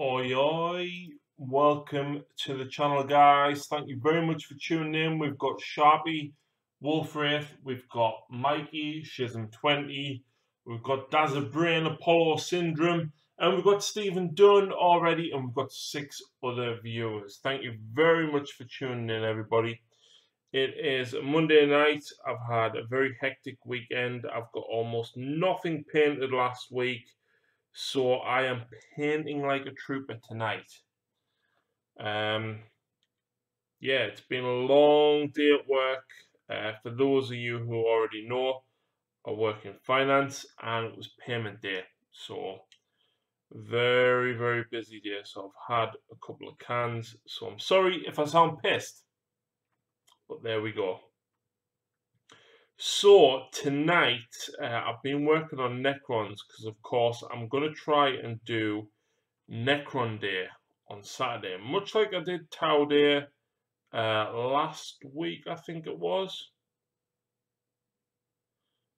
Oi, oi, welcome to the channel, guys. Thank you very much for tuning in. We've got Sharpie, Wolfwraith, we've got Mikey, Shism20, we've got Dazza Brain, Apollo Syndrome, and we've got Stephen Dunn already, and we've got 6 other viewers. Thank you very much for tuning in, everybody. It is Monday night. I've had a very hectic weekend. I've got almost nothing painted last week. So I am painting like a trooper tonight. Yeah, it's been a long day at work. For those of you who already know, I work in finance and it was payment day. So very, very busy day. So I've had a couple of cans. So I'm sorry if I sound pissed, but there we go. So tonight, I've been working on necrons because, of course, I'm going to try and do Necron Day on Saturday, much like I did Tau Day last week, I think it was.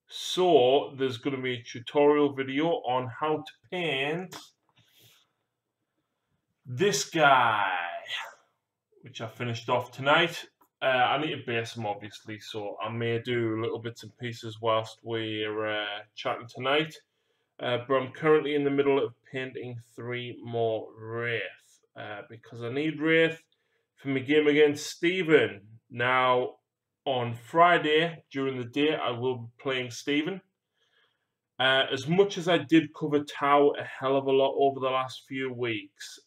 So there's going to be a tutorial video on how to paint this guy, which I finished off tonight. I need to base him, obviously, so I may do little bits and pieces whilst we're chatting tonight. But I'm currently in the middle of painting 3 more Wraith, because I need Wraith for my game against Stephen. Now, on Friday, during the day, I will be playing Stephen. As much as I did cover Tau a hell of a lot over the last few weeks,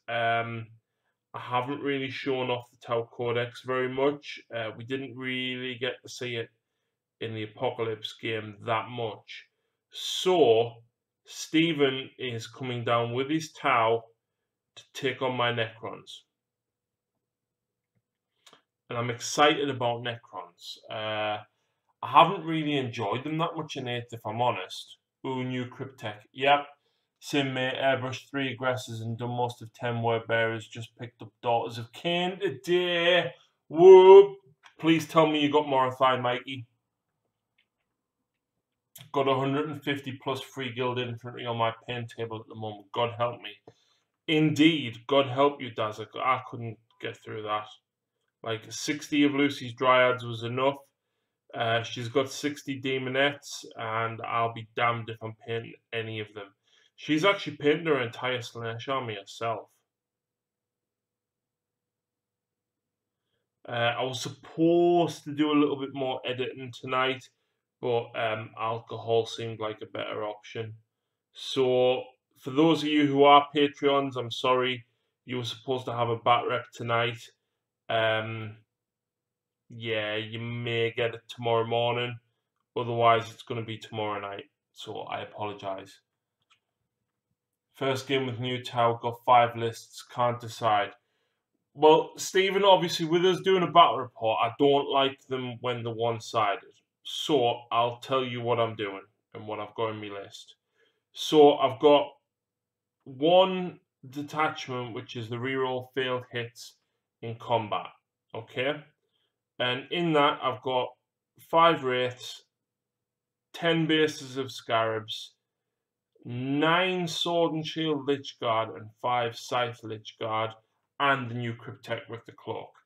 I haven't really shown off the Tau Codex very much. We didn't really get to see it in the Apocalypse game that much. So, Stephen is coming down with his Tau to take on my Necrons. And I'm excited about Necrons. I haven't really enjoyed them that much in 8th, if I'm honest. Ooh, new Cryptek. Yep. Sim mate, airbrushed 3 aggressors and done most of 10 word bearers. Just picked up Daughters of Cain today. Whoop. Please tell me you got Morathai, Mikey. Got 150 plus free guild infantry on my paint table at the moment. God help me. Indeed, God help you, Dazza. I couldn't get through that. Like 60 of Lucy's Dryads was enough. She's got 60 Demonettes, and I'll be damned if I'm painting any of them. She's actually painted her entire Slanesh army herself. I was supposed to do a little bit more editing tonight, but alcohol seemed like a better option. So, for those of you who are Patreons, I'm sorry. You were supposed to have a bat rep tonight. Yeah, you may get it tomorrow morning. Otherwise, it's going to be tomorrow night. So, I apologise. First game with new Tau, got 5 lists, can't decide. Well, Stephen, obviously, with us doing a battle report, I don't like them when they're one-sided. So, I'll tell you what I'm doing and what I've got in my list. So, I've got 1 detachment, which is the reroll failed hits in combat. Okay? And in that, I've got 5 Wraiths, 10 bases of Scarabs, 9 Sword and Shield Lich Guard, and 5 Scythe Lich Guard, and the new Cryptek with the Cloak.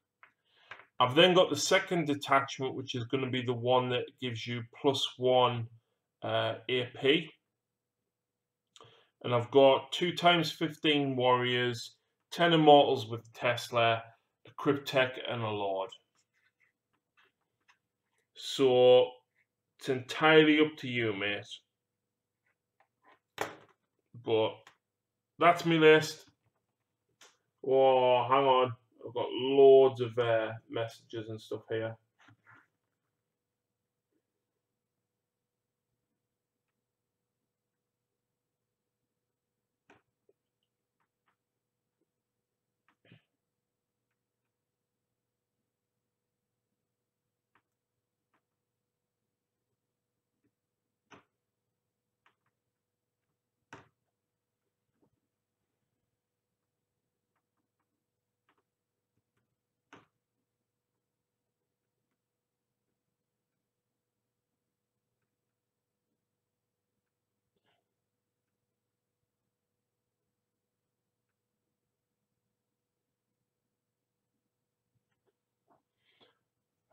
I've then got the second detachment, which is going to be the one that gives you +1 AP. And I've got 2 times 15 Warriors, 10 Immortals with Tesla, a Cryptek, and a Lord. So, it's entirely up to you, mate. But that's my list. Oh, hang on. I've got loads of messages and stuff here.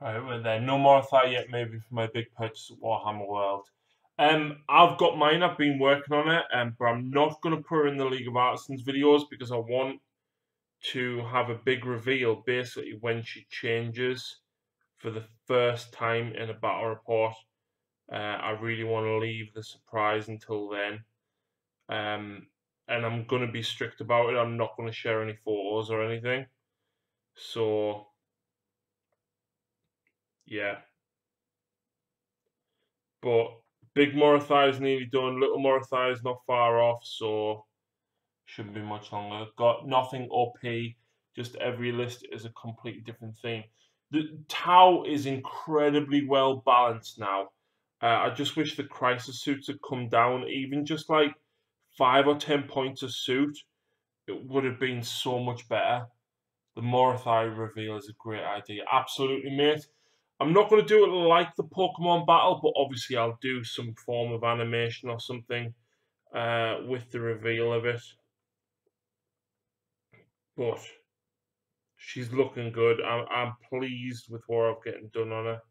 Right, well then, no more of that yet. Maybe for my big purchase at Warhammer World. I've got mine. I've been working on it, but I'm not going to put her in the League of Artisans videos because I want to have a big reveal, basically when she changes for the first time in a battle report. I really want to leave the surprise until then. And I'm going to be strict about it. I'm not going to share any photos or anything. So, yeah. But big Morathai is nearly done. Little Morathai is not far off, so shouldn't be much longer. Got nothing OP. Just every list is a completely different thing. The Tau is incredibly well balanced now. I just wish the crisis suits had come down, even just like 5 or 10 points a suit. It would have been so much better. The Morathai reveal is a great idea. Absolutely, mate. I'm not going to do it like the Pokemon battle, but obviously I'll do some form of animation or something with the reveal of it. But she's looking good. I'm pleased with what I've getting done on her.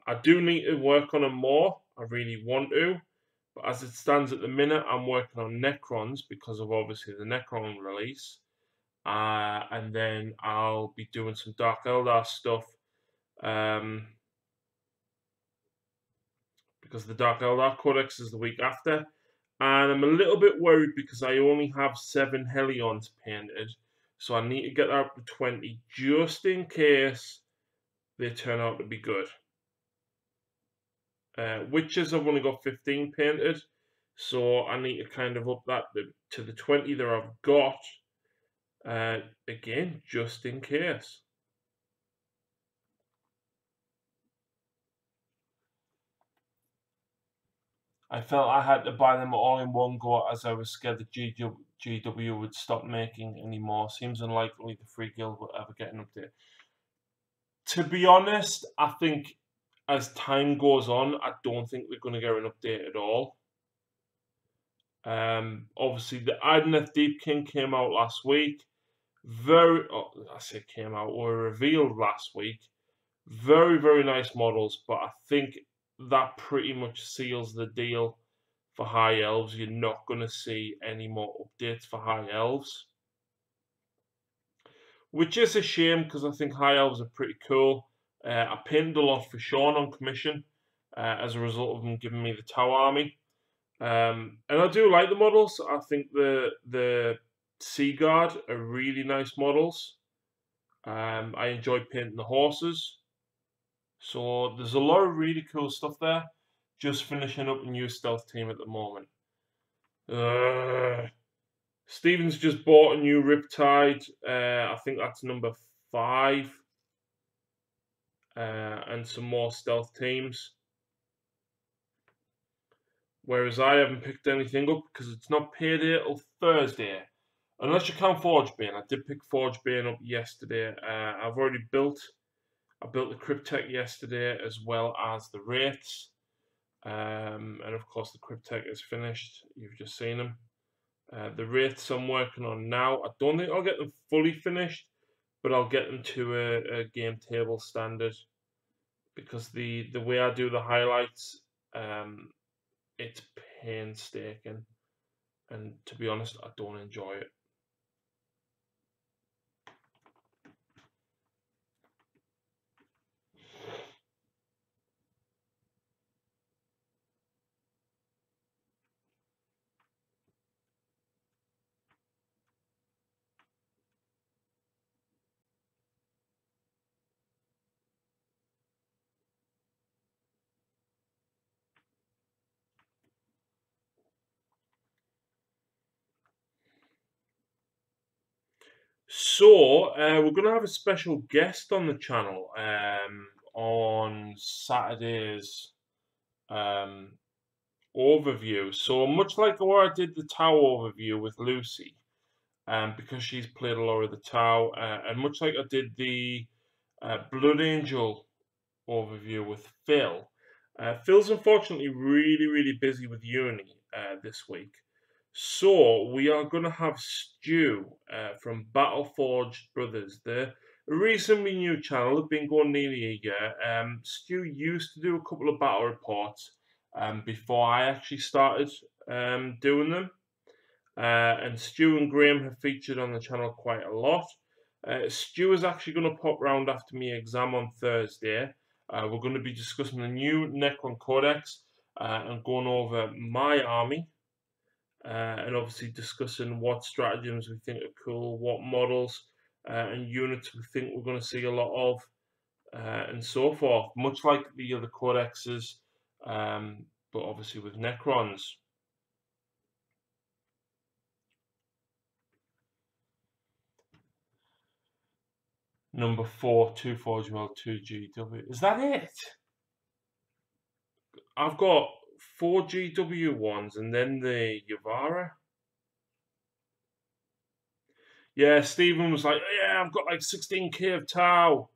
I do need to work on her more. I really want to. But as it stands at the minute, I'm working on Necrons because of obviously the Necron release. And then I'll be doing some Dark Eldar stuff. Because the Dark Eldar Codex is the week after. And I'm a little bit worried because I only have 7 Helions painted. So I need to get that up to 20 just in case they turn out to be good. Witches, I've only got 15 painted. So I need to kind of up that to the 20 that I've got. Again, just in case. I felt I had to buy them all in one go as I was scared that GW would stop making any more. Seems unlikely the Free Guild will ever get an update. To be honest, I think as time goes on, I don't think we're going to get an update at all. Obviously, the Ideneth Deep King came out last week. I say came out, or revealed last week. Very, very nice models, but I think that pretty much seals the deal for High Elves. You're not going to see any more updates for High Elves. Which is a shame because I think High Elves are pretty cool. I painted a lot for Sean on commission as a result of him giving me the Tau Army. And I do like the models. I think the Sea Guard are really nice models. I enjoy painting the horses. So there's a lot of really cool stuff there. Just finishing up a new stealth team at the moment. Stephen's just bought a new Riptide. I think that's number 5. And some more stealth teams. Whereas I haven't picked anything up because it's not payday till Thursday. Unless you count Forgebane. I did pick Forgebane up yesterday. I've already built. I built the Cryptek yesterday as well as the Wraiths. And of course the Cryptek is finished. You've just seen them. The Wraiths I'm working on now. I don't think I'll get them fully finished, but I'll get them to a game table standard. Because the way I do the highlights, it's painstaking. And to be honest, I don't enjoy it. So, we're going to have a special guest on the channel on Saturday's overview. So, much like where I did the Tau overview with Lucy, because she's played a lot of the Tau, and much like I did the Blood Angel overview with Phil. Phil's unfortunately really, really busy with uni this week. So we are going to have Stu from Battleforged Brothers, the a reasonably new channel. I've been going nearly a year. Stu used to do a couple of battle reports before I actually started doing them. And Stu and Graham have featured on the channel quite a lot. Stu is actually going to pop round after my exam on Thursday. We're going to be discussing the new Necron Codex and going over my army. And obviously discussing what stratagems we think are cool, what models and units we think we're going to see a lot of, and so forth. Much like the other codexes, but obviously with necrons. Number 4, 2 4GL, 2 GW. Is that it? I've got 4 GW ones and then the Yavara. Yeah, Stephen was like, yeah, I've got like 16k of Tau.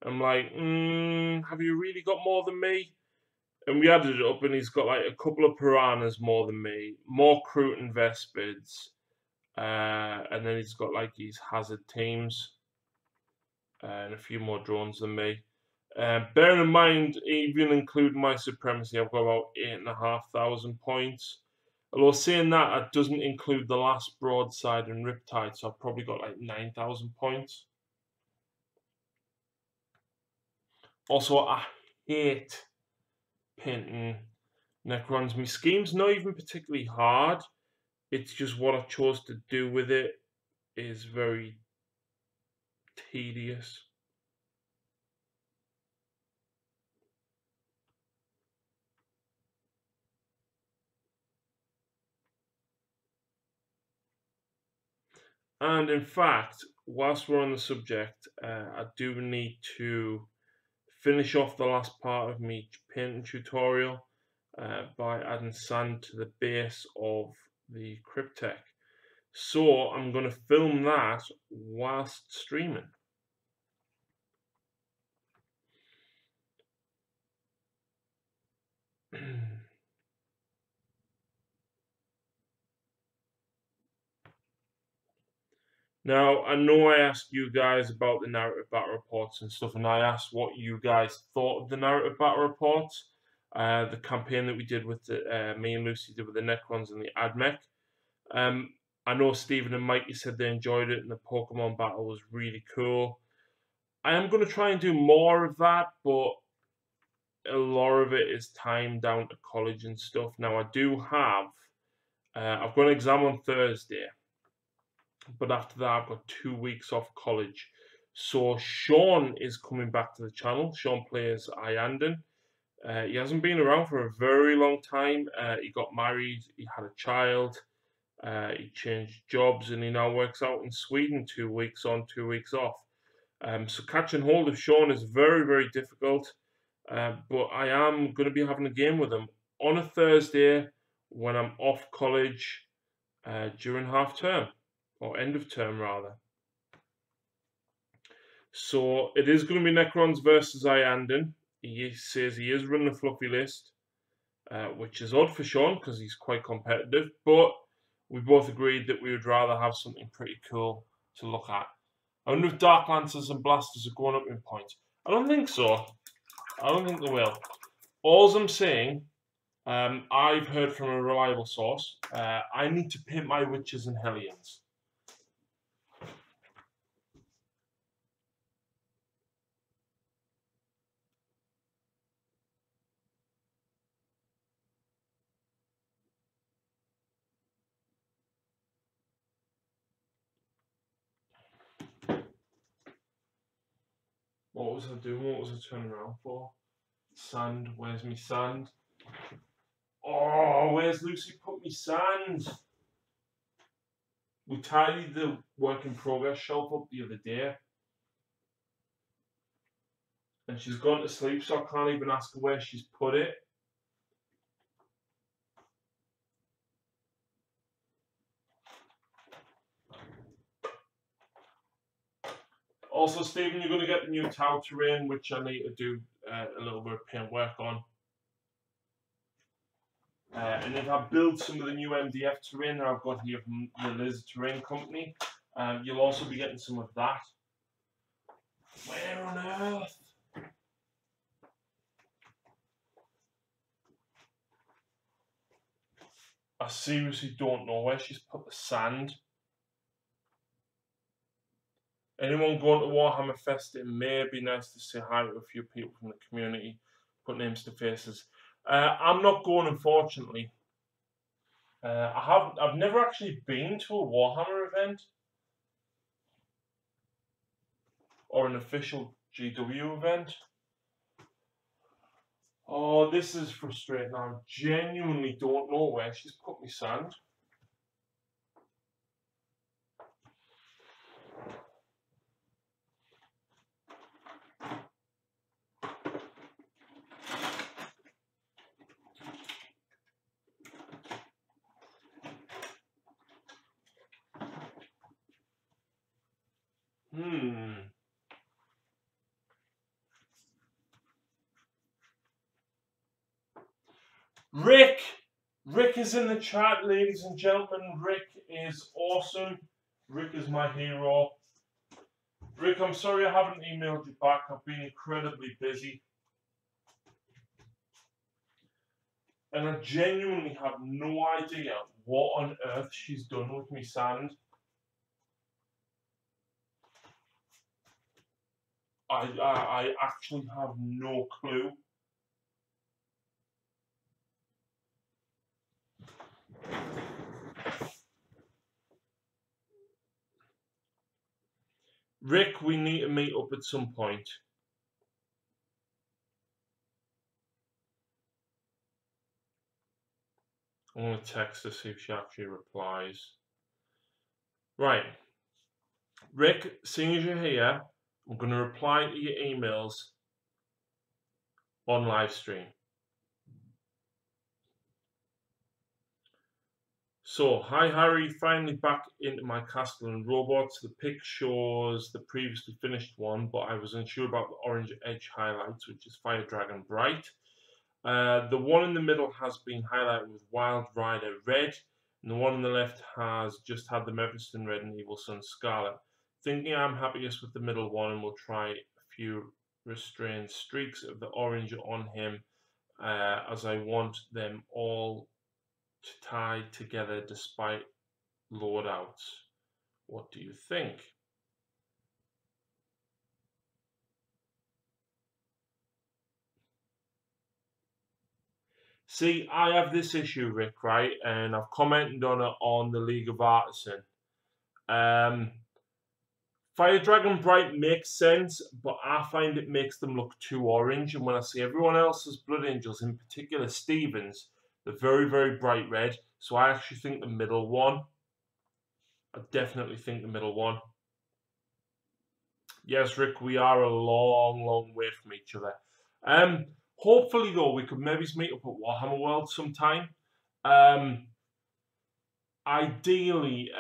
I'm like, have you really got more than me? And we added it up, and he's got like a couple of piranhas more than me, more Cruton Vespids, and then he's got like these hazard teams and a few more drones than me. Bearing in mind, even including my supremacy, I've got about 8,500 points. Although saying that, it doesn't include the last broadside and riptide, so I've probably got like 9,000 points. Also, I hate painting necrons. My scheme's not even particularly hard. It's just what I chose to do with it is very tedious. And in fact, whilst we're on the subject, I do need to finish off the last part of my painting tutorial by adding sand to the base of the cryptek. So I'm going to film that whilst streaming. Now, I know I asked you guys about the narrative battle reports and stuff, and I asked what you guys thought of the narrative battle reports, the campaign that we did with me and Lucy did with the Necrons and the Admech. I know Stephen and Mikey said they enjoyed it, and the Pokemon battle was really cool. I am going to try and do more of that, but a lot of it is time down to college and stuff. Now, I do have, I've got an exam on Thursday. But after that, I've got 2 weeks off college. So Sean is coming back to the channel. Sean plays Iandan. He hasn't been around for a very long time. He got married, he had a child, he changed jobs, and he now works out in Sweden 2 weeks on, 2 weeks off. So catching hold of Sean is very, very difficult. But I am going to be having a game with him on a Thursday when I'm off college during half term. Or end of term, rather. So it is going to be Necrons versus Iandan. He says he is running a fluffy list, which is odd for Sean because he's quite competitive. But we both agreed that we would rather have something pretty cool to look at. I wonder if Dark Lancers and Blasters are going up in points. I don't think so. I don't think they will. All I'm saying, I've heard from a reliable source, I need to paint my Witches and Hellions. What was I doing? What was I turning around for? Sand. Where's me sand? Oh, where's Lucy put me sand? We tidied the work in progress shelf up the other day. And she's gone to sleep, so I can't even ask her where she's put it. Also, Stephen, you're going to get the new Tau terrain, which I need to do a little bit of paint work on. And if I build some of the new MDF terrain that I've got here from the Liz Terrain Company, you'll also be getting some of that. Where on earth? I seriously don't know where she's put the sand. Anyone going to Warhammer Fest, it may be nice to say hi to a few people from the community, put names to faces. I'm not going, unfortunately. I've never actually been to a Warhammer event or an official GW event. Oh, this is frustrating. I genuinely don't know where she's put me sand. Rick! Rick is in the chat, ladies and gentlemen. Rick is awesome. Rick is my hero. Rick, I'm sorry I haven't emailed you back. I've been incredibly busy. And I genuinely have no idea what on earth she's done with me sand. I actually have no clue. Rick, we need to meet up at some point. I'm going to text her, see if she actually replies. Right. Rick, seeing as you're here, I'm going to reply to your emails on live stream. So, hi Harry, finally back into my Castle and Robots. The pic shows the previously finished one, but I was unsure about the orange edge highlights, which is Fire Dragon Bright. The one in the middle has been highlighted with Wild Rider Red, and the one on the left has just had the Mephiston Red and Evil Sun Scarlet. Thinking I'm happiest with the middle one, and we'll try a few restrained streaks of the orange on him, as I want them all to tie together despite loadouts. What do you think? See, I have this issue, Rick, right? And I've commented on it on the League of Artisan. Fire Dragon Bright makes sense, but I find it makes them look too orange. And when I see everyone else's Blood Angels, in particular Stevens, they're very, very bright red. So I actually think the middle one. I definitely think the middle one. Yes, Rick, we are a long, long way from each other. Hopefully, though, we could maybe meet up at Warhammer World sometime. Ideally,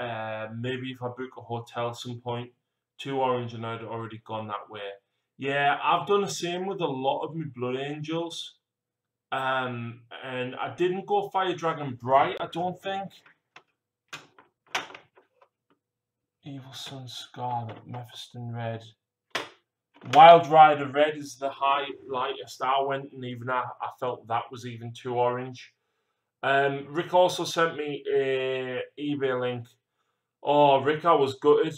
maybe if I book a hotel some point, to Orange, and I'd already gone that way. Yeah, I've done the same with a lot of my Blood Angels. And I didn't go Fire Dragon Bright, I don't think. Evil Sun Scarlet, Mephiston Red. Wild Rider Red is the lightest I went, and even I felt that was even too orange. Rick also sent me a eBay link. Oh, Rick, I was gutted.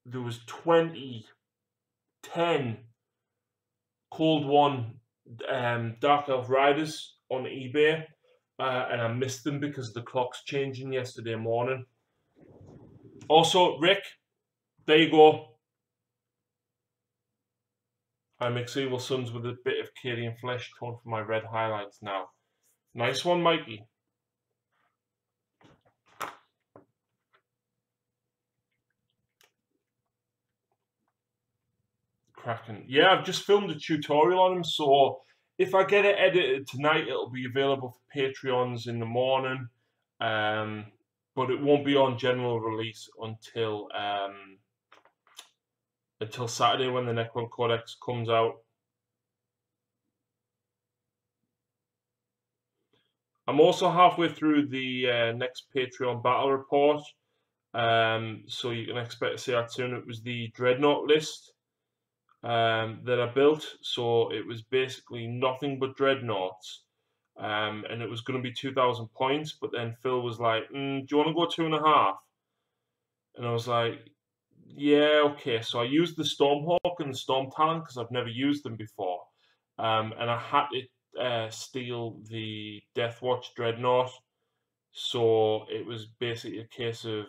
There was 10 Cold One Dark Elf Riders on eBay, and I missed them because the clock's changing yesterday morning. Also, Rick, there you go. I mix Evil Suns with a bit of Cadian flesh tone for my red highlights now. Nice one, Mikey. Cracking. Yeah, I've just filmed a tutorial on him, so if I get it edited tonight, it'll be available for Patreons in the morning. But it won't be on general release until Saturday when the Necron Codex comes out. I'm also halfway through the next Patreon battle report, so you can expect to see that soon. It was the Dreadnought list. that I built. So it was basically nothing but dreadnoughts. And it was going to be 2,000 points, but then Phil was like, do you want to go 2.5? And I was like, yeah, okay. So I used the Stormhawk and the Storm Talon because I've never used them before. And I had to steal the Deathwatch Dreadnought. So it was basically a case of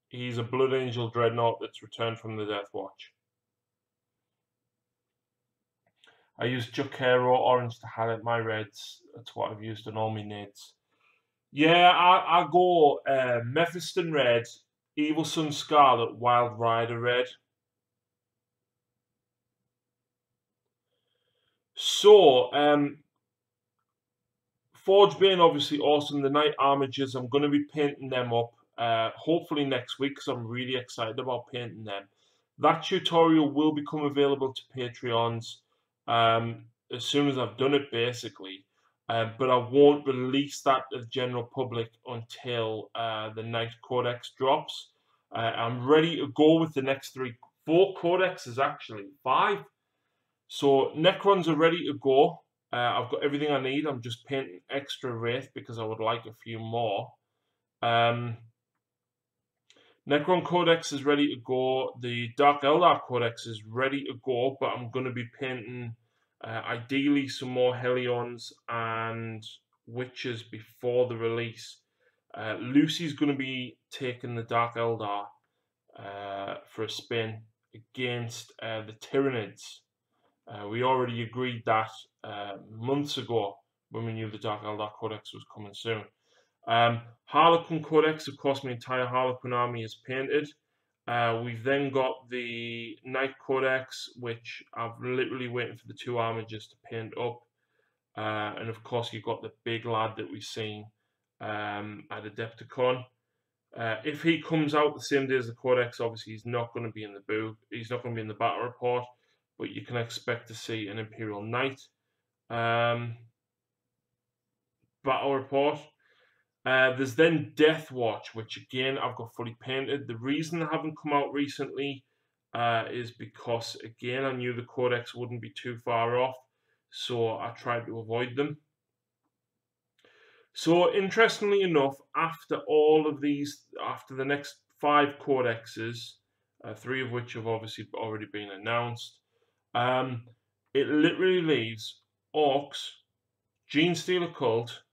he's a Blood Angel Dreadnought that's returned from the Deathwatch. I used Jukero Orange to highlight my reds. That's what I've used on all my nids. Yeah, I go Mephiston Red, Evil Sun Scarlet, Wild Rider Red. So, Forge Bane, obviously awesome. The Night Armigers, I'm going to be painting them up hopefully next week because I'm really excited about painting them. That tutorial will become available to Patreons as soon as I've done it, basically. But I won't release that to the general public until the Night Codex drops. I'm ready to go with the next 4 codexes, actually. 5. So necrons are ready to go. I've got everything I need. I'm just painting extra Wraith because I would like a few more. Necron Codex is ready to go. The Dark Eldar Codex is ready to go, but I'm going to be painting ideally some more Helions and Witches before the release. Lucy's going to be taking the Dark Eldar for a spin against the Tyranids. We already agreed that months ago when we knew the Dark Eldar Codex was coming soon. Harlequin Codex, of course, my entire Harlequin army is painted. We've then got the Night Codex, which I've literally waiting for the 2 armigers to paint up. And of course, you've got the big lad that we've seen at Adepticon. If he comes out the same day as the Codex, obviously he's not going to be in the booth. He's not going to be in the battle report, but you can expect to see an Imperial Knight battle report. There's then Deathwatch, which again I've got fully painted. The reason they haven't come out recently is because again I knew the Codex wouldn't be too far off, so I tried to avoid them. So interestingly enough, after all of these, after the next 5 Codexes, 3 of which have obviously already been announced, it literally leaves Orcs, Genestealer Cult,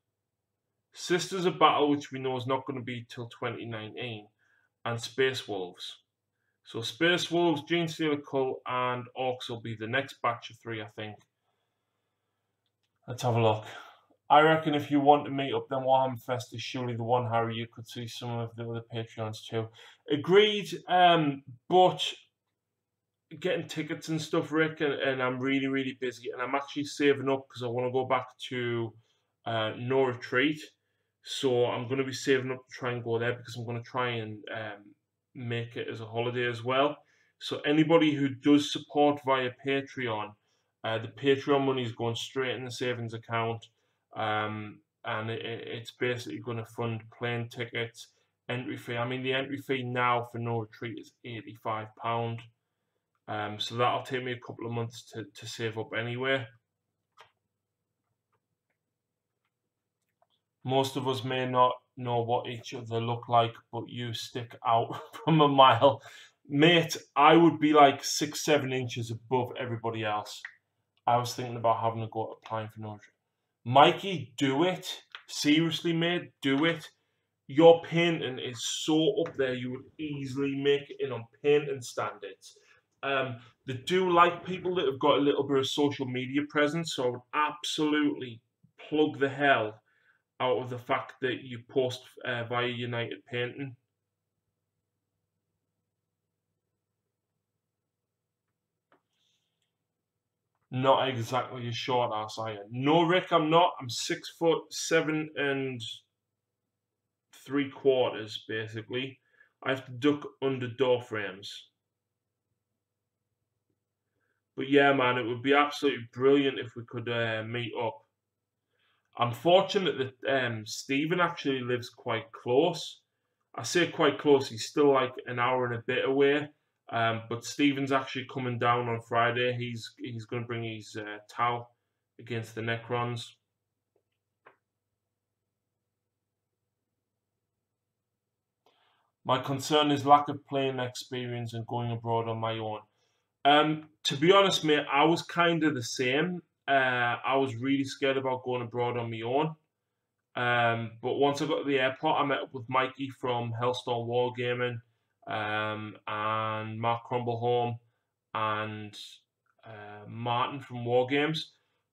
Sisters of Battle, which we know is not going to be till 2019, and Space Wolves. So Space Wolves, Genestealer Cult, and Orcs will be the next batch of 3, I think. Let's have a look. I reckon if you want to meet up, then Warhammer Fest is surely the one, Harry. You could see some of the other Patreons too. Agreed, but getting tickets and stuff, Rick, and I'm really, really busy. And I'm actually saving up because I want to go back to No Retreat. So I'm going to be saving up to try and go there because I'm going to try and make it as a holiday as well. So anybody who does support via Patreon, the Patreon money is going straight in the savings account. And it's basically going to fund plane tickets, entry fee. I mean, the entry fee now for No Retreat is £85. So that'll take me a couple of months to save up anyway. Most of us may not know what each other look like, but you stick out from a mile. Mate, I would be like 6-7 inches above everybody else. I was thinking about having a go at applying for No Retreat. Mikey, do it. Seriously, mate, do it. Your painting is so up there, you would easily make it in on painting standards. They do like people that have got a little bit of social media presence, so I would absolutely plug the hell out of the fact that you post via United Painting. Not exactly a short ass, I am. No, Rick, I'm not. I'm 6'7" 3/4, basically. I have to duck under door frames. But yeah, man, it would be absolutely brilliant if we could meet up. I'm fortunate that Stephen actually lives quite close. I say quite close, he's still like an hour and a bit away. But Stephen's actually coming down on Friday. He's going to bring his Tau against the Necrons. My concern is lack of playing experience and going abroad on my own. To be honest, mate, I was kind of the same. I was really scared about going abroad on my own. But once I got to the airport, I met up with Mikey from Hellstorm Wargaming, and Mark Crumbleholm, and Martin from Wargames.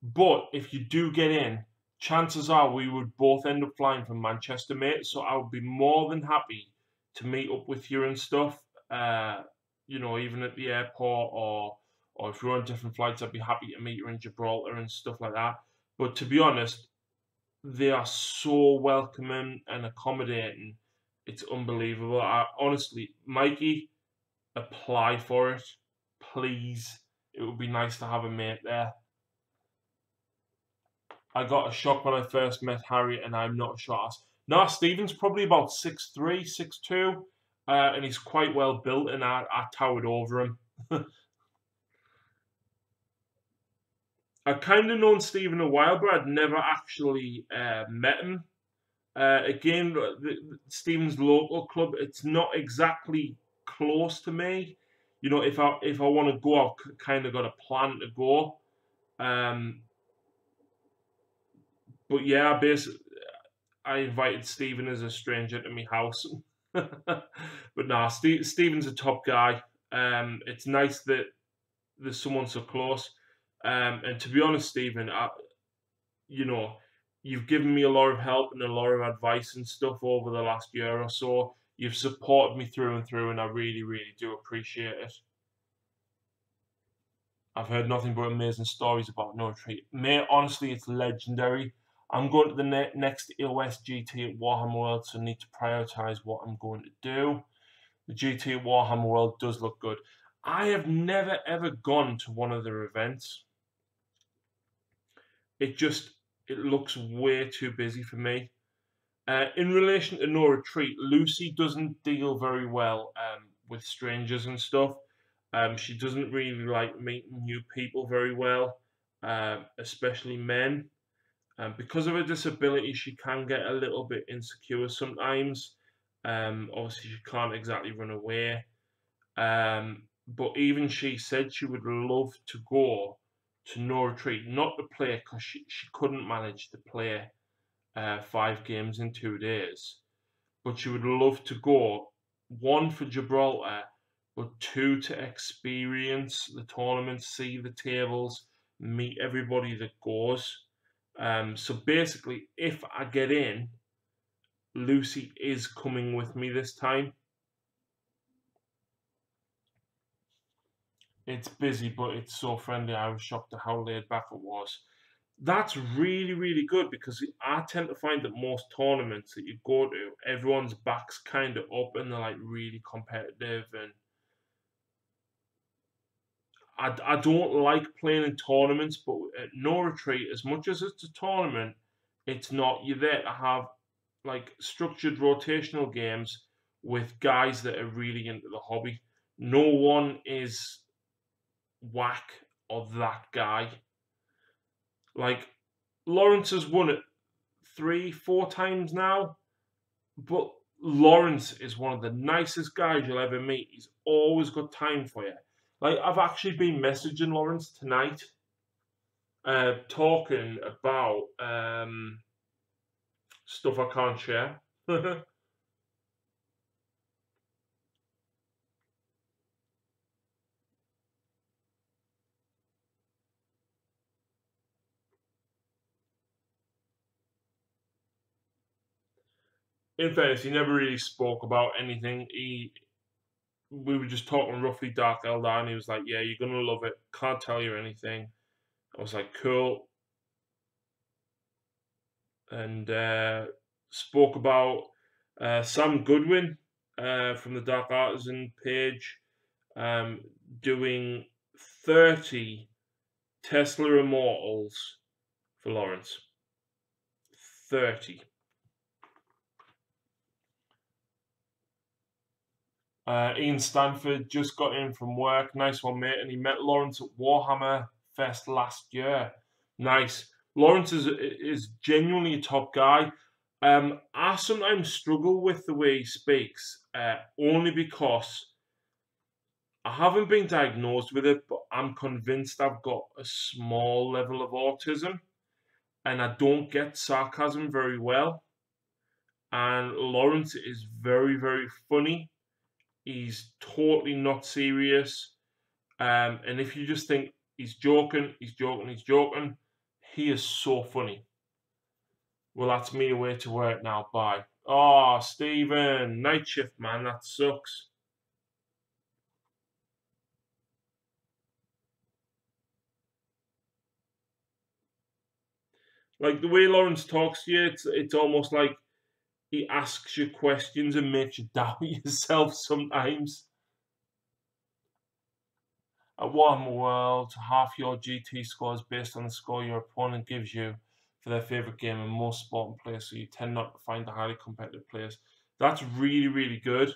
But if you do get in, chances are we would both end up flying from Manchester, mate. So I would be more than happy to meet up with you and stuff. Even at the airport, or if you're on different flights, I'd be happy to meet you in Gibraltar and stuff like that. But to be honest, they are so welcoming and accommodating. It's unbelievable. Honestly, Mikey, apply for it, please. It would be nice to have a mate there. I got a shock when I first met Harry, and I'm not a short ass. No, Stephen's probably about 6'3", 6'2", and he's quite well built, and I towered over him. I've kind of known Stephen a while, but I'd never actually met him. Again, Stephen's local club, it's not exactly close to me. If I want to go, I've kind of got a plan to go. But yeah, basically, I invited Stephen as a stranger to my house. But nah, Stephen's a top guy. It's nice that there's someone so close. And to be honest, Stephen, you've given me a lot of help and a lot of advice and stuff over the last year or so. You've supported me through and through, and I really, really do appreciate it. I've heard nothing but amazing stories about No Retreat. Mate, honestly, it's legendary. I'm going to the next EOS GT at Warhammer World, so I need to prioritise what I'm going to do. The GT at Warhammer World does look good. I have never ever gone to one of their events. It looks way too busy for me. In relation to No Retreat, Lucy doesn't deal very well with strangers and stuff. She doesn't really like meeting new people very well, especially men. Because of her disability, she can get a little bit insecure sometimes. Obviously, she can't exactly run away. But even she said she would love to go to No Retreat, not to play, because she couldn't manage to play 5 games in 2 days. But she would love to go, 1 for Gibraltar, but 2 to experience the tournament, see the tables, meet everybody that goes. So basically, if I get in, Lucy is coming with me this time. It's busy, but it's so friendly. I was shocked at how laid back it was. That's really, really good, because I tend to find that most tournaments that you go to, everyone's back's kind of up and they're like really competitive, and I don't like playing in tournaments, but at No Retreat, as much as it's a tournament, it's not. You're there to have like structured rotational games with guys that are really into the hobby. No one is whack or that guy. Like, Lawrence has won it 3, 4 times now, but Lawrence is one of the nicest guys you'll ever meet. He's always got time for you. Like, I've actually been messaging Lawrence tonight, talking about stuff I can't share. In fairness, he never really spoke about anything. We were just talking roughly Dark Eldar, and he was like, "Yeah, you're gonna love it. Can't tell you anything." I was like, "Cool," and spoke about Sam Goodwin from the Dark Artisan page, doing 30 Tesla Immortals for Lawrence. 30. Ian Stanford just got in from work. Nice one, mate. And he met Lawrence at Warhammer Fest last year. Nice. Lawrence is genuinely a top guy. I sometimes struggle with the way he speaks, only because I haven't been diagnosed with it, but I'm convinced I've got a small level of autism, and I don't get sarcasm very well. And Lawrence is very, very funny. He's totally not serious. And if you just think he's joking, he's joking, he's joking, he is so funny. Well, that's me away to work now. Bye. Oh, Stephen, night shift, man. That sucks. Like the way Lawrence talks to you, it's almost like he asks you questions and makes you doubt yourself sometimes. At Warhammer World, half your GT score is based on the score your opponent gives you for their favourite game and most sporting players, so you tend not to find the highly competitive players. That's really, really good.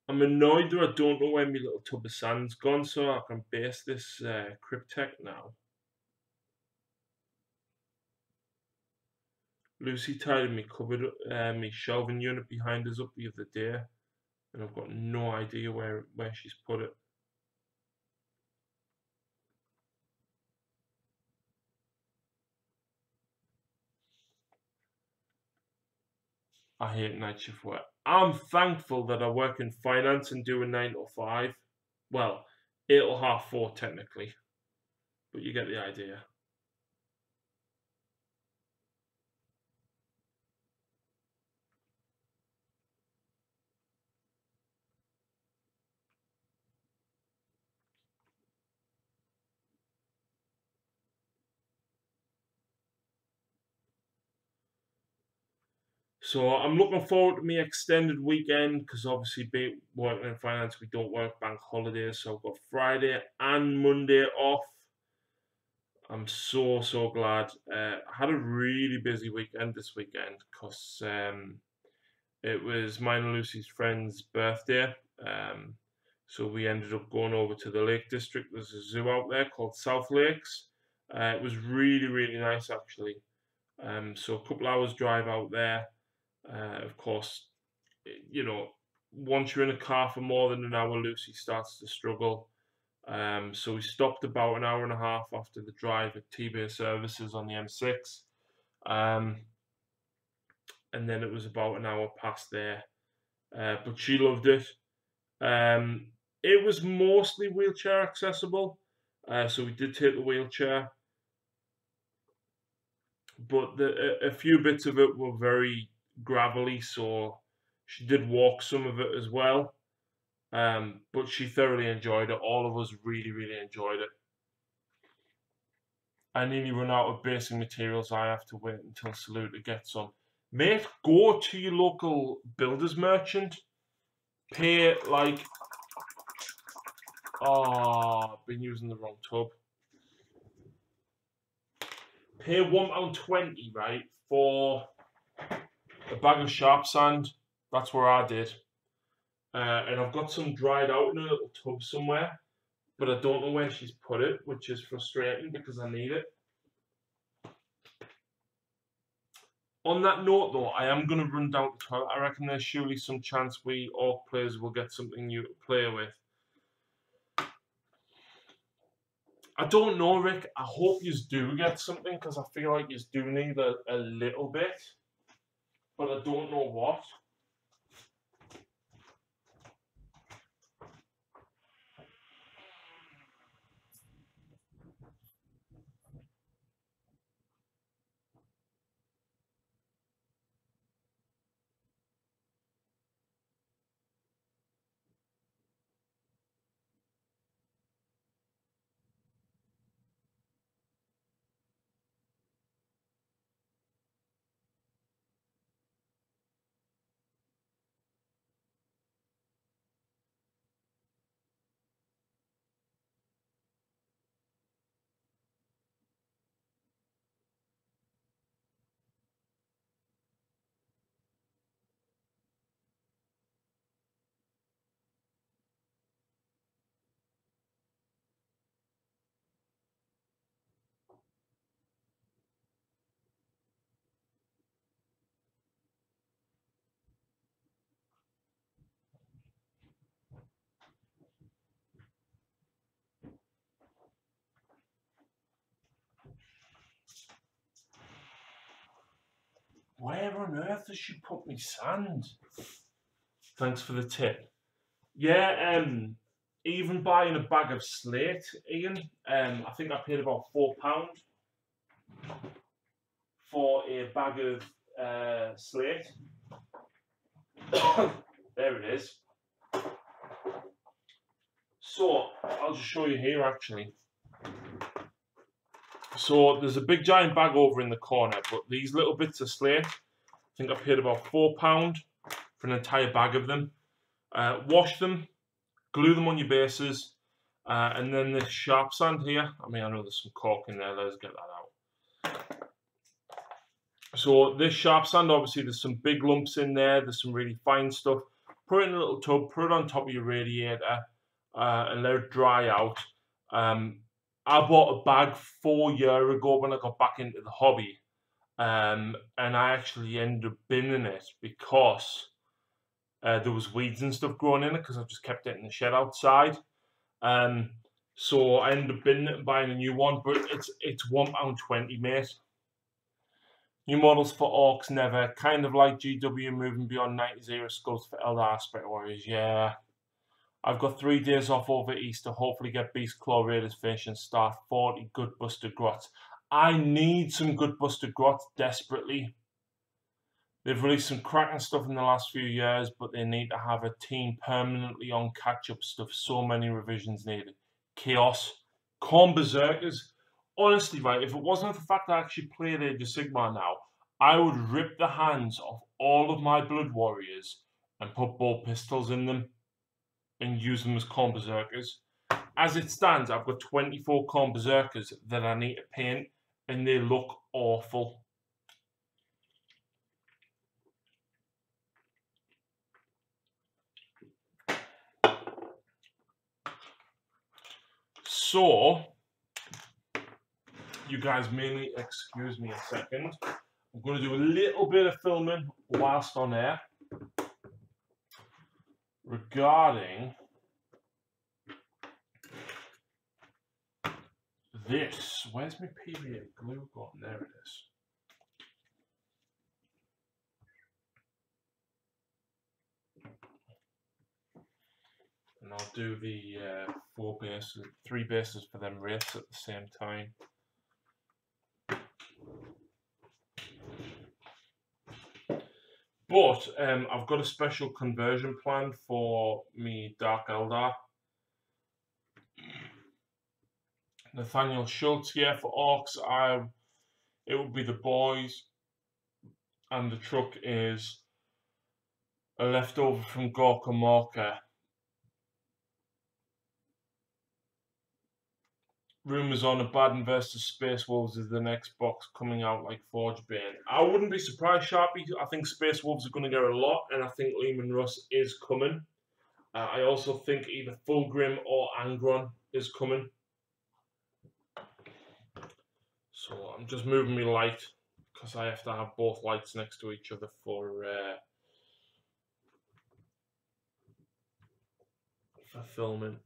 I'm annoyed that I don't know where my little tub of sand's gone, so I can base this Cryptek now. Lucy tidied me cupboard, me shelving unit behind us up the other day, and I've got no idea where she's put it. I hate night shift work. I'm thankful that I work in finance and do a 9 to 5. Well, 8 to half 4 technically, but you get the idea. So I'm looking forward to my extended weekend because obviously being working in finance, we don't work bank holidays. So I've got Friday and Monday off. I'm so glad. I had a really busy weekend this weekend because it was mine and Lucy's friend's birthday. Um, so we ended up going over to the Lake District. There's a zoo out there called South Lakes. It was really, really nice actually. So a couple hours drive out there. Of course, you know, once you're in a car for more than an hour, Lucy starts to struggle. So we stopped about an hour and a half after the drive at T-Bay Services on the M6. Um, and then it was about an hour past there. But she loved it. It was mostly wheelchair accessible. So we did take the wheelchair. But a few bits of it were very gravelly, so she did walk some of it as well. But she thoroughly enjoyed it. All of us really, really enjoyed it. I nearly run out of basic materials. I have to wait until Salute to get some. Mate, go to your local builder's merchant. Pay like, oh, I've been using the wrong tub. Pay £1.20, right, for a bag of sharp sand. That's where I did. And I've got some dried out in a little tub somewhere, but I don't know where she's put it, which is frustrating because I need it. On that note, though, I am going to run down the toilet. I reckon there's surely some chance we Orc players will get something new to play with. I don't know, Rick. I hope you do get something because I feel like you do need a little bit, but I don't know what. Where on earth has she put me sand? Thanks for the tip. Yeah, even buying a bag of slate, Ian, I think I paid about £4 for a bag of slate. There it is. So, I'll just show you here actually. So, there's a big giant bag over in the corner, but these little bits of slate, I think I paid about £4 for an entire bag of them. Wash them, glue them on your bases, and then this sharp sand here. I mean, I know there's some cork in there, let's get that out. So this sharp sand, obviously there's some big lumps in there, there's some really fine stuff. Put it in a little tub, put it on top of your radiator, and let it dry out. I bought a bag 4 years ago when I got back into the hobby, and I actually ended up binning it because there was weeds and stuff growing in it because I just kept it in the shed outside. So I ended up binning it and buying a new one, but it's £1.20, mate. New models for Orcs never. Kind of like GW moving beyond 90 skulls for Eldar Aspect Warriors. Yeah. I've got 3 days off over Easter. Hopefully get Beast Claw Raiders finished and start 40 good Buster Grots. I need some good Buster Grots desperately. They've released some cracking stuff in the last few years, but they need to have a team permanently on catch-up stuff. So many revisions needed. Chaos. Corn Berserkers. Honestly, right, if it wasn't for the fact that I actually played Age of Sigmar now, I would rip the hands off all of my Blood Warriors and put bolt pistols in them and use them as Corn Berserkers. As it stands, I've got 24 Corn Berserkers that I need to paint, and they look awful. So, you guys may excuse me a second. I'm going to do a little bit of filming whilst on air regarding this. Where's my PVA glue gone? There it is. And I'll do the 3 bases for them wraiths at the same time. But I've got a special conversion plan for me Dark Eldar. Nathaniel Schultz here for Orcs. It will be the boys, and the truck is a leftover from Gorka Morka. Rumours on Abaddon versus Space Wolves is the next box coming out like Forgebane. I wouldn't be surprised, Sharpie. I think Space Wolves are going to get a lot, and I think Lehman Russ is coming. I also think either Fulgrim or Angron is coming. So I'm just moving my light because I have to have both lights next to each other for filming.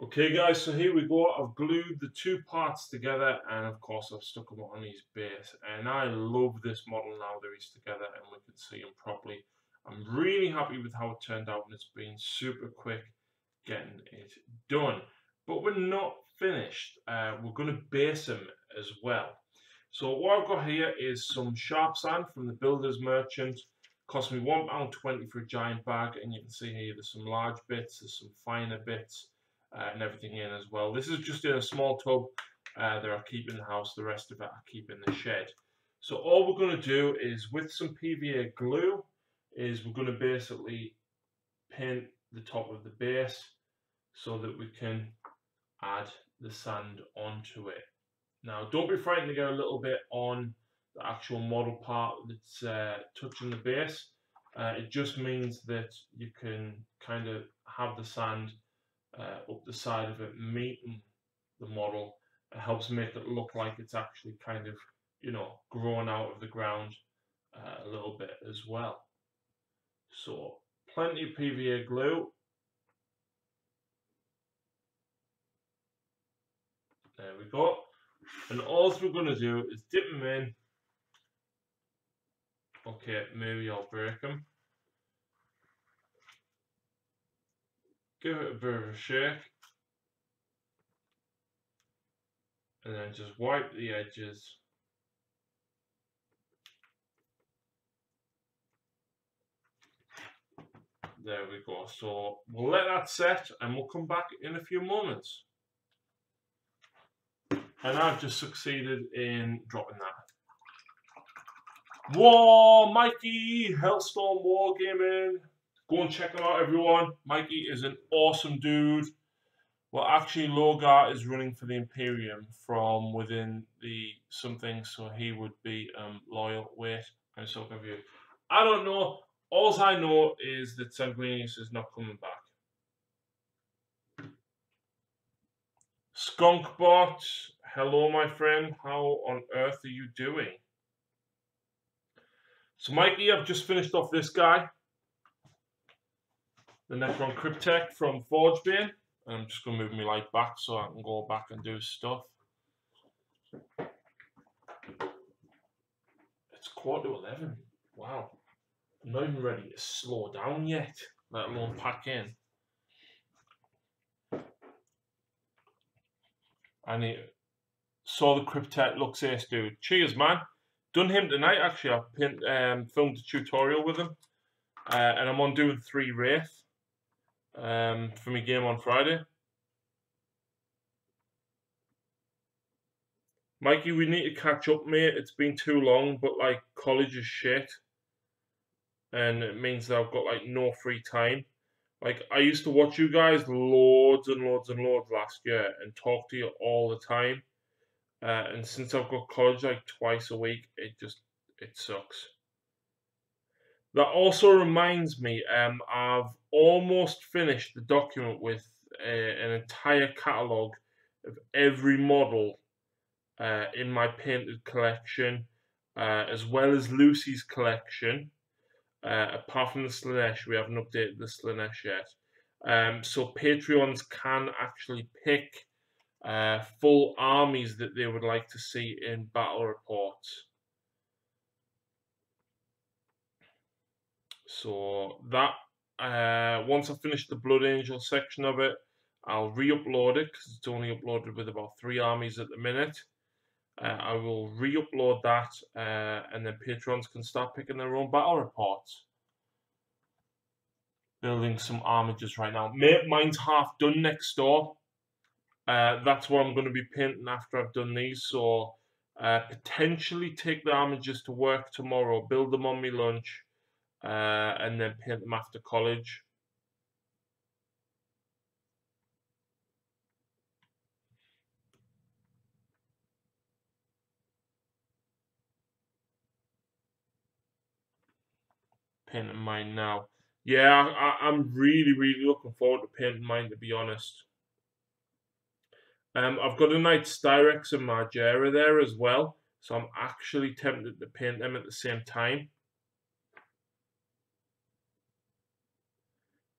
Okay guys, so here we go. I've glued the 2 parts together, and of course I've stuck them on his base, and I love this model now that he's together and we can see him properly. I'm really happy with how it turned out, and it's been super quick getting it done. But we're not finished. We're going to base him as well. So what I've got here is some sharp sand from the Builder's Merchant. Cost me £1.20 for a giant bag, and you can see here there's some large bits, there's some finer bits, and everything in as well. This is just in a small tub that I keep in the house. The rest of it I keep in the shed. So all we're going to do is, with some PVA glue, is we're going to basically paint the top of the base so that we can add the sand onto it. Now, don't be frightened to get a little bit on the actual model part that's touching the base. It just means that you can kind of have the sand up the side of it, meeting the model. It helps make it look like it's actually kind of, you know, grown out of the ground a little bit as well. So plenty of PVA glue. There we go. And all we're going to do is dip them in. Okay, maybe I'll break them. Give it a bit of a shake. And then just wipe the edges. There we go. So we'll let that set and we'll come back in a few moments. And I've just succeeded in dropping that. Whoa, Mikey, Hellstorm Wargaming. Go and check him out, everyone. Mikey is an awesome dude. Well, actually, Logar is running for the Imperium from within the something, so he would be loyal. Wait, I'm so confused. I don't know. All I know is that Sanguinius is not coming back. Skunkbot, hello, my friend. How on earth are you doing? So, Mikey, I've just finished off this guy, the Necron Cryptek from Forgebane. I'm just going to move my light back so I can go back and do stuff. It's 11:15. Wow. I'm not even ready to slow down yet, let alone pack in. And saw the Cryptek, looks ace, dude. Cheers, man. Done him tonight, actually. I filmed a tutorial with him. And I'm on doing 3 Wraith for my game on Friday. Mikey, we need to catch up, mate. It's been too long, but like college is shit. And it means that I've got like no free time. Like I used to watch you guys loads and loads and loads last year and talk to you all the time. And since I've got college like twice a week, it sucks. That also reminds me, I've almost finished the document with an entire catalogue of every model in my painted collection, as well as Lucy's collection. Apart from the Slanesh, we haven't updated the Slanesh yet. So Patreons can actually pick full armies that they would like to see in battle reports. So that, once I finish the Blood Angel section of it, I'll re-upload it because it's only uploaded with about 3 armies at the minute. I will re-upload that, and then patrons can start picking their own battle reports. Building some armages right now. Mine's half done next door. That's what I'm going to be painting after I've done these. So potentially take the armages to work tomorrow, build them on my lunch, and then paint them after college. Painting mine now. Yeah, I'm really, really looking forward to painting mine, to be honest. I've got a Knight Styrex and Margera there as well, so I'm actually tempted to paint them at the same time.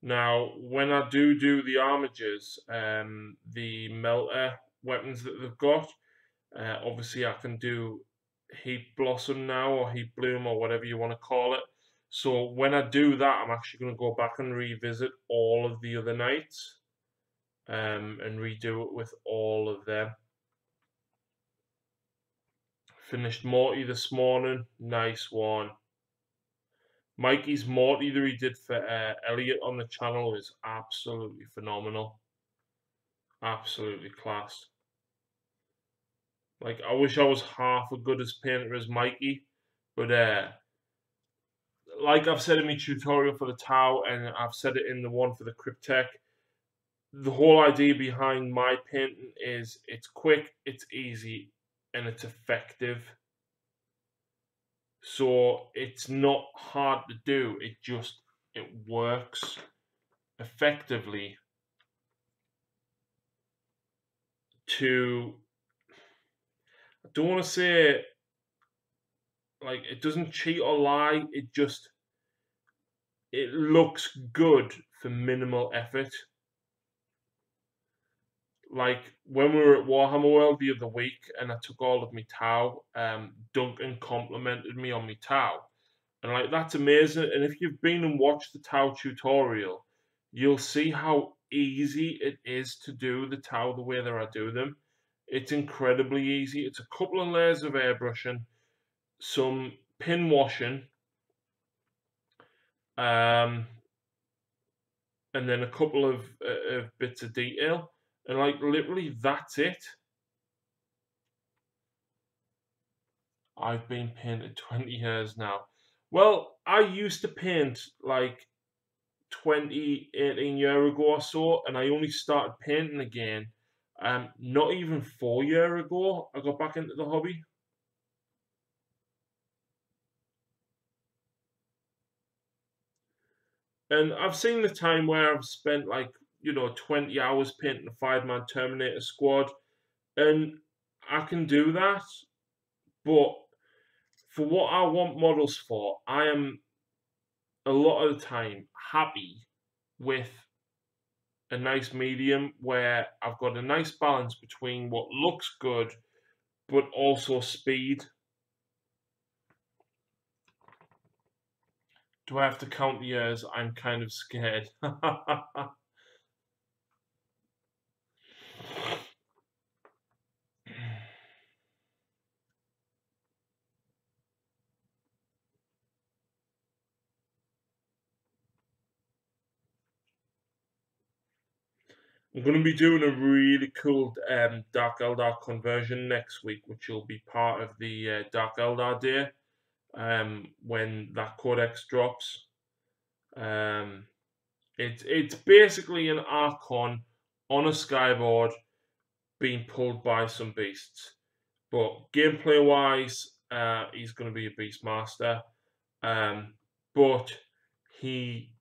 Now, when I do the armages, the melter weapons that they've got, obviously I can do Heat Blossom now, or Heat Bloom, or whatever you want to call it. So when I do that, I'm actually going to go back and revisit all of the other knights, and redo it with all of them. Finished Morty this morning. Nice one. Mikey's Morty that he did for Elliot on the channel is absolutely phenomenal. Absolutely class. Like, I wish I was half as good as painter as Mikey, but like I've said in my tutorial for the Tau, and I've said it in the one for the Cryptek, the whole idea behind my painting is it's quick, it's easy, and it's effective. So it's not hard to do, it works effectively to, I don't want to say, like, it doesn't cheat or lie. It looks good for minimal effort. Like when we were at Warhammer World the other week and I took all of my Tau, Duncan complimented me on my Tau. And like that's amazing. And if you've been and watched the Tau tutorial, you'll see how easy it is to do the Tau the way that I do them. It's incredibly easy. It's a couple of layers of airbrushing, some pin washing, um, and then a couple of bits of detail. And like literally that's it. I've been painting 20 years now. Well, I used to paint like 18 years ago or so, and I only started painting again. Not even 4 years ago, I got back into the hobby. And I've seen the time where I've spent like, 20 hours painting a 5-man Terminator squad, and I can do that, but for what I want models for, I am a lot of the time happy with a nice medium where I've got a nice balance between what looks good but also speed. Do I have to count the years? I'm kind of scared. I'm going to be doing a really cool Dark Eldar conversion next week, which will be part of the Dark Eldar Day when that codex drops. It's basically an Archon on a skyboard being pulled by some beasts. But gameplay wise, he's going to be a Beastmaster. But he,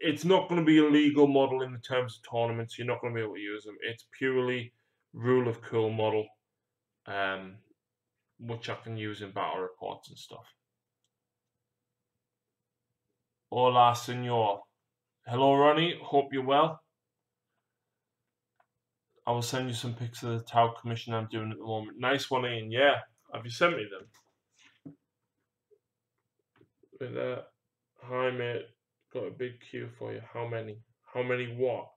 it's not going to be a legal model in the terms of tournaments. You're not going to be able to use him. It's purely rule of cool model, um, which I can use in battle reports and stuff. Hola, senor. Hello, Ronnie. Hope you're well. I will send you some pics of the Tau commission I'm doing at the moment. Nice one, Ian. Yeah. Have you sent me them? With that, hi mate, got a big queue for you. How many? How many what?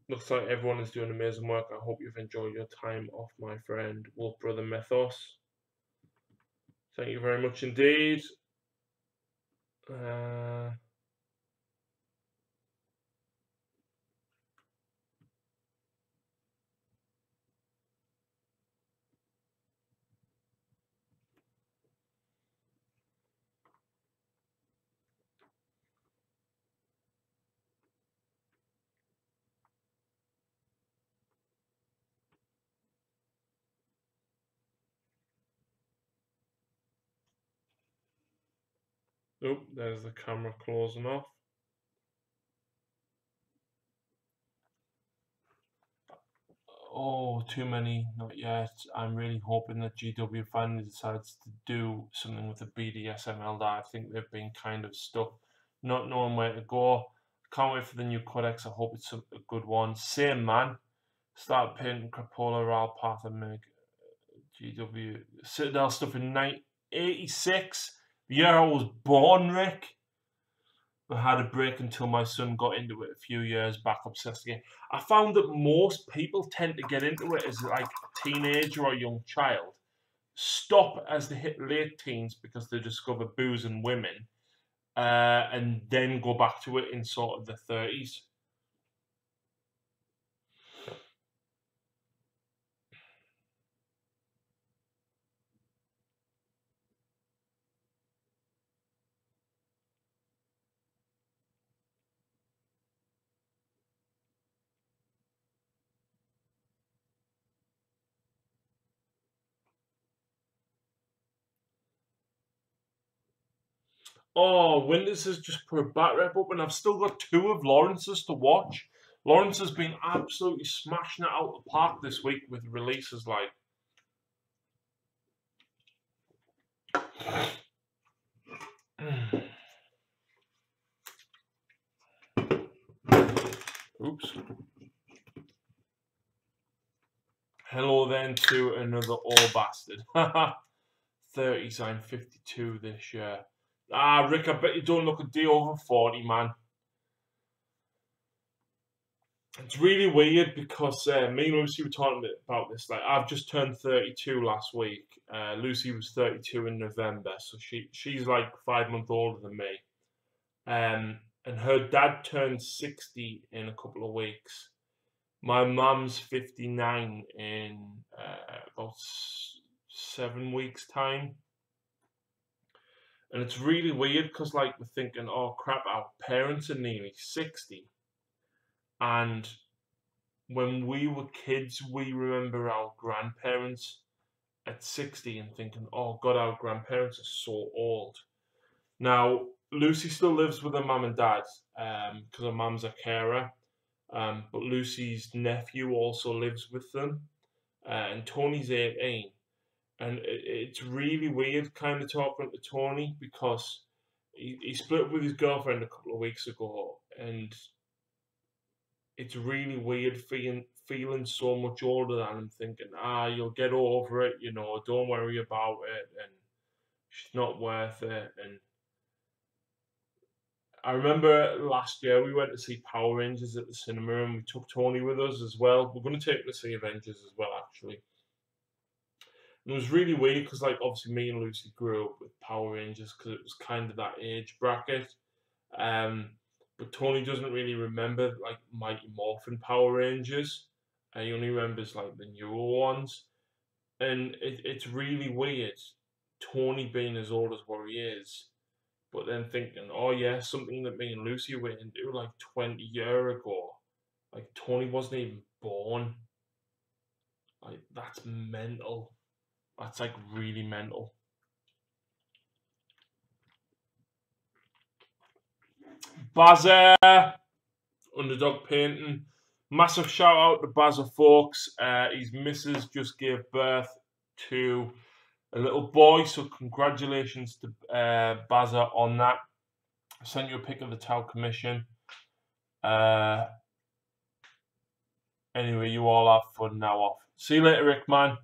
Looks like everyone is doing amazing work. I hope you've enjoyed your time off, my friend. Wolf Brother Mythos. Thank you very much indeed. Oh, there's the camera closing off. Oh, too many, not yet. I'm really hoping that GW finally decides to do something with the BDSM Eldar. I think they've been kind of stuck, not knowing where to go. Can't wait for the new codex. I hope it's a good one. Same man. Start painting Crapola, Ralpath, and Meg. GW Citadel stuff in 1986, the year I was born, Rick. I had a break until my son got into it a few years back, obsessed again. I found that most people tend to get into it as like a teenager or a young child, stop as they hit late teens because they discover booze and women, and then go back to it in sort of the 30s. Oh, Winters has just put a bat rep up, and I've still got 2 of Lawrence's to watch. Lawrence has been absolutely smashing it out of the park this week with releases like. Oops. Hello then to another all bastard. 30 sign 52 this year. Ah, Rick, I bet you don't look a day over 40, man. It's really weird because me and Lucy were talking about this. Like, I've just turned 32 last week. Lucy was 32 in November, so she's like 5 months older than me. And her dad turned 60 in a couple of weeks. My mum's 59 in about 7 weeks' time. And it's really weird because, like, we're thinking, oh crap, our parents are nearly 60. And when we were kids, we remember our grandparents at 60 and thinking, oh God, our grandparents are so old. Now, Lucy still lives with her mum and dad because her mum's a carer. But Lucy's nephew also lives with them. And Tony's 18. And it's really weird kind of talking to Tony because he split up with his girlfriend a couple of weeks ago, and it's really weird feeling so much older than him, thinking, you'll get over it, you know, don't worry about it, and she's not worth it. And I remember last year we went to see Power Rangers at the cinema, and we took Tony with us as well. We're going to take him to see Avengers as well, actually. It was really weird because, like, obviously me and Lucy grew up with Power Rangers because it was kind of that age bracket. But Tony doesn't really remember like Mighty Morphin Power Rangers. He only remembers like the newer ones, and it's really weird. Tony being as old as what he is, but then thinking, oh yeah, something that me and Lucy went into like 20 years ago. Like Tony wasn't even born. Like that's mental. That's like really mental. Bazza, Underdog Painting. Massive shout out to Bazza folks. His missus just gave birth to a little boy, so congratulations to Bazza on that. I sent you a pic of the Tau Commission. Anyway, you all have fun now off. See you later, Rick, man.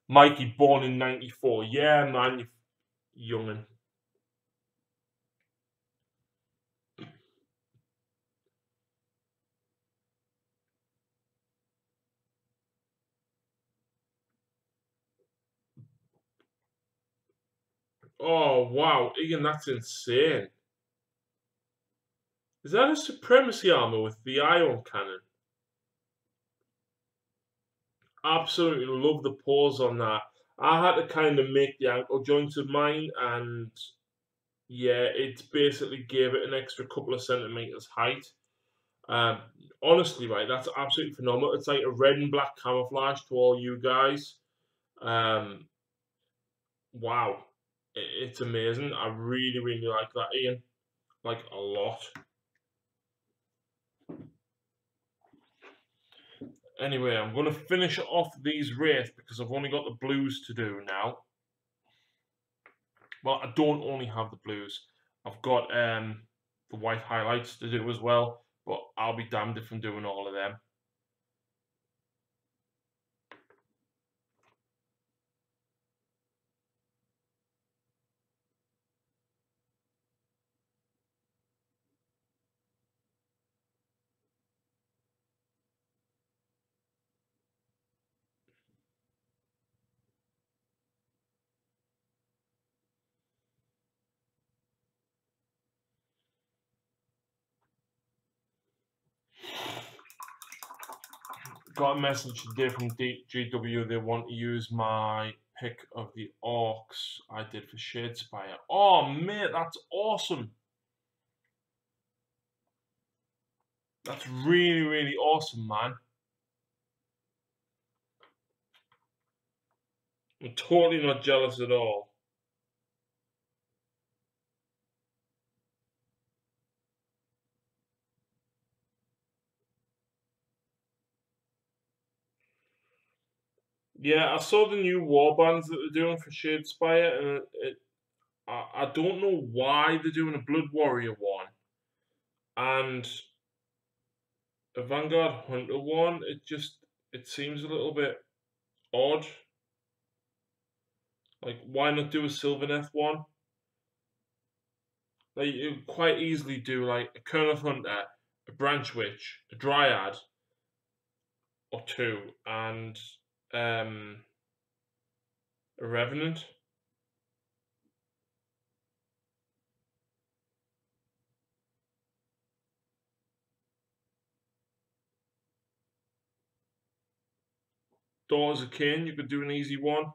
Mikey, born in 94. Yeah, man, you youngin'. Oh, wow. Ian, that's insane. Is that a Supremacy armor with the ion cannon? Absolutely love the pose on that. I had to kind of make the ankle joints of mine, and yeah, it basically gave it an extra couple of centimeters height. Um, Honestly, right, that's absolutely phenomenal. It's like a red and black camouflage to all you guys. Um, wow, it's amazing. I really, really like that, Ian. Like a lot. Anyway, I'm going to finish off these wraiths because I've only got the blues to do now. Well, I don't only have the blues. I've got the white highlights to do as well, but I'll be damned if I'm doing all of them. Got a message today from GW. They want to use my pick of the orcs I did for Shadespire. Oh, mate, that's awesome. That's really, really awesome, man. I'm totally not jealous at all. Yeah, I saw the new warbands that they're doing for Shadespire, and I don't know why they're doing a Blood Warrior one and a Vanguard Hunter one. It seems a little bit odd. Like, why not do a Sylvaneth one? Like, you could quite easily do like a Colonel Hunter, a Branch Witch, a Dryad, or two, and um, a Revenant. Daughters of Cain, you could do an easy one.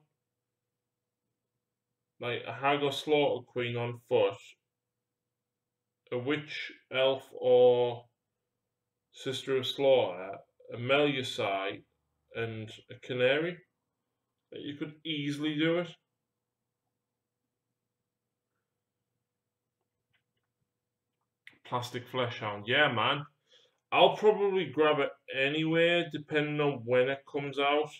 Like a Hagar Slaughter Queen on foot, a Witch, Elf, or Sister of Slaughter, a Melusai, and a Canary. You could easily do it. Plastic Flesh Hound, yeah, man. I'll probably grab it anyway, depending on when it comes out.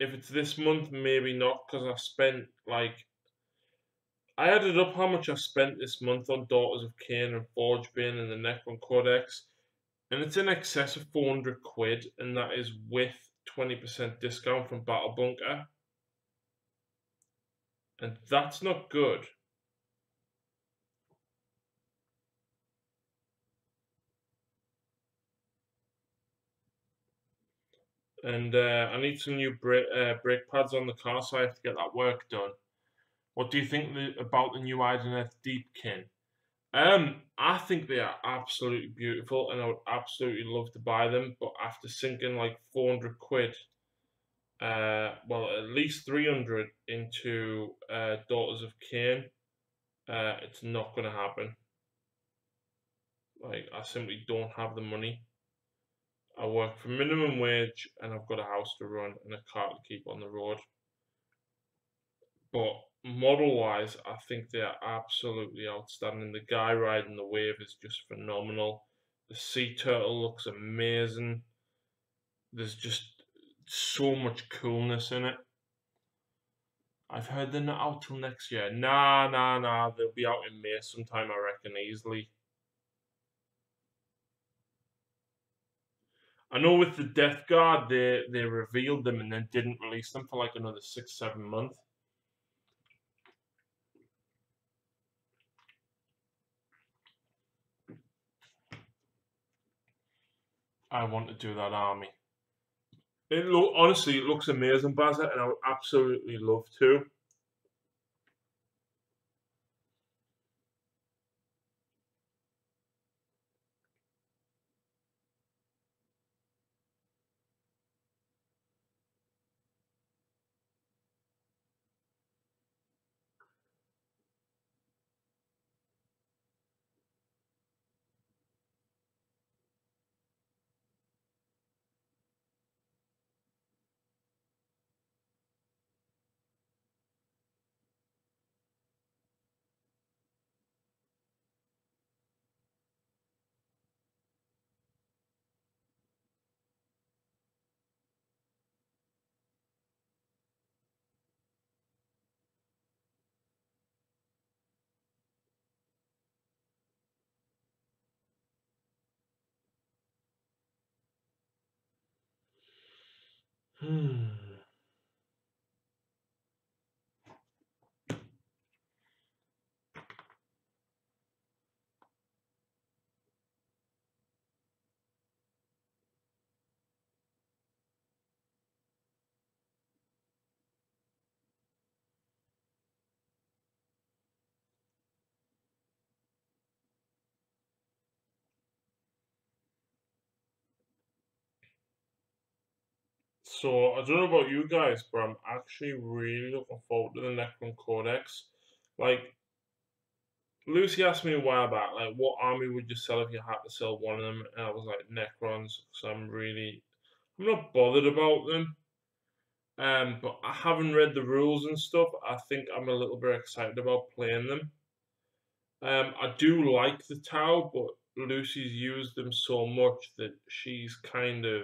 If it's this month, maybe not, because I spent like I added up how much I spent this month on Daughters of Cain and Forgebane and the Necron Codex, and it's in excess of 400 quid, and that is with 20% discount from Battle Bunker, and that's not good. And I need some new brake pads on the car, so I have to get that work done. What do you think about the new Ideneth Deepkin? I think they are absolutely beautiful, and I would absolutely love to buy them. But after sinking like 400 quid, well, at least 300 into Daughters of Cain, it's not going to happen. Like, I simply don't have the money. I work for minimum wage, and I've got a house to run and a car to keep on the road. But model-wise, I think they are absolutely outstanding. The guy riding the wave is just phenomenal. The sea turtle looks amazing. There's just so much coolness in it. I've heard they're not out till next year. Nah. They'll be out in May sometime, I reckon, easily. I know with the Death Guard, they revealed them and then didn't release them for like another 6-7 months. I want to do that army. Honestly, it looks amazing, Bazza, and I would absolutely love to. Hmm. So I don't know about you guys, but I'm actually really looking forward to the Necron Codex. Like Lucy asked me a while back, like what army would you sell if you had to sell one of them? And I was like Necrons, because I'm not bothered about them. But I haven't read the rules and stuff. I think I'm a little bit excited about playing them. I do like the Tau, but Lucy's used them so much that she's kind of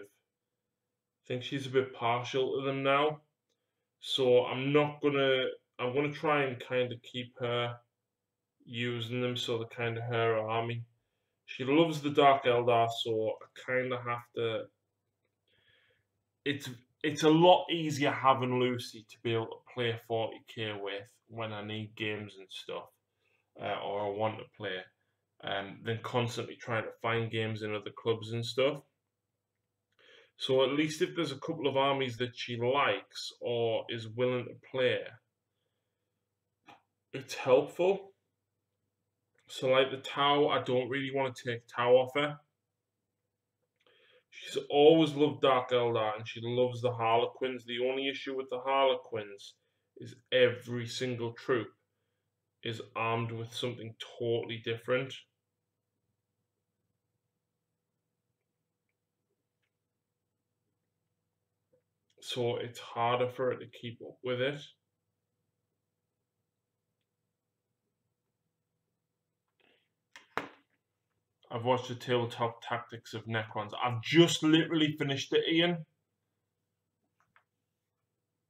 think she's a bit partial to them now. So I'm gonna try and kind of keep her using them, so they're kind of her army. She loves the Dark Eldar, so I kind of have to. It's a lot easier having Lucy to be able to play 40k with when I need games and stuff, or I want to play, than constantly trying to find games in other clubs and stuff. So at least if there's a couple of armies that she likes or is willing to play, it's helpful. So like the Tau, I don't really want to take Tau off her. She's always loved Dark Eldar and she loves the Harlequins. The only issue with the Harlequins is every single troop is armed with something totally different. So it's harder for her to keep up with it. I've watched the tabletop tactics of Necrons. I've just literally finished it, Ian.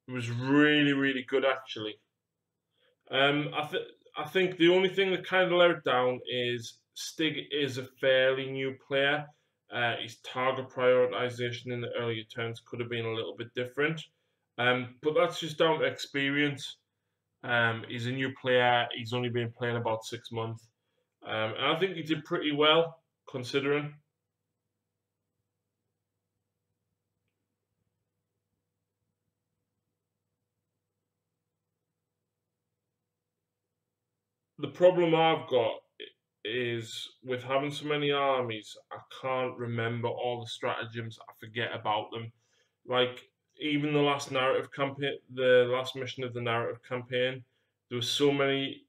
It was really, really good, actually. I think the only thing that kind of let it down is Stig is a fairly new player. His target prioritization in the earlier turns could have been a little bit different. But that's just down to experience. He's a new player. He's only been playing about 6 months. And I think he did pretty well, considering. The problem I've got is with having so many armies, I can't remember all the stratagems. I forget about them. Like even the last narrative campaign, the last mission of the narrative campaign, there were so many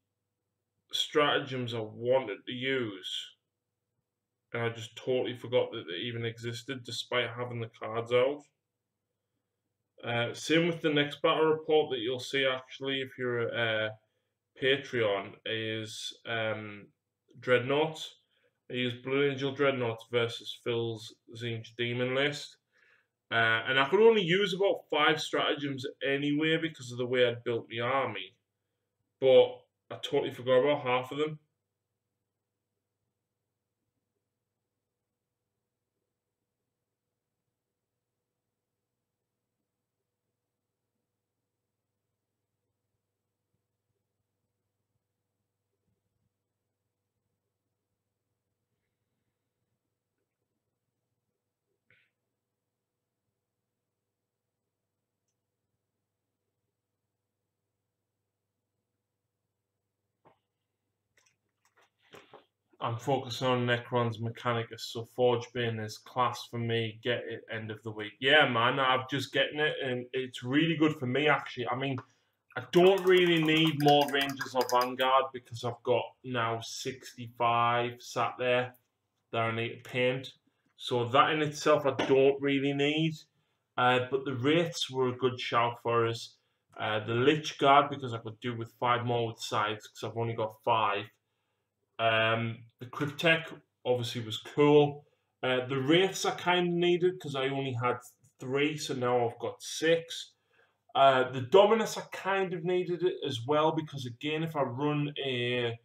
stratagems I wanted to use, and I just totally forgot that they even existed, despite having the cards out. Same with the next battle report that you'll see actually if you're a Patreon is Dreadnoughts. I use Blue Angel Dreadnoughts versus Phil's Zinch Demon list. And I could only use about 5 stratagems anyway because of the way I'd built the army. But I totally forgot about half of them. I'm focusing on Necrons Mechanicus, so Forge Bin is class for me. Get it end of the week. Yeah, man, I'm just getting it, and it's really good for me, actually. I mean, I don't really need more Rangers or Vanguard because I've got now 65 sat there that I need to paint. So that in itself I don't really need. But the Wraiths were a good shout for us. The Lich Guard, because I could do with 5 more with sides because I've only got 5. The Cryptek obviously was cool. The Wraiths I kind of needed because I only had 3, so now I've got 6. The Dominus I kind of needed it as well because again, if I run a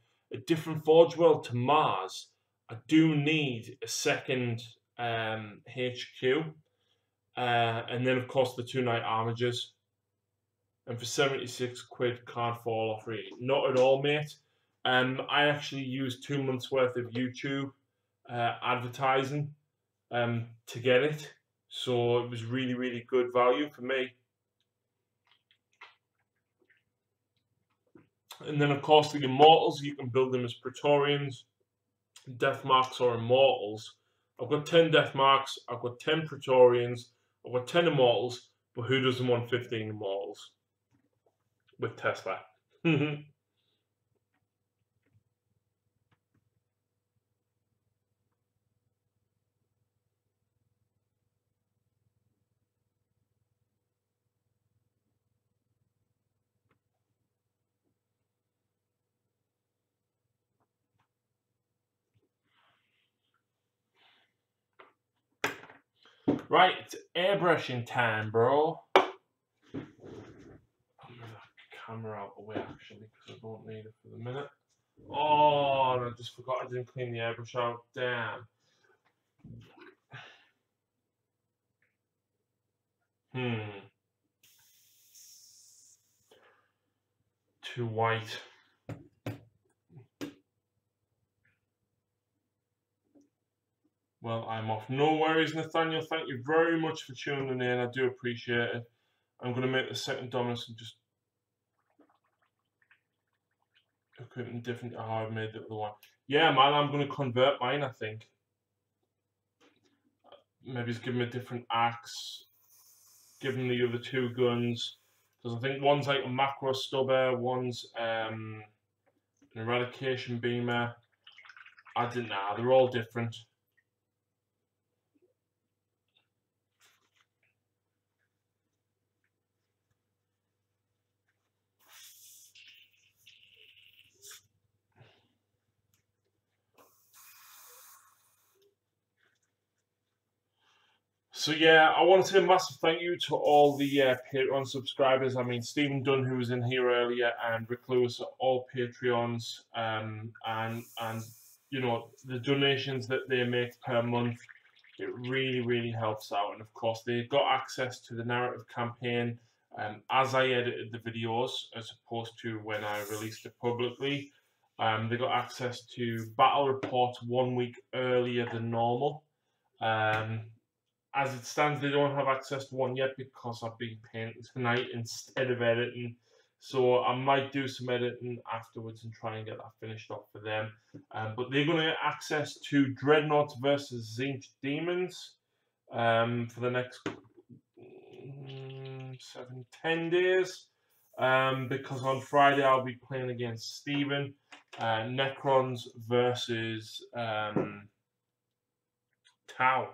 different Forge World to Mars, I do need a second HQ. And then of course the 2 Night Armigers. And for 76 quid, can't fall off really. Not at all, mate. I actually used 2 months worth of YouTube advertising to get it. So it was really, really good value for me. And then, of course, the Immortals, you can build them as Praetorians, Death Marks, or Immortals. I've got 10 Death Marks, I've got 10 Praetorians, I've got 10 Immortals, but who doesn't want 15 Immortals? With Tesla. Right, it's airbrushing time, bro. I'm gonna camera out the way actually because I don't need it for the minute. Oh, and I just forgot I didn't clean the airbrush out. Damn. Too white. Well, I'm off. No worries, Nathaniel. Thank you very much for tuning in. I do appreciate it. I'm going to make the second Dominus and just equipment different to how I made the other one. Yeah, man, I'm going to convert mine, I think. Maybe just give him a different axe. Give him the other two guns. Because I think one's like a macro stubber, one's an eradication beamer. I didn't know. They're all different. So yeah, I want to say a massive thank you to all the Patreon subscribers. I mean, Stephen Dunn, who was in here earlier, and Rick Lewis are all Patreons. And you know, the donations that they make per month, it really helps out. And of course, they got access to the narrative campaign as I edited the videos, as opposed to when I released it publicly. They got access to battle reports 1 week earlier than normal. As it stands, they don't have access to one yet because I've been painting tonight instead of editing. So I might do some editing afterwards and try and get that finished up for them. But they're going to get access to Dreadnoughts versus Zinch Demons for the next 10 days. Because on Friday I'll be playing against Steven. Necrons versus Tau.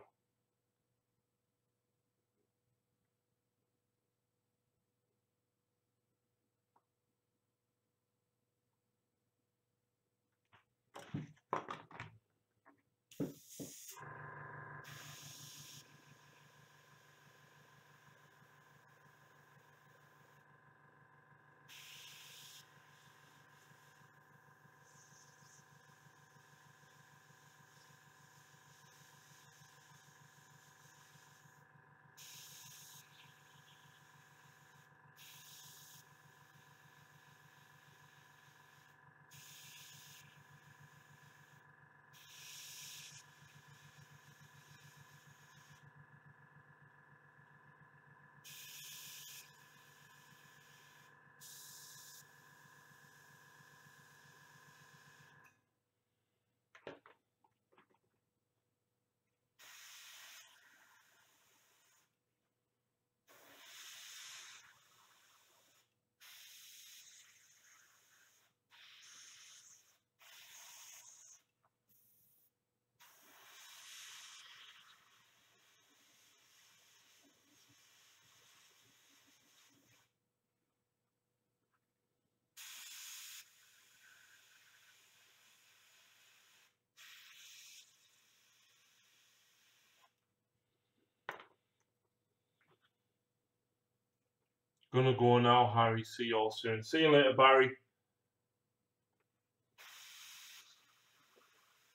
Gonna go now, Harry. See you all soon. See you later, Barry.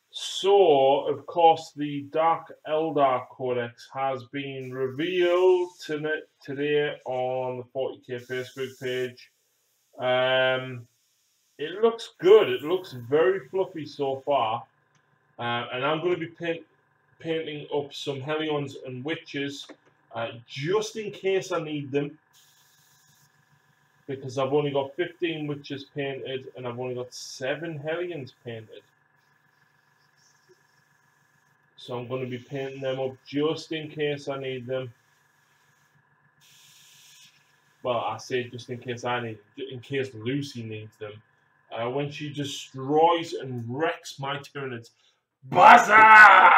So, of course, the Dark Eldar Codex has been revealed today on the 40k Facebook page. It looks good. It looks very fluffy so far. And I'm going to be painting up some Hellions and Witches just in case I need them. Because I've only got 15 Witches painted and I've only got 7 Hellions painted. So I'm going to be painting them up just in case I need them. Well, I say just in case I need them, in case Lucy needs them. When she destroys and wrecks my Tyranids. Bazaar!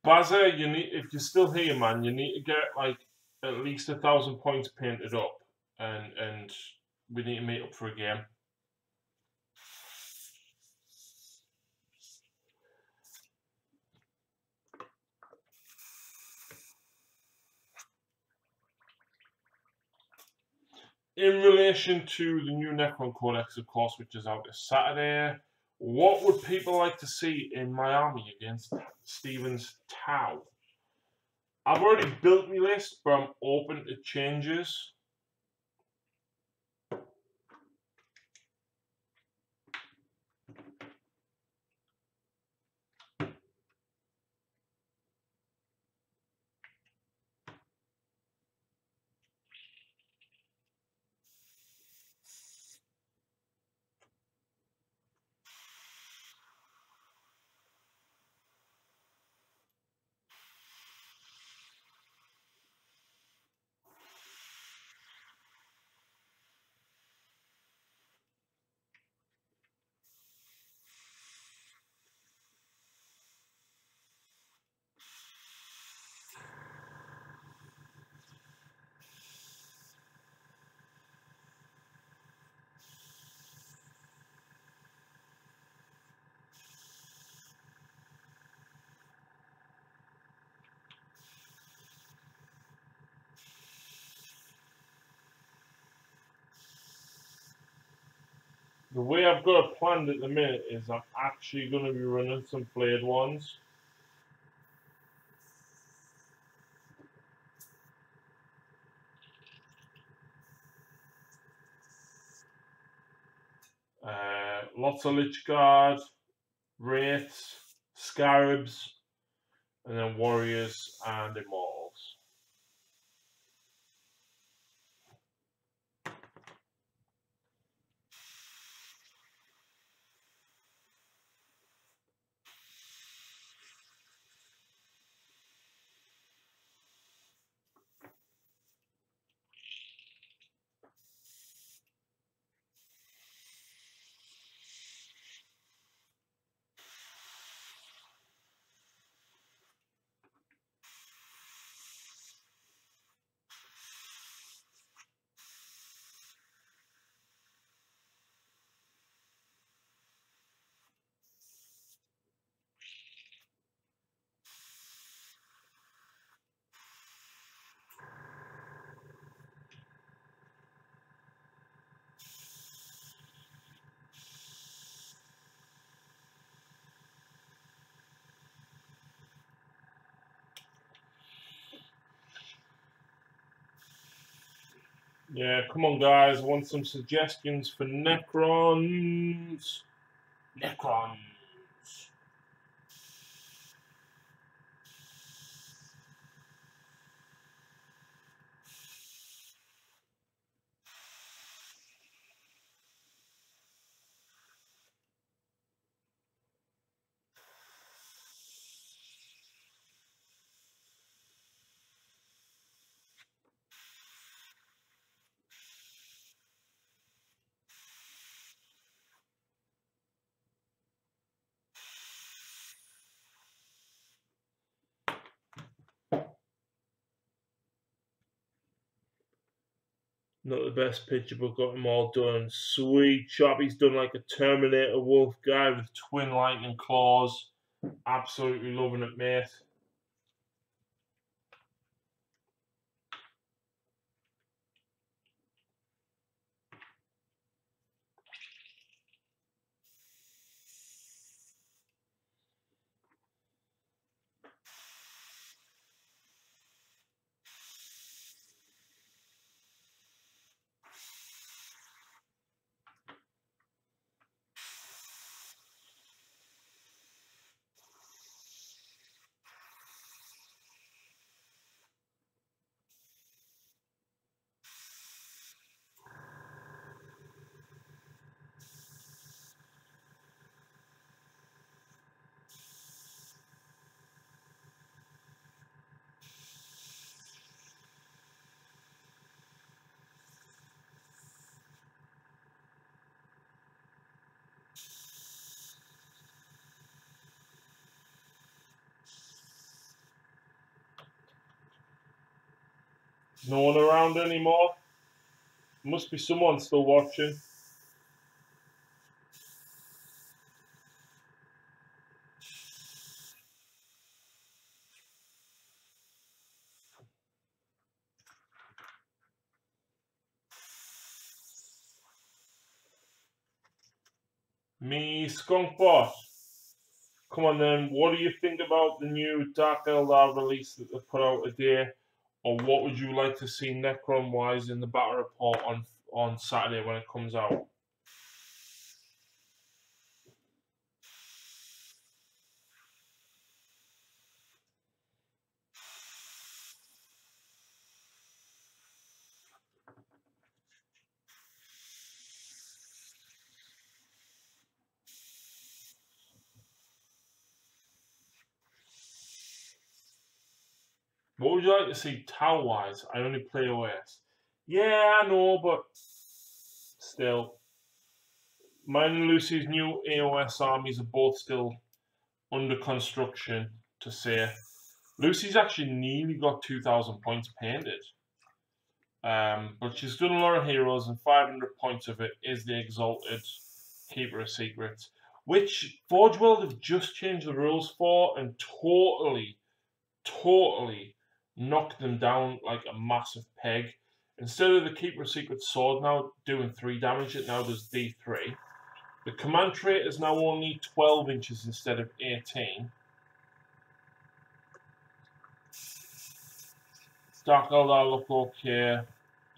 Bazza, you need, if you're still here, man, you need to get like at least 1,000 points painted up, and we need to meet up for a game. In relation to the new Necron Codex, of course, which is out this Saturday, what would people like to see in my army against Stephen's Tau? I've already built my list, but I'm open to changes. The way I've got it planned at the minute is I'm actually going to be running some flayed ones. Lots of Lich Guard, Wraiths, Scarabs, and then Warriors and Immortals. Yeah, come on, guys. I want some suggestions for Necrons. Necrons. Not the best picture, but got them all done. Sweet chop. He's done like a Terminator wolf guy with twin lightning claws. Absolutely loving it, mate. There's no one around anymore. Must be someone still watching. Me, Skunk Boss. Come on then, what do you think about the new Dark Eldar release that they put out today? Or what would you like to see Necron-wise in the battle report on Saturday when it comes out? What would you like to see tower-wise? I only play OS. Yeah, I know, but still. Mine and Lucy's new AOS armies are both still under construction, to say. Lucy's actually nearly got 2,000 points painted. But she's done a lot of heroes, and 500 points of it is the Exalted Keeper of Secrets, which Forge World have just changed the rules for and totally knocked them down like a massive peg. Instead of the Keeper of Secrets sword now doing 3 damage, it now does D3. The command trait is now only 12 inches instead of 18. Dark Eldar look okay,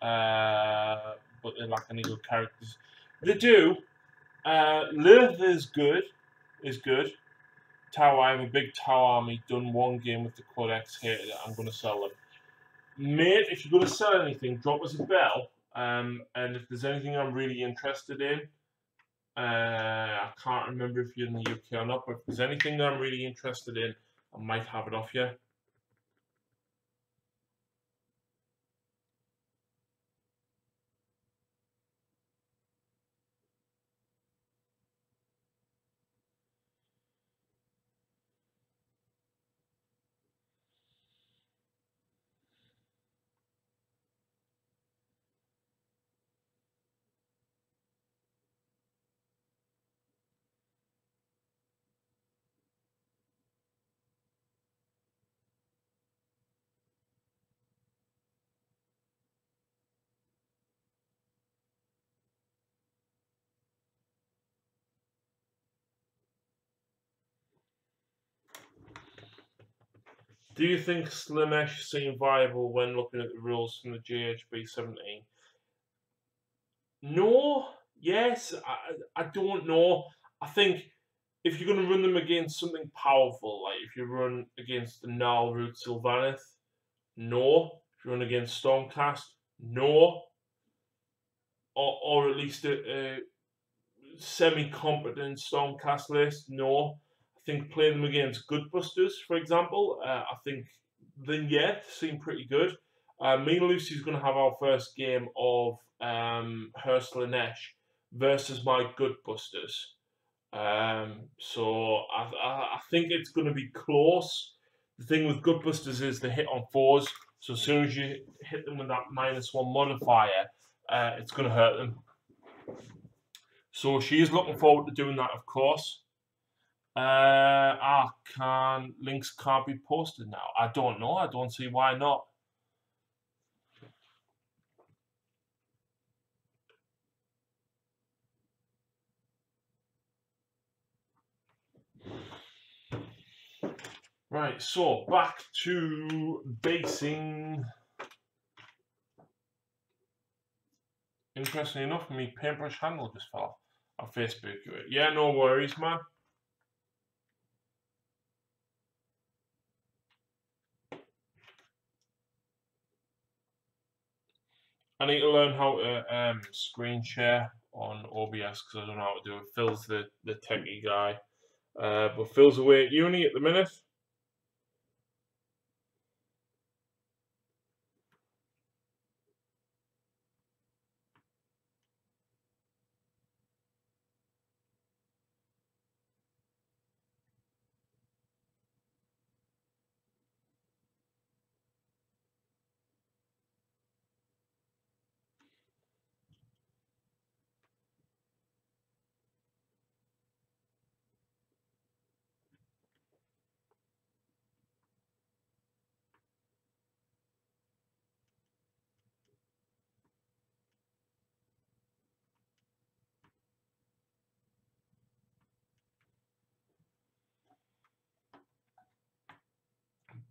but they lack any good characters. They do. Lilith is good. Tower, I have a big Tower army, done 1 game with the Codex, hated it, I'm going to sell them. Mate, if you're going to sell anything, drop us a bell. And if there's anything I'm really interested in, I can't remember if you're in the UK or not, but if there's anything that I'm really interested in, I might have it off you. Do you think Slanesh seem viable when looking at the rules from the JHB 17? No, yes, I don't know. I think if you're going to run them against something powerful, like if you run against the Gnarl Root Sylvaneth, no. If you run against Stormcast, no. Or at least a semi-competent Stormcast list, no. I think play them against Goodbusters, for example. I think then yeah, seem pretty good. Me and Lucy's going to have our first game of her Slanesh versus my Goodbusters. So I think it's going to be close. The thing with Goodbusters is they hit on 4s, so as soon as you hit them with that -1 modifier, it's going to hurt them. So she is looking forward to doing that, of course. Links can't be posted now. I don't know. I don't see why not. Right, so back to basing. Interestingly enough, my paintbrush handle just fell off. I Facebook you it. Yeah, no worries, man. I need to learn how to screen share on OBS because I don't know how to do it. Phil's the techie guy. But Phil's away at uni at the minute.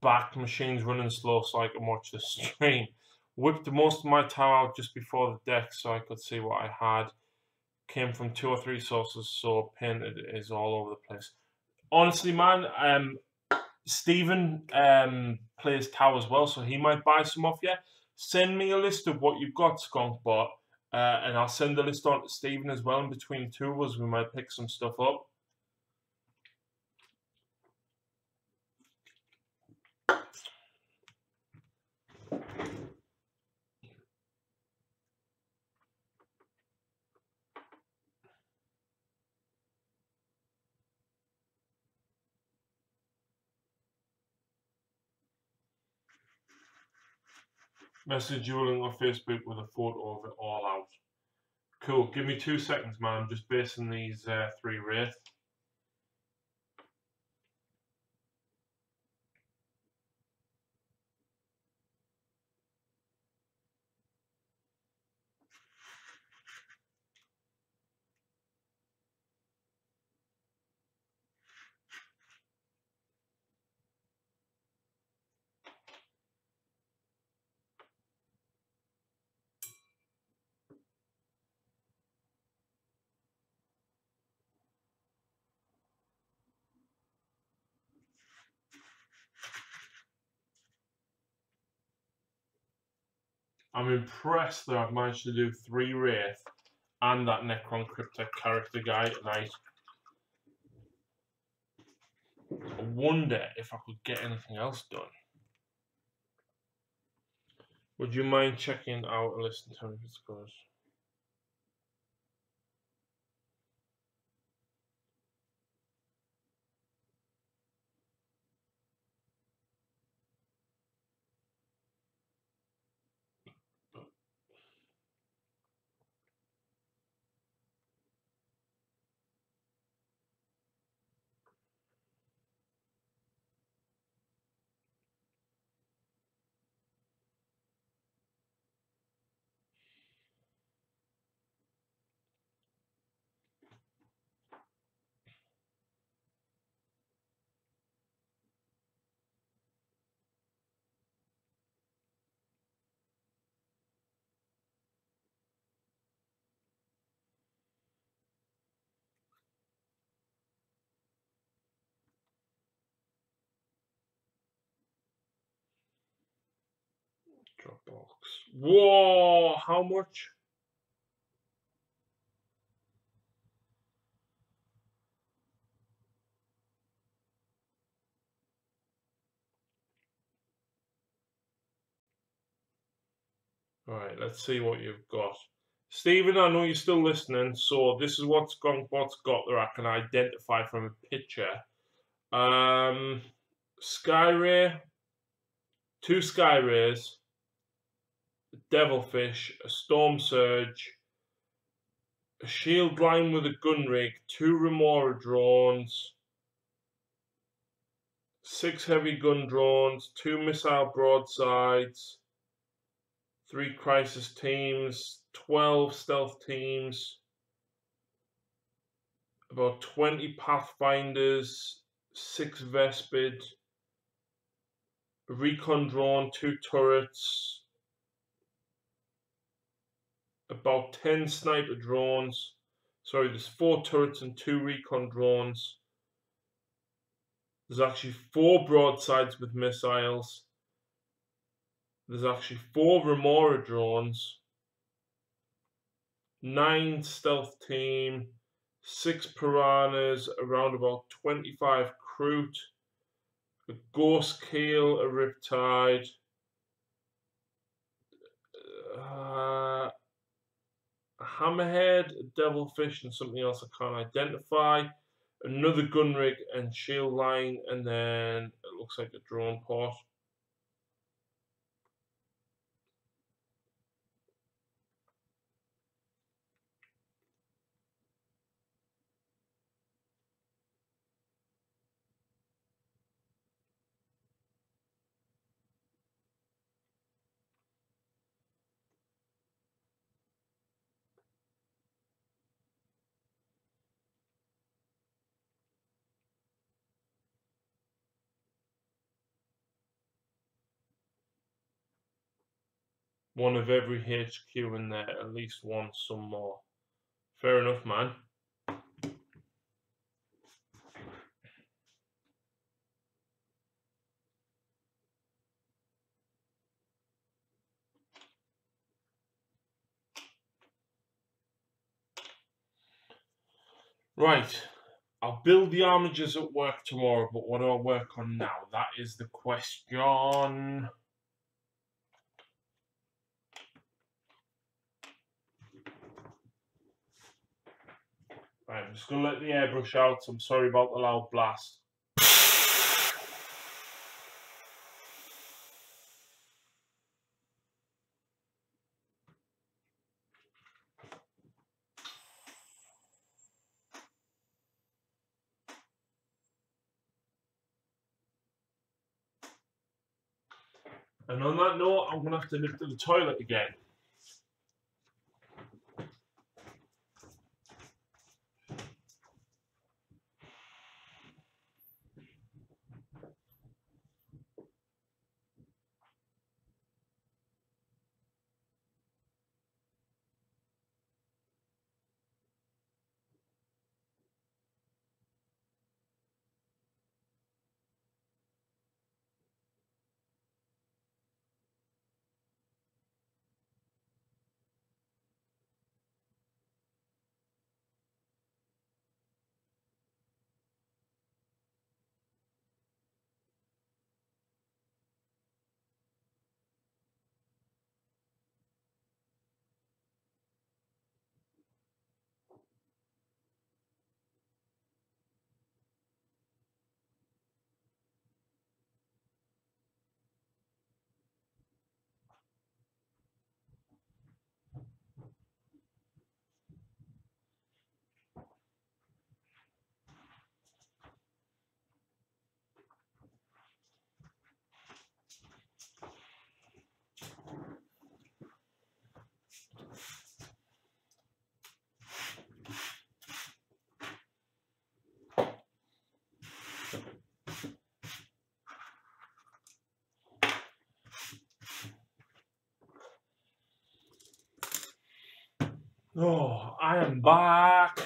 back. Machine's running slow so I can watch the stream. Whipped most of my time out just before the deck so I could see what I had. Came from 2 or 3 sources, so painted is all over the place. Honestly, man, Stephen plays Tau as well, so he might buy some off you. Send me a list of what you've got, Skunkbot, and I'll send the list on to Stephen as well. In between two of us, we might pick some stuff up. Message you on Facebook with a photo of it all out. Cool. Give me 2 seconds, man. I'm just basing these 3 wraith. I'm impressed that I've managed to do 3 wraith and that Necron Cryptek character guy tonight. I wonder if I could get anything else done. Would you mind checking out a list and telling me if it's good? Dropbox. Whoa! How much? Alright, let's see what you've got. Stephen, I know you're still listening, so this is what Skunkbot's got that I can identify from a picture. Skyray, 2 Skyrays, a Devilfish, a Storm Surge, a Shield Line with a gun rig, 2 Remora drones, 6 heavy gun drones, 2 missile broadsides, 3 crisis teams, 12 stealth teams, about 20 pathfinders, 6 Vespid, a recon drone, 2 turrets, about 10 sniper drones. Sorry, there's 4 turrets and 2 recon drones. There's actually 4 broadsides with missiles. There's actually 4 Remora drones, 9 stealth team, 6 piranhas, around about 25 Kroot, a Ghost Keel, a Riptide, a Hammerhead, a Devilfish, and something else I can't identify. Another gun rig and shield line, and then it looks like a drone port. One of every HQ in there, at least one, some more. Fair enough, man. Right. I'll build the armigers at work tomorrow, but what do I work on now? That is the question. Right, I'm just going to let the airbrush out. I'm sorry about the loud blast. And on that note, I'm going to have to nip to the toilet again. Oh, I am back.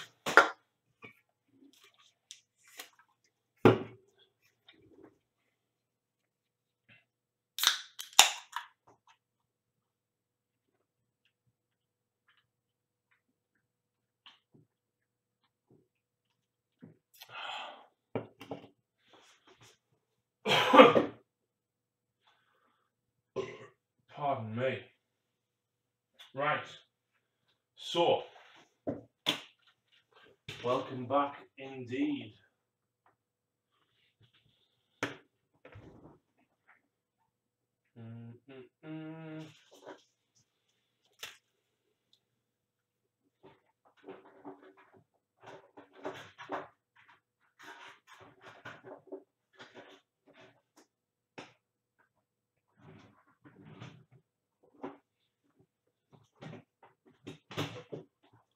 Pardon me. Right. So, welcome back indeed.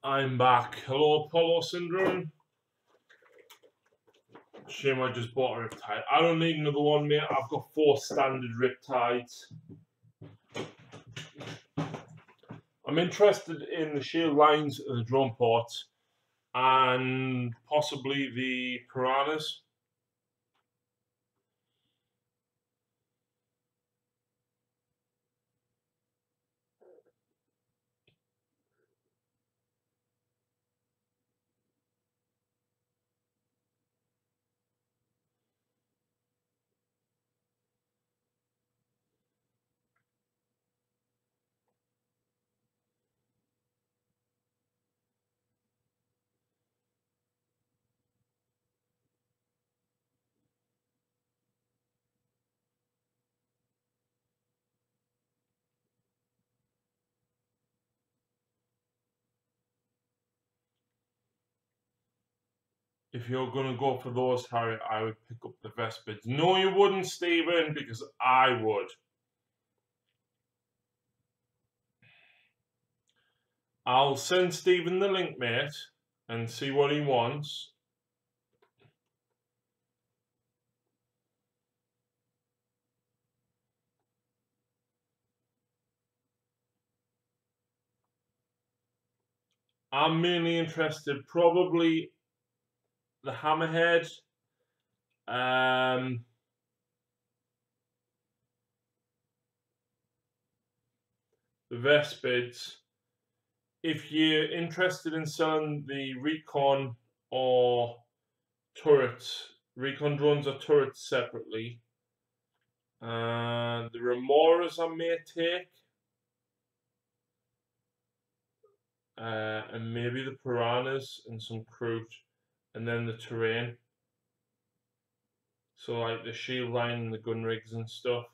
I'm back. Hello, Apollo Syndrome. Shame I just bought a Riptide. I don't need another one, mate. I've got 4 standard Riptides. I'm interested in the shield lines and the drone ports, and possibly the piranhas. If you're going to go for those, Harry, I would pick up the Vespids. No, you wouldn't, Stephen, because I would. I'll send Stephen the link, mate, and see what he wants. I'm mainly interested, probably the hammerhead, um, the vespids. If you're interested in selling the recon or turrets, recon drones or turrets separately, the remoras I may take, and maybe the piranhas and some crew, and then the terrain. So like the shield line and the gun rigs and stuff.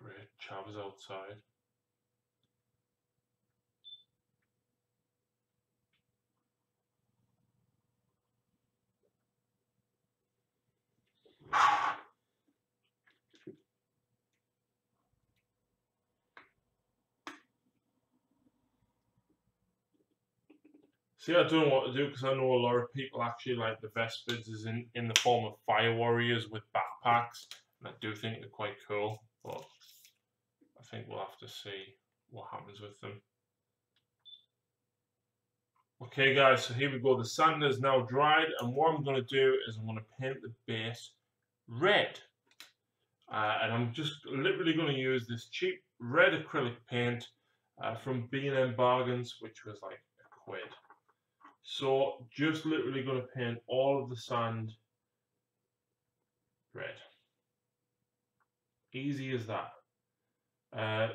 Great, Chav's outside. See, I don't know what to do because I know a lot of people actually like the Vespids is in the form of fire warriors with backpacks, and I do think they're quite cool, but I think we'll have to see what happens with them. Okay guys, so here we go. The sand is now dried, and what I'm going to do is I'm going to paint the base red. And I'm just literally going to use this cheap red acrylic paint from B&M Bargains, which was like £1. So just literally going to paint all of the sand red. Easy as that. A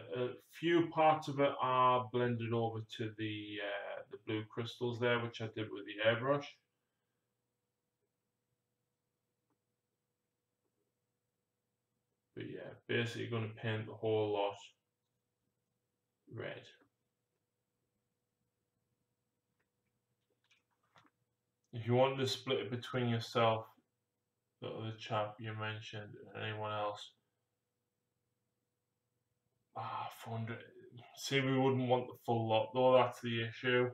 few parts of it are blended over to the blue crystals there, which I did with the airbrush. But yeah, basically going to paint the whole lot red. If you want to split it between yourself, the other chap you mentioned, and anyone else, 400. See, we wouldn't want the full lot though, that's the issue.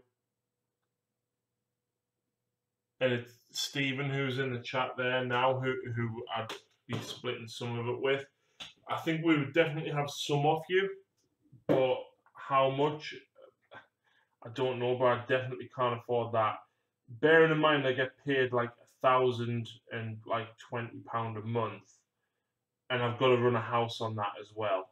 And it's Stephen who's in the chat there now, who I'd be splitting some of it with. I think we would definitely have some off you, but how much, I don't know, but I definitely can't afford that. Bearing in mind I get paid like £1,020 a month, and I've got to run a house on that as well.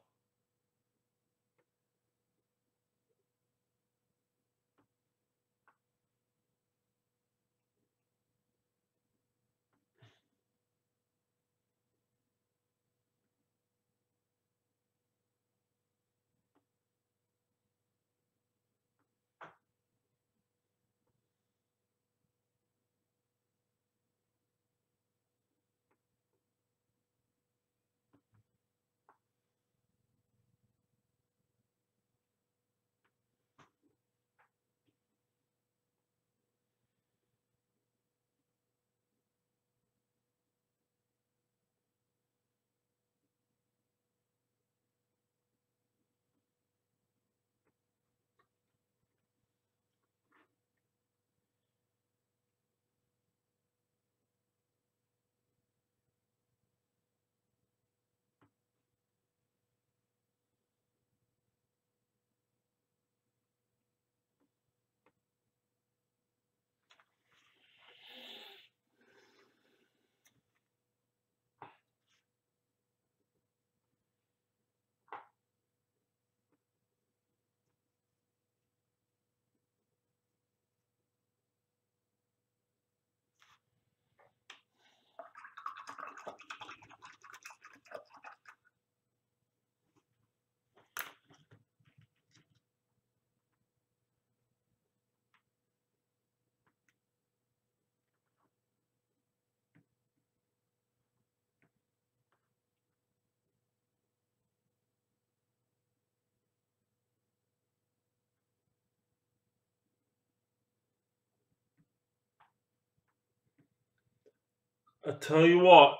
I tell you what,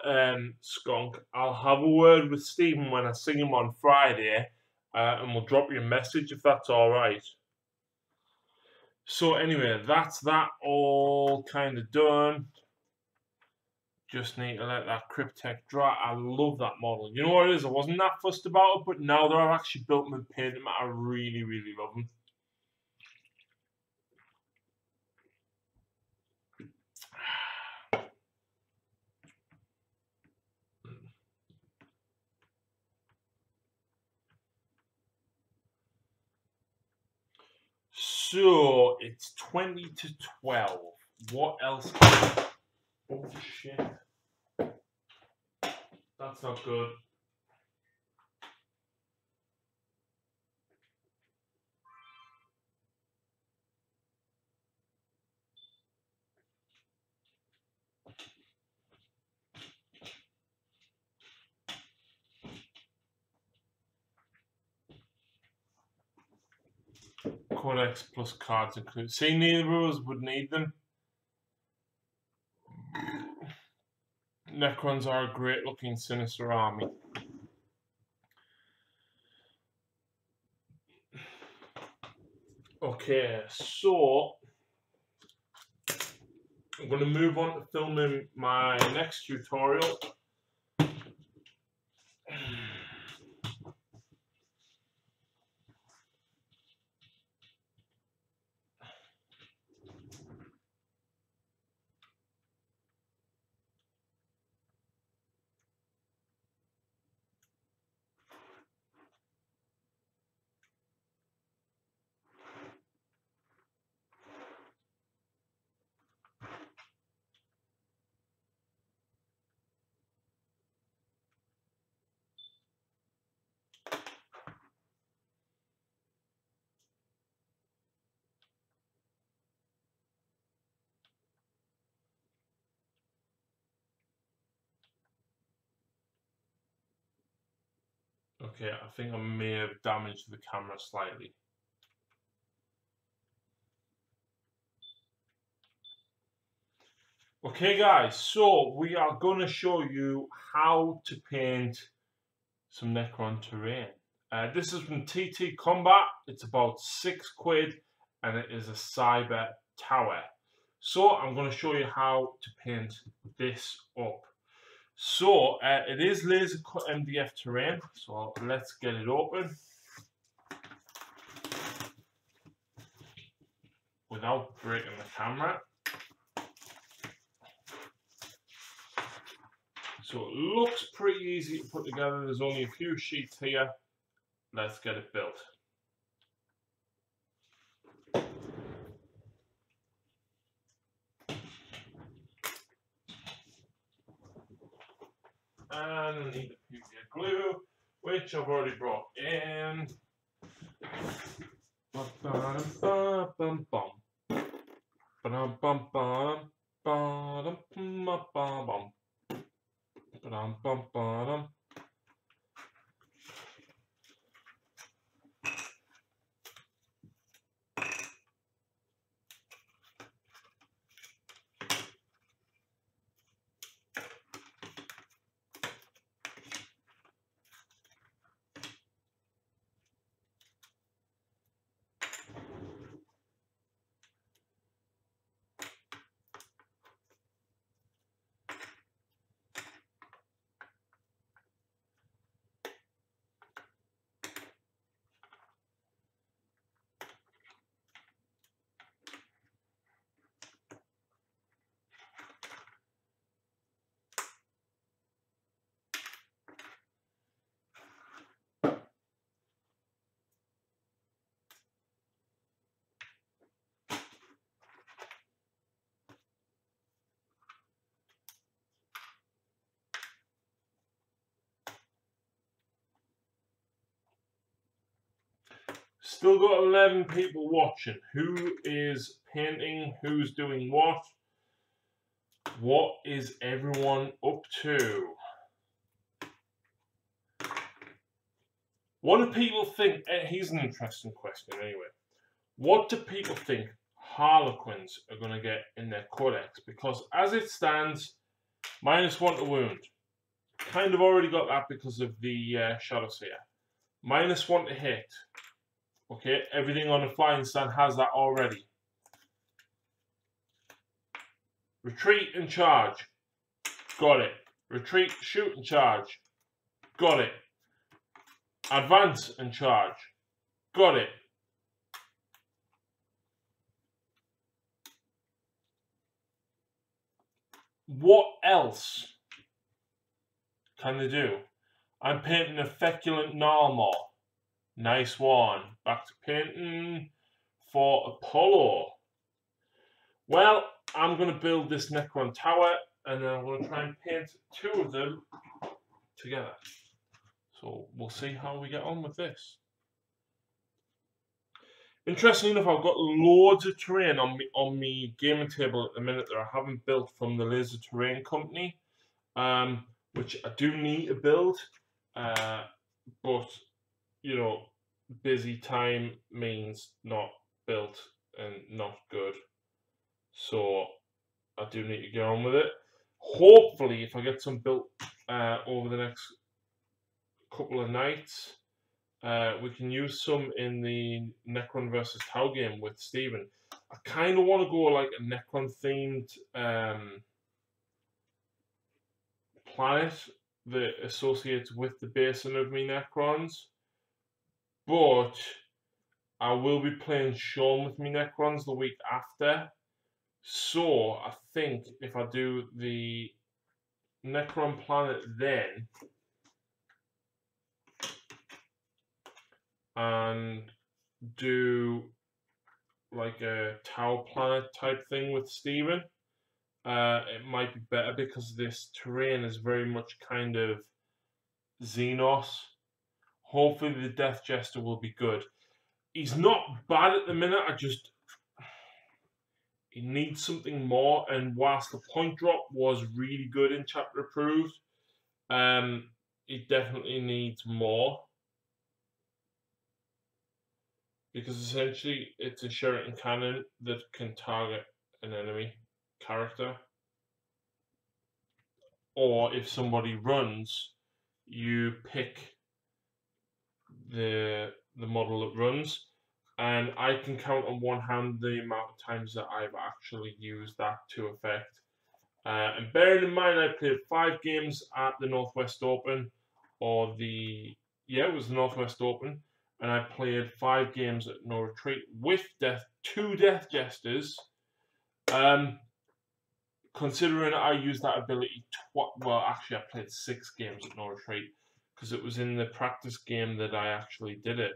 Skunk, I'll have a word with Stephen when I see him on Friday, and we'll drop you a message if that's all right. So anyway, that's that all kind of done. Just need to let that Cryptek dry. I love that model. You know what it is? I wasn't that fussed about it, but now that I've actually built them and painted them, I really, really love them. So it's 20 to 12. What else? Oh shit. That's not good. Codex plus cards included. See, neither of us would need them. Necrons are a great looking sinister army. Okay, so I'm going to move on to filming my next tutorial. Okay, I think I may have damaged the camera slightly. Okay guys, so we are going to show you how to paint some Necron terrain. This is from TT Combat. It's about £6 and it is a cyber tower. So I'm going to show you how to paint this up. So it is laser cut MDF terrain, so let's get it open without breaking the camera. So it looks pretty easy to put together. There's only a few sheets here. Let's get it built. And I need a piece of glue, which I've already brought in. Still got 11 people watching. Who is painting? Who's doing what? What is everyone up to? What do people think? Here's an interesting question anyway. What do people think harlequins are going to get in their codex? Because as it stands, -1 to wound. Kind of already got that because of the Shadow Seer. -1 to hit. Okay, everything on the flying stand has that already. Retreat and charge. Got it. Retreat, shoot and charge. Got it. Advance and charge. Got it. What else can they do? I'm painting a feculent Narmor. Nice one. Back to painting for Apollo. Well, I'm going to build this Necron tower, and then I'm going to try and paint 2 of them together. So we'll see how we get on with this. Interestingly enough, I've got loads of terrain on me gaming table at the minute that I haven't built from the Laser Terrain Company, which I do need to build, but you know, busy time means not built and not good. So I do need to get on with it. Hopefully, if I get some built over the next couple of nights, we can use some in the Necron versus Tau game with Stephen. I kind of want to go like a Necron themed planet that associates with the basin of me Necrons, but I will be playing Sean with me Necrons the week after. So I think if I do the Necron planet then, and do like a Tau planet type thing with Steven, it might be better because this terrain is very much kind of Xenos. Hopefully the Death Jester will be good. He's not bad at the minute, he needs something more, and whilst the point drop was really good in Chapter Approved, he definitely needs more. Because essentially it's a Sheraton cannon that can target an enemy character. Or if somebody runs, you pick the model that runs. And I can count on one hand the amount of times that I've actually used that to effect. And bearing in mind I played 5 games at the Northwest Open, or it was the Northwest Open. And I played 5 games at No Retreat with 2 Death Jesters. Considering I used that ability well, actually I played 6 games at No Retreat because it was in the practice game that I actually did it.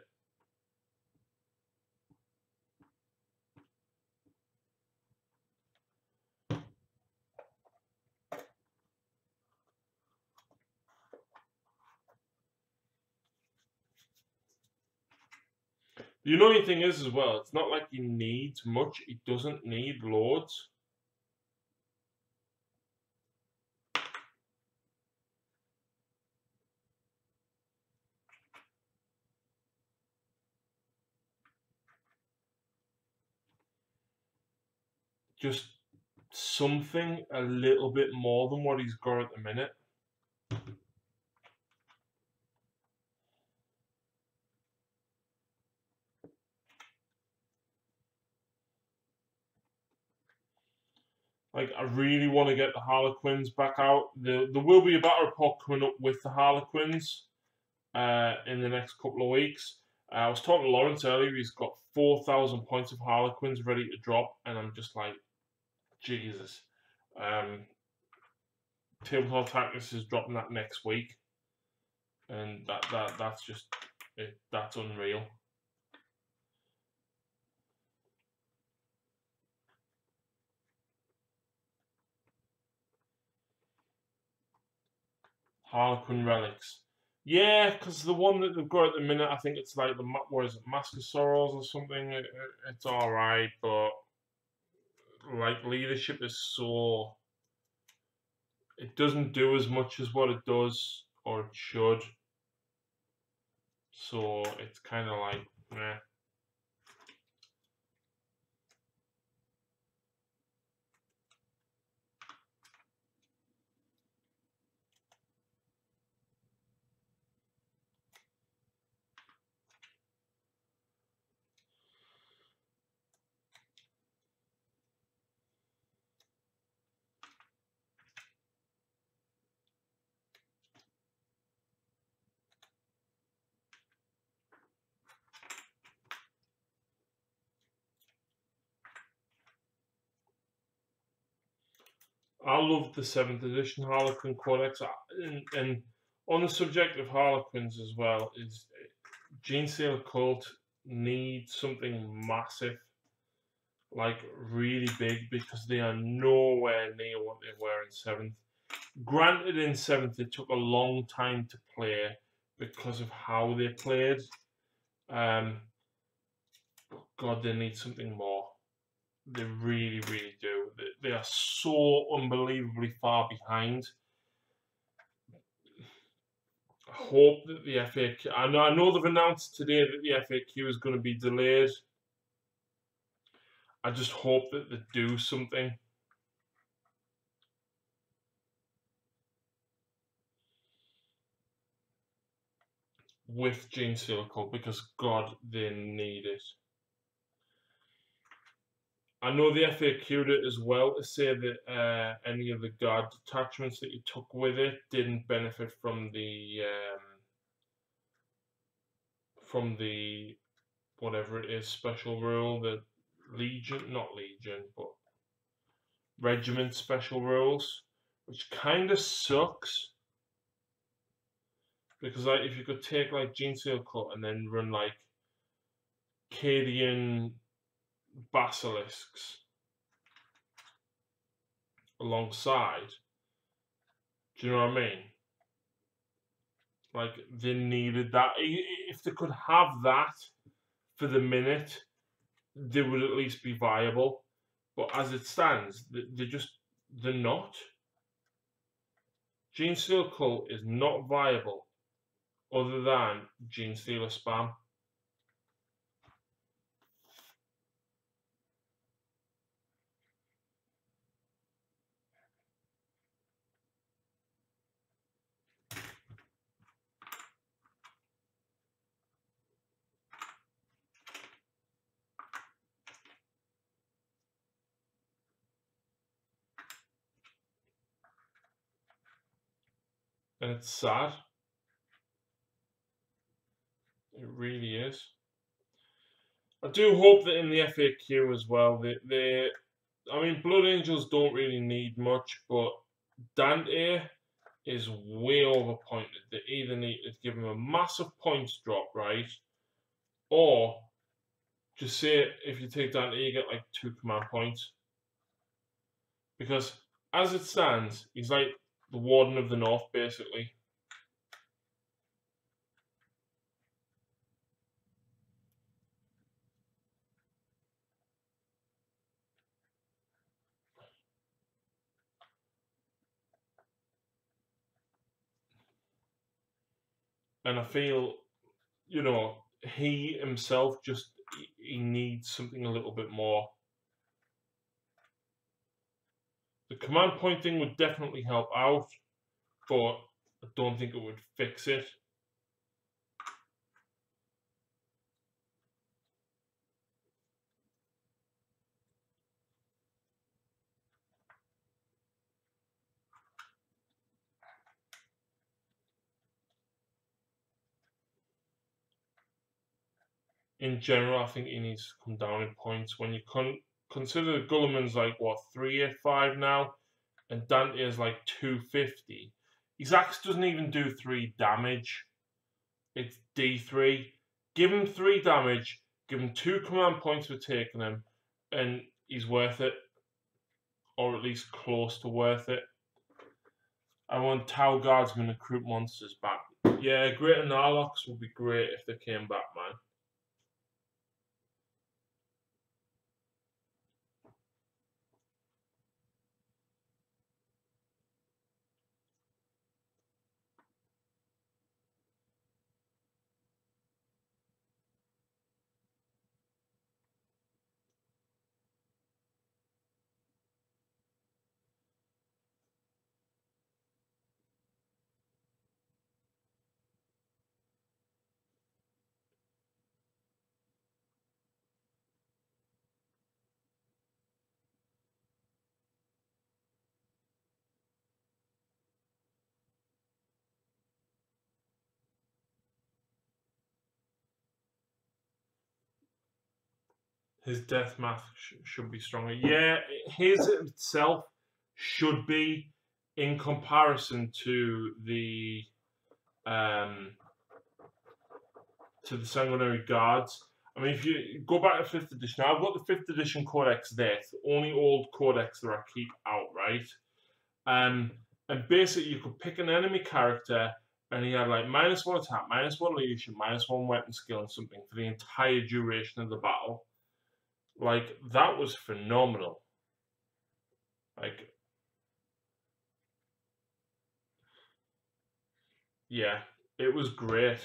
The annoying thing is as well, it's not like he needs much. He doesn't need loads. Just something a little bit more than what he's got at the minute. Like, I really want to get the Harlequins back out. There will be a battle report coming up with the Harlequins in the next couple of weeks. I was talking to Lawrence earlier. He's got 4,000 points of Harlequins ready to drop, and I'm just like, Jesus. Tabletop Tactics is dropping that next week, and that's just that's unreal. Harlequin relics. Yeah, because the one that they've got at the minute, I think it's like what is it, Mask of Sorrows or something. It's alright, but like leadership is so, it doesn't do as much as what it does or it should. So it's kind of like, meh. I love the 7th edition Harlequin Codex, and on the subject of Harlequins as well, is Genestealer Cult needs something massive, like really big, because they are nowhere near what they were in 7th. Granted, in 7th it took a long time to play because of how they played. God, they need something more. They really, really do. They are so unbelievably far behind. I hope that the FAQ. I know they've announced today that the FAQ is going to be delayed. I just hope that they do something. With Genestealer Cult, because God, they need it. I know the FAQ'd it as well to say that any of the guard detachments that you took with it didn't benefit from the whatever it is special rule, the not Legion, but Regiment special rules, which kind of sucks. Because like, if you could take like Genestealer Cult and then run like Cadian Basilisks alongside, do you know what I mean? Like, they needed that. If they could have that for the minute, they would at least be viable. But as it stands, they're not. Genestealer Cult is not viable other than Genestealer spam. And it's sad. It really is. I do hope that in the FAQ as well, I mean, Blood Angels don't really need much, but Dante is way overpointed. They either need to give him a massive points drop, right? Or just say if you take Dante, you get like 2 command points. Because as it stands, he's like the Warden of the North, basically. And I feel, he himself he needs something a little bit more. The command point thing would definitely help out, but I don't think it would fix it. In general, I think he needs to come down in points. When you consider Gulliman's like, what, 385 now? And Dante is like 250. His axe doesn't even do 3 damage. It's D3. Give him 3 damage, give him 2 command points for taking him, and he's worth it. Or at least close to worth it. I want Tau Guardsmen and Croup Monsters back. Yeah, Greater Narlox would be great if they came back, man. His death math should be stronger. Yeah, his itself should be in comparison to the sanguinary guards. I mean, if you go back to 5th edition, I've got the 5th edition codex there. It's the only old codex that I keep out, right? And basically, you could pick an enemy character, and he had like -1 attack, -1 leadership, -1 weapon skill, and something for the entire duration of the battle. Like, that was phenomenal. Like, yeah, it was great.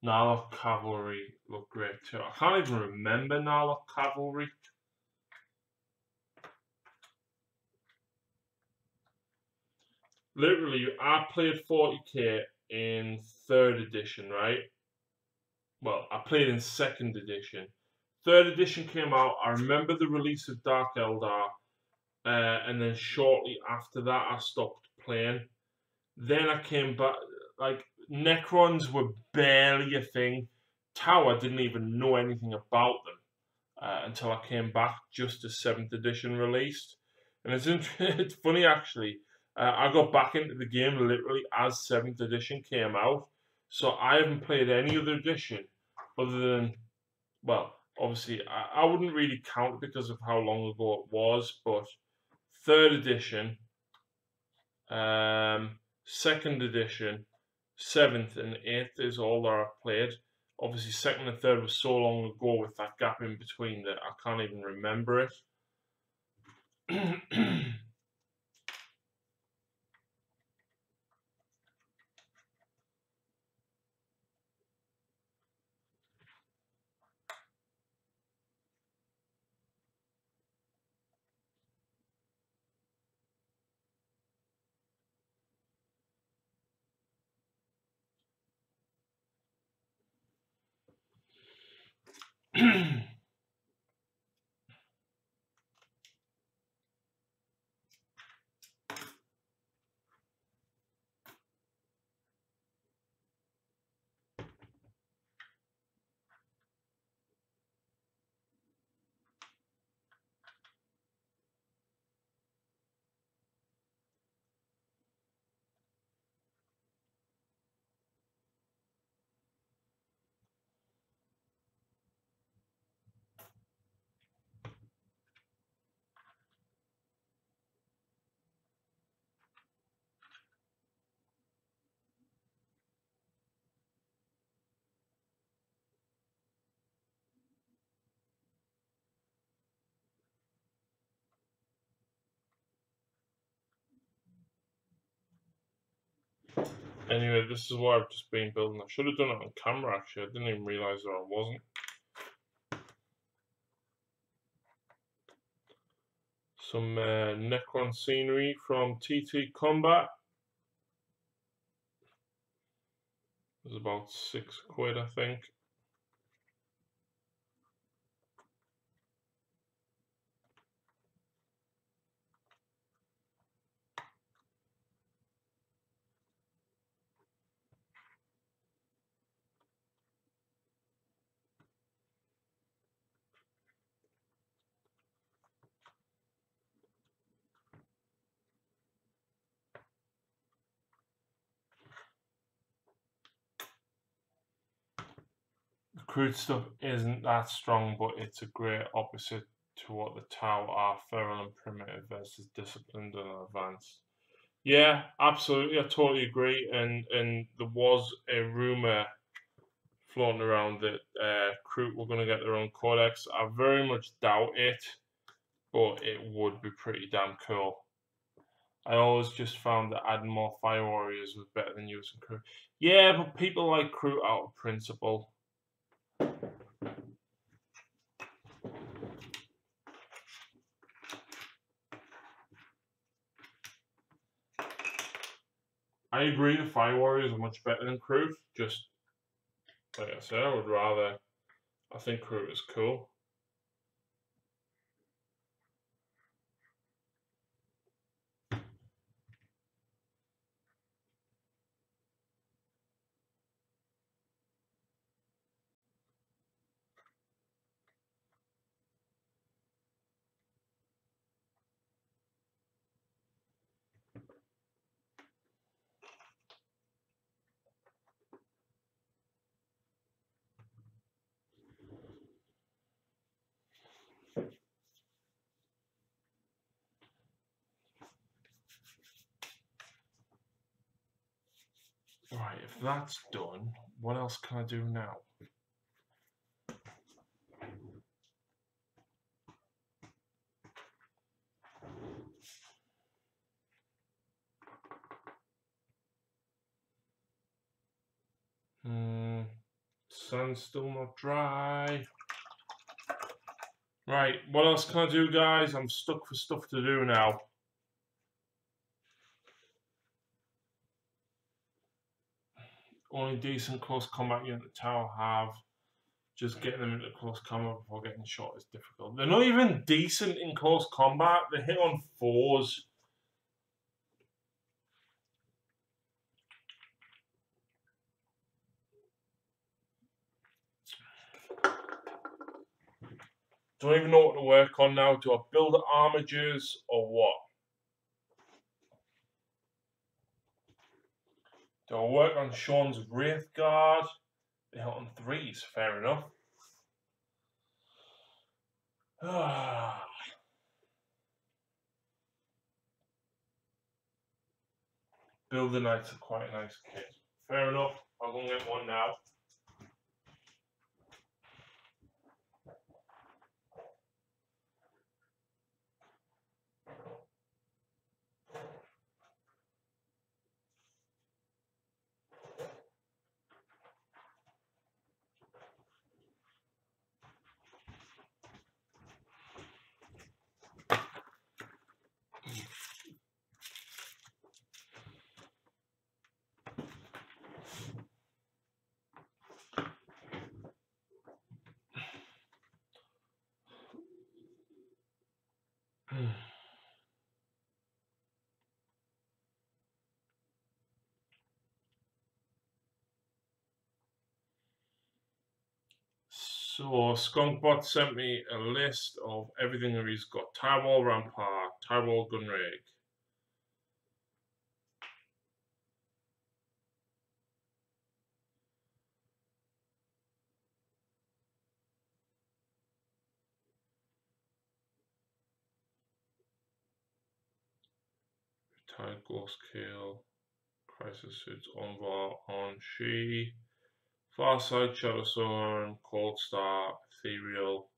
Narlock Cavalry looked great too. I can't even remember Narlock Cavalry. Literally, I played 40k in 3rd edition, right? Well, I played in 2nd edition. 3rd edition came out. I remember the release of Dark Eldar, and then shortly after that, I stopped playing. Then I came back. Like, necrons were barely a thing. Tower didn't even know anything about them until I came back just as 7th edition released. And it's funny actually. I got back into the game literally as 7th edition came out, so I haven't played any other edition other than, well, obviously I wouldn't really count because of how long ago it was, but 3rd edition, 2nd edition, 7th and 8th is all that I've played. Obviously, 2nd and 3rd was so long ago with that gap in between that I can't even remember it. Anyway, this is what I've just been building. I should have done it on camera actually. I didn't even realise that I wasn't. Some Necron scenery from TT Combat. It was about £6, I think. The crude stuff isn't that strong, but it's a great opposite to what the Tau are, feral and primitive versus disciplined and advanced. Yeah, absolutely. I totally agree. And there was a rumor floating around that Kroot were going to get their own codex. I very much doubt it, but it would be pretty damn cool. I always just found that adding more Fire Warriors was better than using Kroot. Yeah, but people like Kroot out of principle. I agree the Fire Warriors are much better than Kroot, just Like I said, I would rather. I think crew is cool. Right, if that's done, what else can I do now? Sun's still not dry. Right, what else can I do, guys? I'm stuck for stuff to do now. Only decent close combat unit the tower have. Just getting them into close combat before getting shot is difficult. They're not even decent in close combat. They hit on 4s. Don't even know what to work on now. Do I build armigers or what? Do I work on Sean's Wraith Guard? They hit on 3s, fair enough. Builder Knights are quite a nice kit. Fair enough. I'll go and get one now. So Skunkbot sent me a list of everything that he's got. Tyrwall Rampart, Tyrwall Gunrig. Retired Ghost Kill, Crisis Suits Envar on She, Farside, Shadowstorm, Cold Star, Ethereal,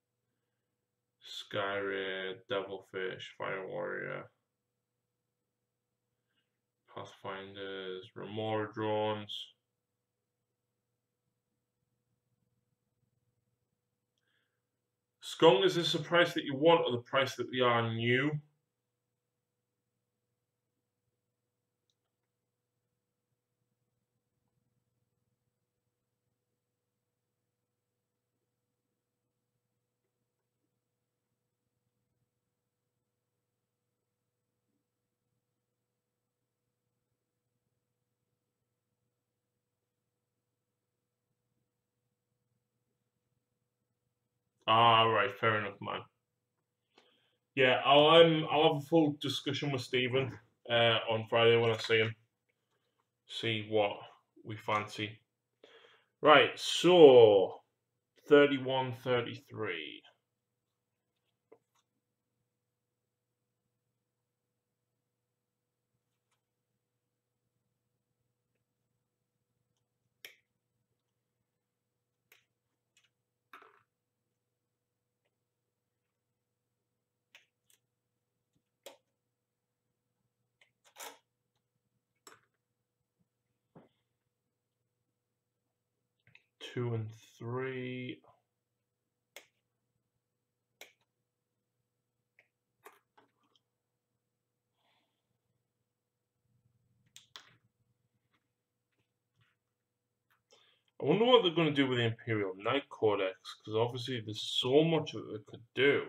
Skyraid, Devilfish, Fire Warrior, Pathfinders, Remora Drones. Skunk, is this the price that you want or the price that they are new? Ah, right, fair enough, man. Yeah, I'll have a full discussion with Stephen on Friday when I see him. See what we fancy. Right, so 31-33. Two and three. I wonder what they're going to do with the Imperial Knight Codex, because obviously there's so much that they could do.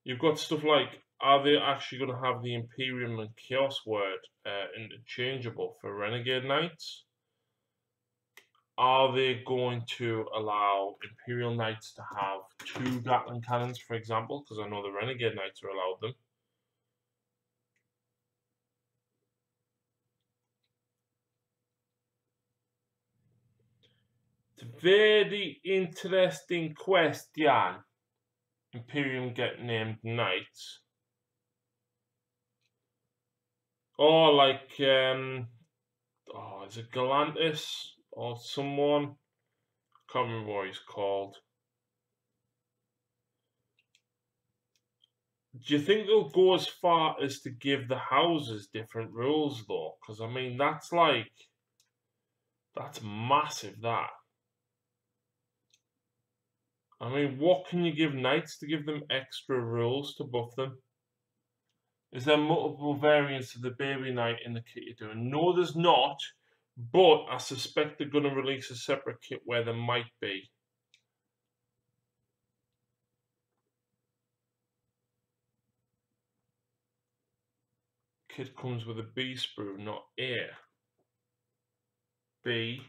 You've got stuff like, are they actually going to have the Imperium and Chaos word interchangeable for Renegade Knights? Are they going to allow Imperial Knights to have 2 Gatling cannons, for example? Because I know the Renegade Knights are allowed them. It's a very interesting question. Imperium get named Knights. Or like, is it Galantis or someone? I can't remember what he's called. Do you think they'll go as far as to give the houses different rules though? Because I mean, that's massive, that. I mean, what can you give knights to give them extra rules to buff them? Is there multiple variants of the baby knight in the kit you're doing? No, there's not, but I suspect they're going to release a separate kit where there might be. Kit comes with a B sprue, not A. B.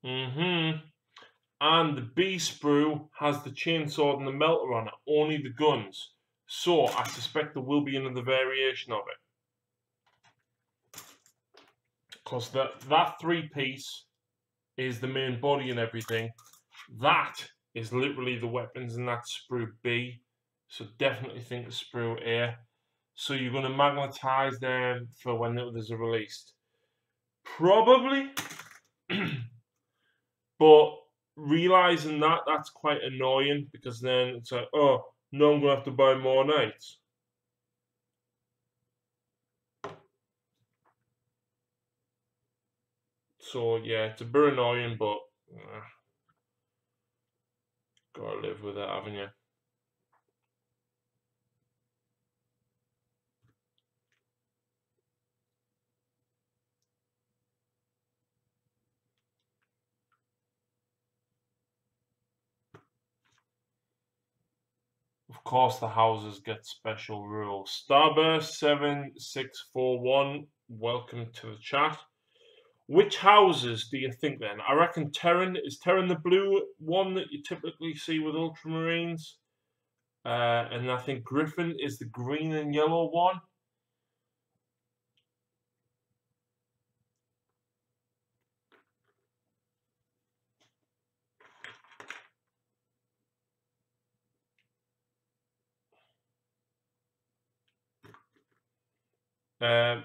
And the B sprue has the chainsaw and the melter on it, only the guns. So I suspect there will be another variation of it. Because that 3-piece is the main body and everything. That is literally the weapons in that sprue B. So definitely think of sprue A. So you're going to magnetize them for when the others are released. Probably. But realizing that's quite annoying, because then it's like, oh, no, I'm going to have to buy more knights. So yeah, it's a bit annoying, but gotta live with it, haven't you? Of course, the houses get special rules. Starburst7641, welcome to the chat. Which houses do you think then? I reckon Terran. Is Terran the blue one that you typically see with Ultramarines? And I think Griffin is the green and yellow one.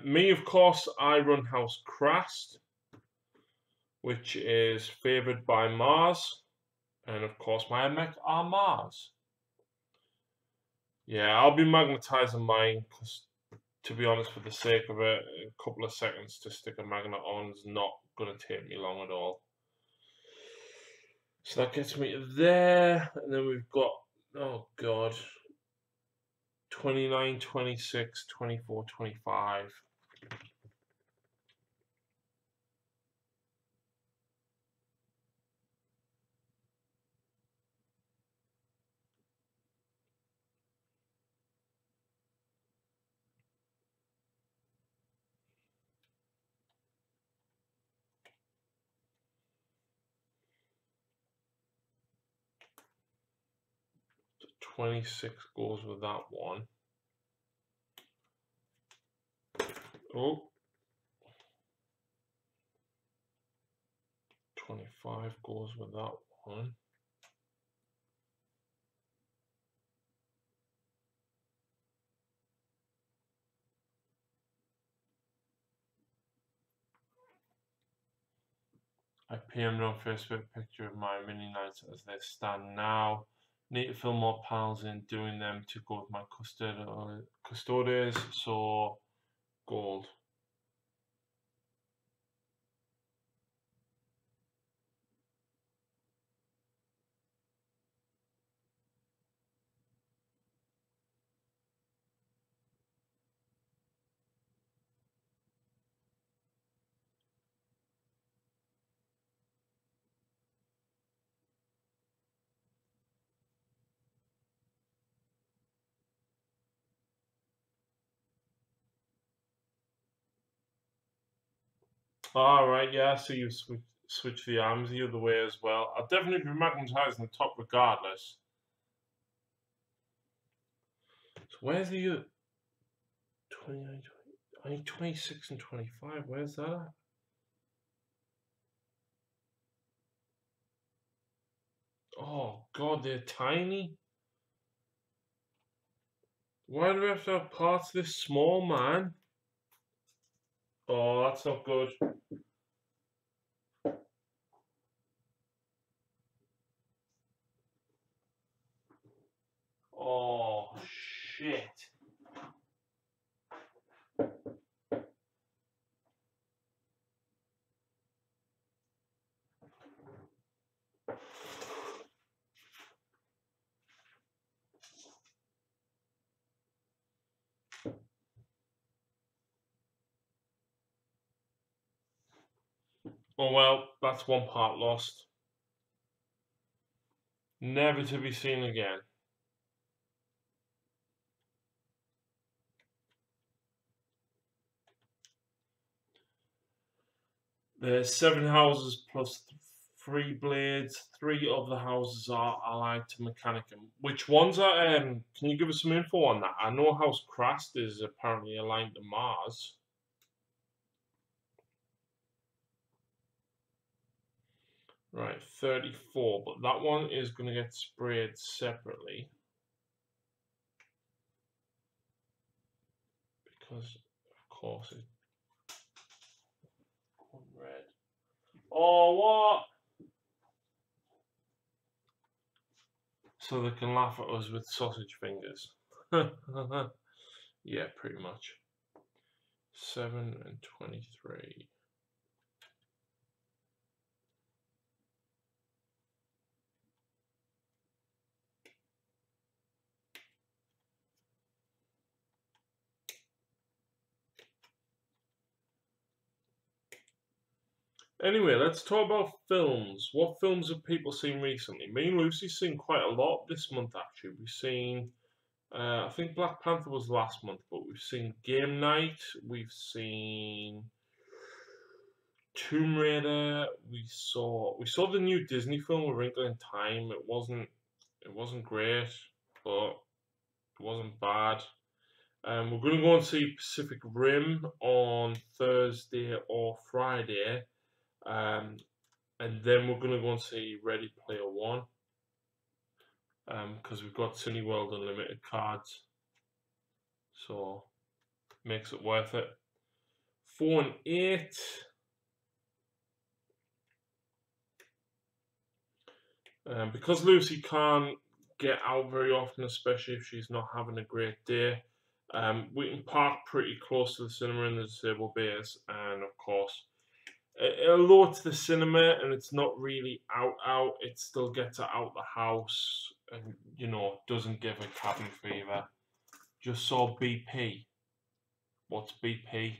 Me, of course, I run House Krast, which is favoured by Mars. And of course, my mech are Mars. Yeah, I'll be magnetizing mine because, to be honest, for the sake of it, a couple of seconds to stick a magnet on is not going to take me long at all. So that gets me there, and then we've got, oh god, 29, 26, 24, 25. So 26 goes with that one. Oh. 25 goes with that one. I PM'd on Facebook a picture of my mini knights as they stand now. Need to fill more panels in doing them to go with my custodes, so gold. Alright, yeah, so you switch the arms the other way as well. I'll definitely be magnetizing the top regardless. So where's the 29, 20, I need 26 and 25. Where's that at? Oh god, they're tiny. Why do we have to have parts this small, man? Oh, that's not good. Oh, shit. Oh well, that's one part lost. Never to be seen again. There's 7 houses plus 3 blades. 3 of the houses are allied to Mechanicum. Which ones are, can you give us some info on that? I know House Crast is apparently aligned to Mars. Right, 34, but that one is going to get sprayed separately. Because, of course, it's red. Oh, what? So they can laugh at us with sausage fingers. Yeah, pretty much. 7 and 23. Anyway, let's talk about films. What films have people seen recently? Me and Lucy's seen quite a lot this month, actually. We've seen, I think Black Panther was last month, but we've seen Game Night. We've seen Tomb Raider. We saw the new Disney film, A Wrinkle in Time. It wasn't great, but it wasn't bad. We're going to go and see Pacific Rim on Thursday or Friday. And then we're going to go and see Ready Player One. Because we've got Cineworld Unlimited cards. So, makes it worth it. 4 and 8. Because Lucy can't get out very often, especially if she's not having a great day, we can park pretty close to the cinema in the disabled bays, and of course, although it's the cinema and it's not really out, it still gets her out the house and, doesn't give her cabin fever. Just saw BP. What's BP?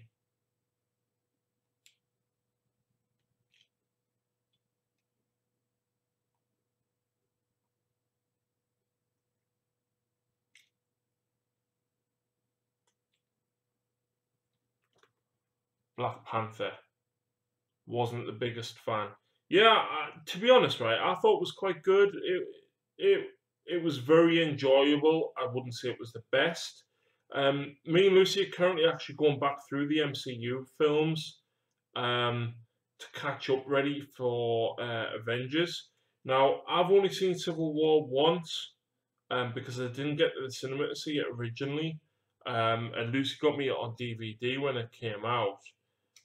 Black Panther. Wasn't the biggest fan. Yeah, to be honest, right, I thought it was quite good. It was very enjoyable. I wouldn't say it was the best. Me and Lucy are currently actually going back through the MCU films to catch up, ready for Avengers. Now, I've only seen Civil War once because I didn't get to the cinema to see it originally, and Lucy got me it on DVD when it came out.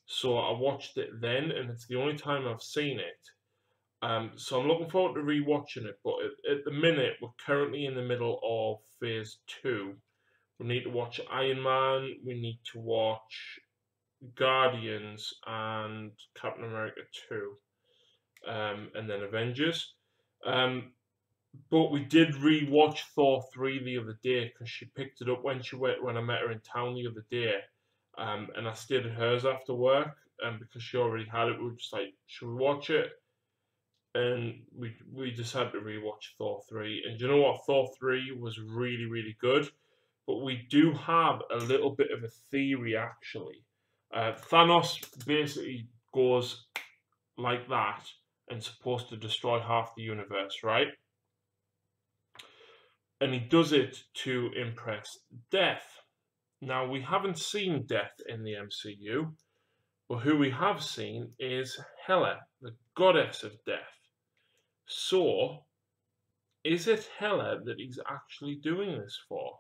So I watched it then, and it's the only time I've seen it. So I'm looking forward to rewatching it. But at the minute, we're currently in the middle of Phase 2. We need to watch Iron Man. We need to watch Guardians and Captain America 2, and then Avengers. But we did rewatch Thor 3 the other day because she picked it up when I met her in town the other day. And I stayed at hers after work, and because she already had it, we were just like, should we watch it? And we decided to rewatch Thor 3. And you know what? Thor 3 was really, really good. But we do have a little bit of a theory, actually. Thanos basically goes like that and supposed to destroy half the universe, right? And he does it to impress Death. Now, we haven't seen Death in the MCU, but who we have seen is Hela, the goddess of death. So, is it Hela that he's actually doing this for?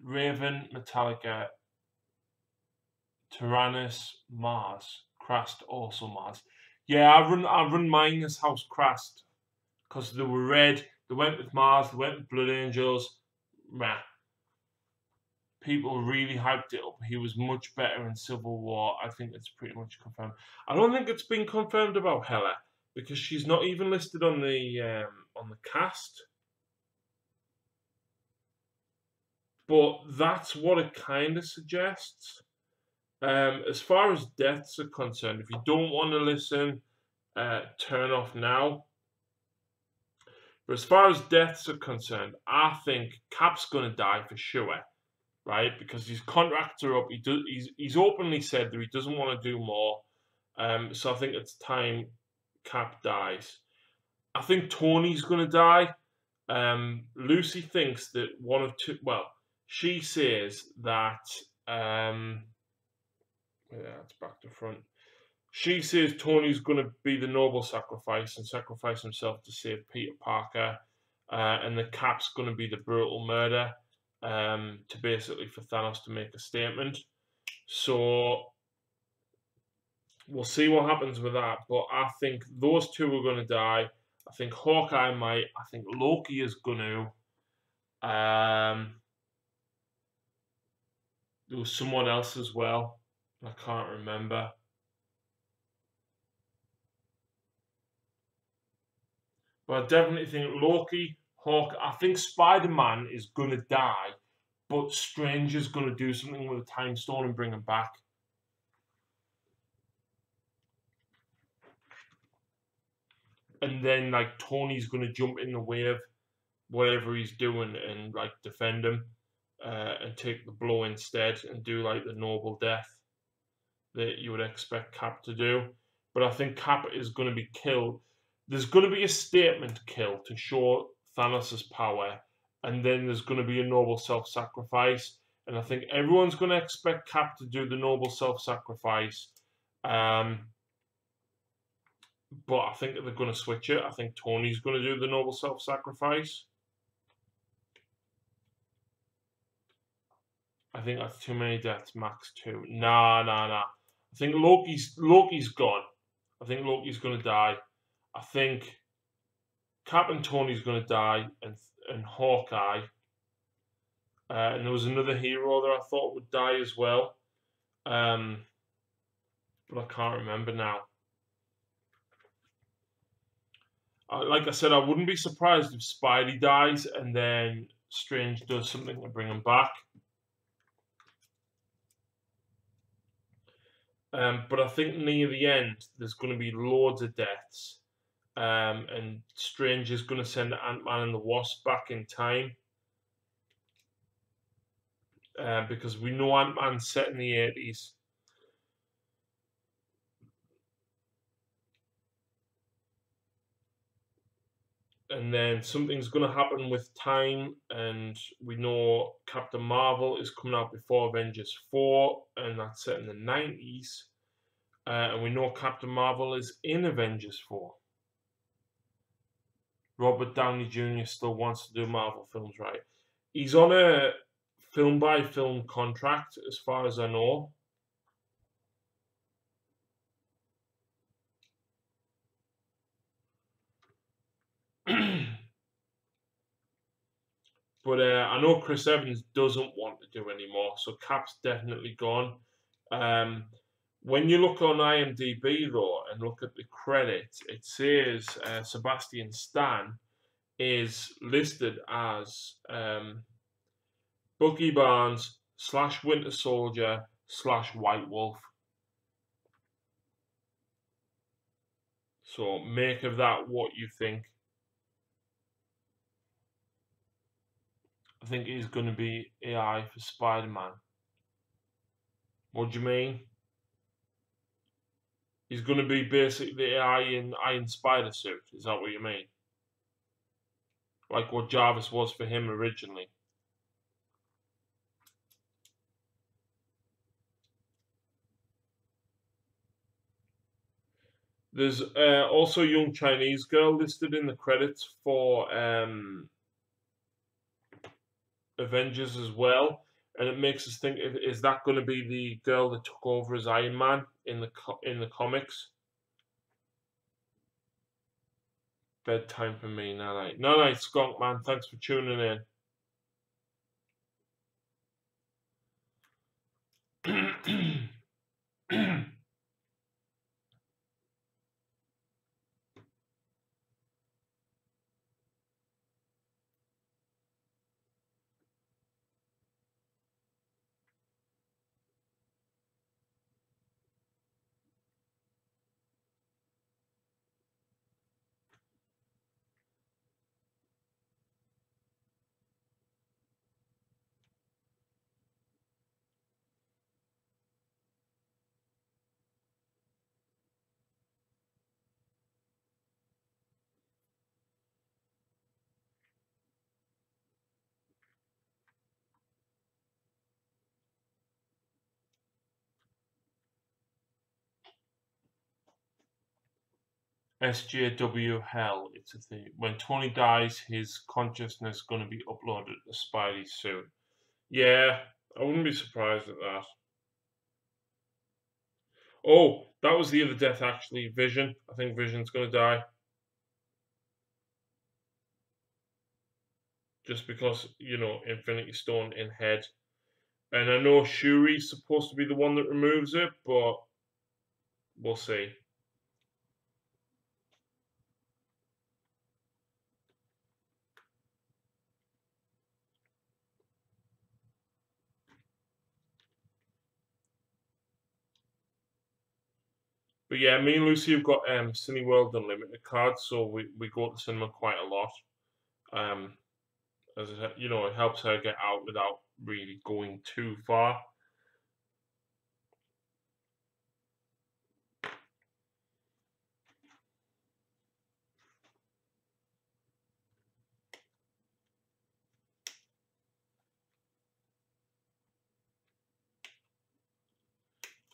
Raven, Metallica, Tyrannus, Mars, Crast, also Mars. Yeah, I run mine as House Crast because they were red. They went with Mars. They went with Blood Angels. Meh. People really hyped it up. He was much better in Civil War. I think it's pretty much confirmed. I don't think it's been confirmed about Hela because she's not even listed on the cast. But that's what it kind of suggests. As far as deaths are concerned, if you don't want to listen, turn off now. But as far as deaths are concerned, I think Cap's going to die for sure, right? Because his contracts are up. He's openly said that he doesn't want to do more. So I think it's time Cap dies. I think Tony's going to die. Lucy thinks that one of two. Well, she says that. It's back to front. She says Tony's going to be the noble sacrifice and sacrifice himself to save Peter Parker, and the Cap's going to be the brutal murder, to basically for Thanos to make a statement. So we'll see what happens with that. But I think those two are going to die. I think Hawkeye might. I think Loki is going to. There was someone else as well. I can't remember. But I definitely think Loki, Hawk. I think Spider-Man is going to die, but Strange is going to do something with the Time Stone and bring him back. And then, like, Tony's going to jump in the way of whatever he's doing and, like, defend him and take the blow instead and do, like, the noble death that you would expect Cap to do. But I think Cap is going to be killed. There's going to be a statement kill to show Thanos' power, and then there's going to be a noble self-sacrifice. And I think everyone's going to expect Cap to do the noble self-sacrifice. But I think they're going to switch it. I think Tony's going to do the noble self-sacrifice. I think that's too many deaths, max 2. Nah. I think Loki's gone. I think Loki's going to die. I think Cap and Tony's going to die, and Hawkeye. And there was another hero that I thought would die as well. But I can't remember now. Like I said, I wouldn't be surprised if Spidey dies and then Strange does something to bring him back. But I think near the end, there's going to be loads of deaths. And Strange is going to send Ant-Man and the Wasp back in time. Because we know Ant-Man's set in the 80s. And then something's going to happen with time, and we know Captain Marvel is coming out before Avengers 4, and that's set in the 90s. And we know Captain Marvel is in Avengers 4. Robert Downey Jr. still wants to do Marvel films, right? He's on a film-by-film contract, as far as I know. But I know Chris Evans doesn't want to do anymore, so Cap's definitely gone. When you look on IMDb, though, and look at the credits, it says Sebastian Stan is listed as Bucky Barnes / Winter Soldier / White Wolf. So make of that what you think. I think he's going to be AI for Spider-Man. What do you mean? He's going to be basically the AI in Iron Spider suit. Is that what you mean? Like what Jarvis was for him originally. There's also a young Chinese girl listed in the credits for Avengers as well, and it makes us think: is that going to be the girl that took over as Iron Man in the comics? Bedtime for me, night. Night, Skunk Man. Thanks for tuning in. SJW Hell. It's a thing. When Tony dies, his consciousness going to be uploaded to Spidey's suit. Yeah, I wouldn't be surprised at that. Oh, that was the other death actually. Vision. I think Vision's going to die. Just because, Infinity Stone in head. And I know Shuri's supposed to be the one that removes it, but we'll see. But yeah, me and Lucy have got Cineworld Unlimited cards, so we go to the cinema quite a lot. As it helps her get out without really going too far.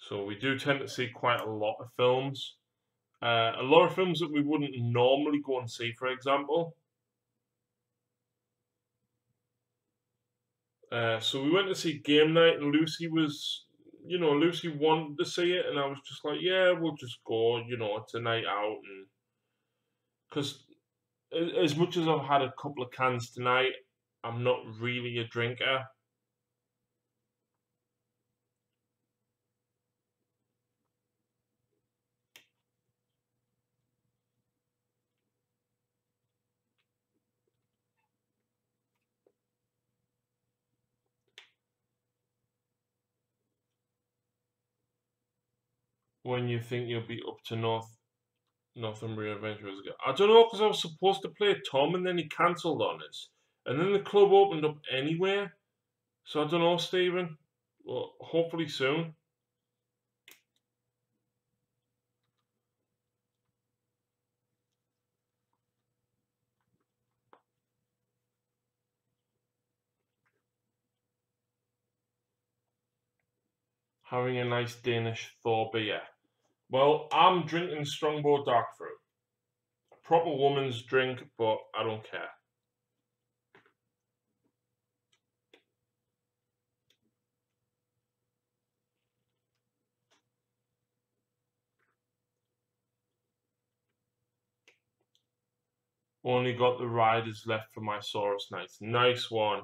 So we do tend to see quite a lot of films. A lot of films that we wouldn't normally go and see, for example. So we went to see Game Night, and Lucy Lucy wanted to see it, and I was just like, yeah, we'll just go. It's a night out, and because as much as I've had a couple of cans tonight, I'm not really a drinker. When you think you'll be up to Northumbria Adventurers again. I don't know, because I was supposed to play Tom and then he cancelled on us. And then the club opened up anyway. So I don't know, Stephen. Well, hopefully soon. Having a nice Danish Thor beer. Well, I'm drinking Strongbow Dark Fruit. Proper woman's drink, but I don't care. Only got the riders left for my Saurus Knights. Nice one.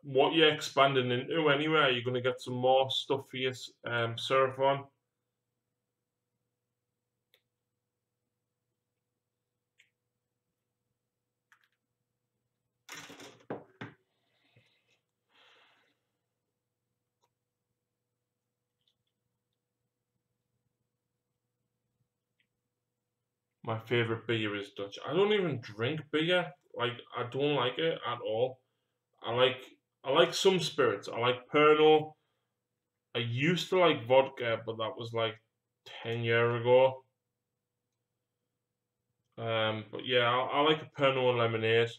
What you expanding into anyway? Are you going to get some more stuff for your Seraphon? My favorite beer is Dutch. I don't even drink beer. Like, I don't like it at all. I like some spirits. I like Pernod. I used to like vodka, but that was like 10 years ago. But yeah, I like a Pernod and lemonade.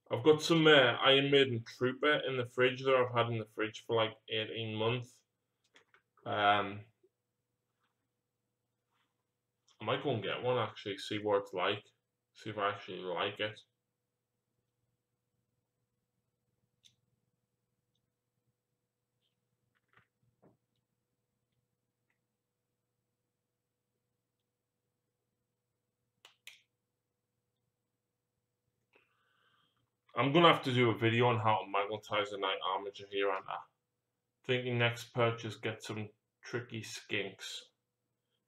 I've got some Iron Maiden Trooper in the fridge that I've had in the fridge for like 18 months. Um, I might go and get one actually, see what it's like, see if I actually like it. I'm gonna have to do a video on how to magnetize a Night Armature here, and thinking next purchase get some tricky skinks.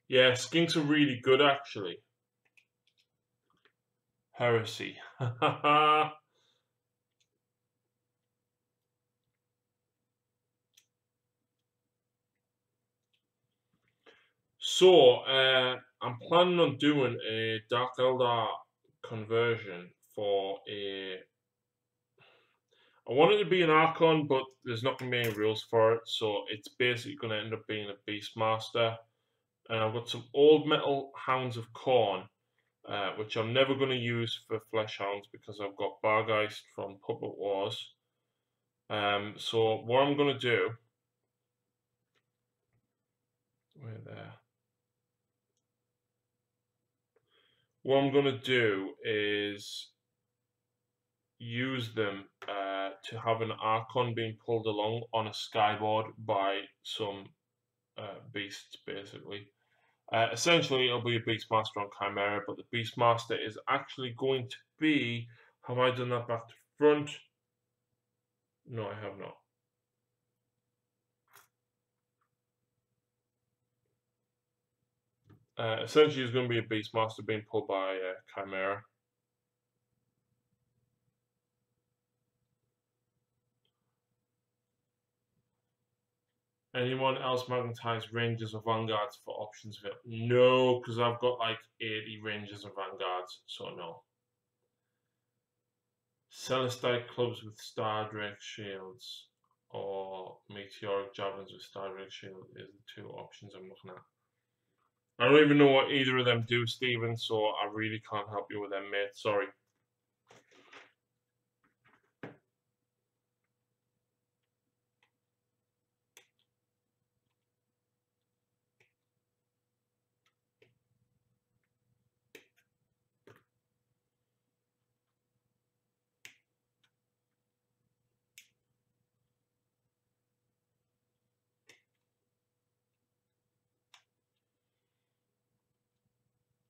Yeah, skinks are really good actually. Heresy. So, I'm planning on doing a Dark Eldar conversion for a. I want it to be an Archon, but there's not going to be any rules for it, so it's basically going to end up being a Beastmaster. And I've got some old metal Hounds of Khorne, which I'm never going to use for Flesh Hounds because I've got Bargeist from Puppet Wars. So what I'm going to do, wait there. What I'm going to do is use them to have an Archon being pulled along on a skyboard by some beasts, basically. Essentially, it'll be a Beastmaster on Chimera, but the Beastmaster is actually going to be. Have I done that back to front? No, I have not. Essentially, it's going to be a Beastmaster being pulled by Chimera. Anyone else magnetize Rangers or Vanguards for options? No, because I've got like 80 Rangers and Vanguards, so no. Celestite clubs with Star Drake shields or Meteoric Javelins with Star Drake shield is the two options I'm looking at. I don't even know what either of them do, Stephen, so I really can't help you with them, mate. Sorry.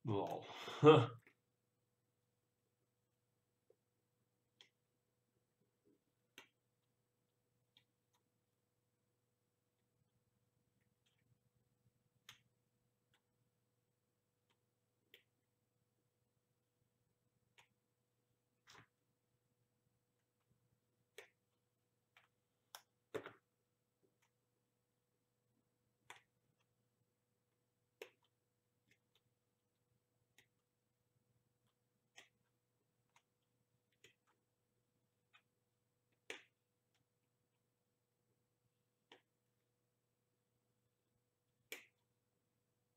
Lol.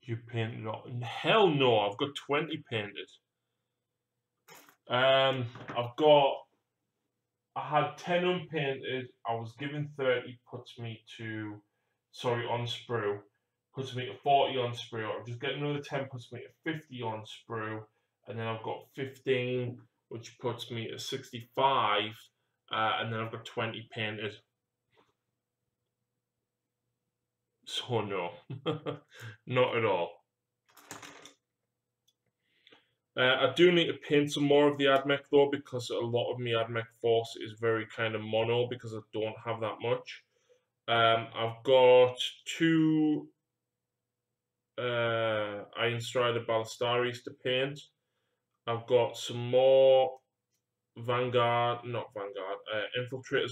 You painted all? Hell no, I've got 20 painted. I've got. I had 10 unpainted. I was given 30, puts me to. Sorry, on sprue. Puts me to 40 on sprue. I'll just get another 10, puts me to 50 on sprue. And then I've got 15, which puts me at 65. And then I've got 20 painted. So no, not at all. I do need to paint some more of the AdMech though, because a lot of my AdMech force is very kind of mono because I don't have that much. I've got two Iron Strider Ballestaris to paint. I've got some more Infiltrators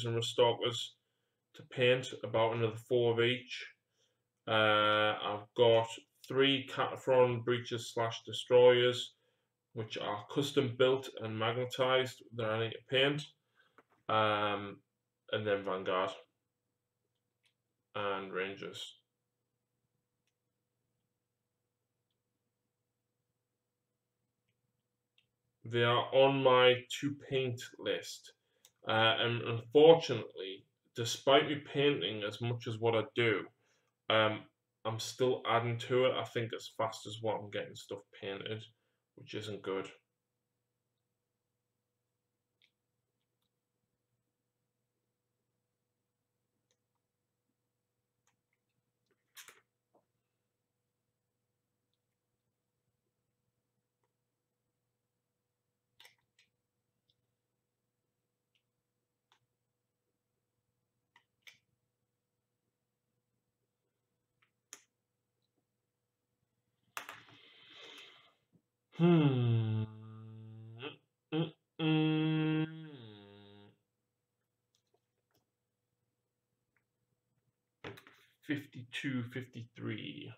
and Restalkers to paint, about another 4 of each. I've got 3 Cataphren Breachers / Destroyers, which are custom built and magnetized that I need to paint. And then Vanguard and Rangers. They are on my to paint list. And unfortunately, despite me painting as much as what I do, I'm still adding to it, I think, as fast as what I'm getting stuff painted, which isn't good. Hmm. Mm -mm. 52, 53.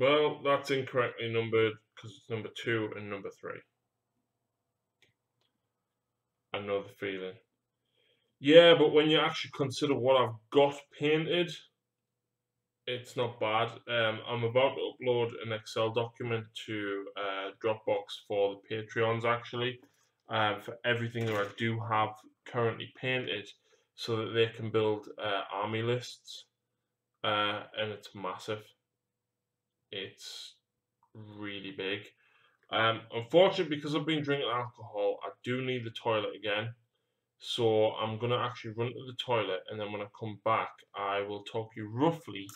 Well, that's incorrectly numbered because it's number 2 and number 3. I know the feeling. Yeah, but when you actually consider what I've got painted, it's not bad. I'm about to upload an Excel document to Dropbox for the Patreons, actually, for everything that I do have currently painted, so that they can build army lists, and it's massive. It's really big. Unfortunately, because I've been drinking alcohol, I do need the toilet again. So I'm going to actually run to the toilet, and then when I come back, I will talk you roughly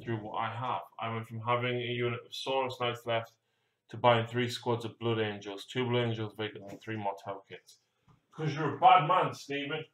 through what I have. I went from having a unit of Saurus Knights left to buying 3 squads of Blood Angels, 2 Blood Angels vehicles, and 3 Motel kits. Because you're a bad man, Stephen.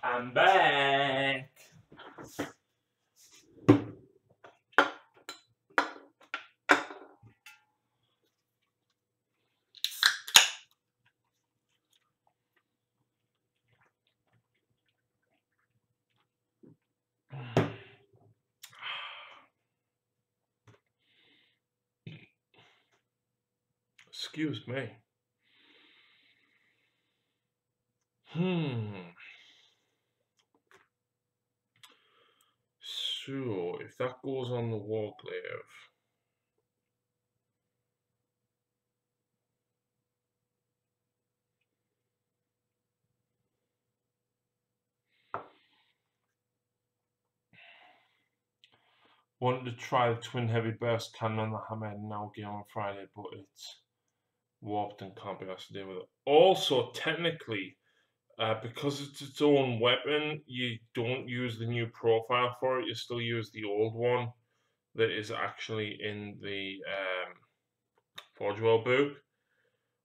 I'm back. Excuse me. So, if that goes on the Warglaive, wanted to try the twin heavy burst cannon on the Hammer now game on Friday, but it's warped and can't be asked to deal with it. Also, technically, because it's its own weapon, you don't use the new profile for it. You still use the old one that is actually in the Forge World book,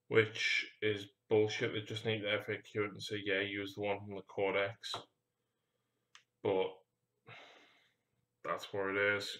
which is bullshit. They just need to FAQ it and say, yeah, use the one from the Codex. But that's where it is.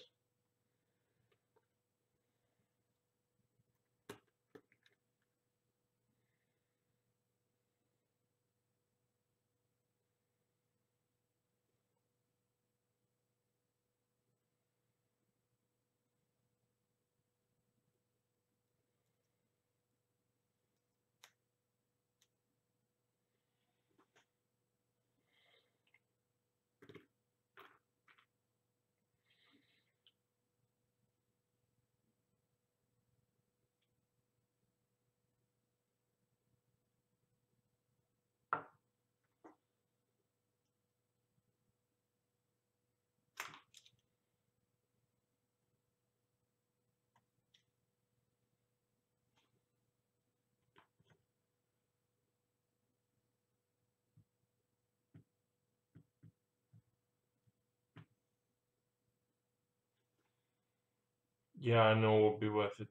Yeah, I know it would be worth it.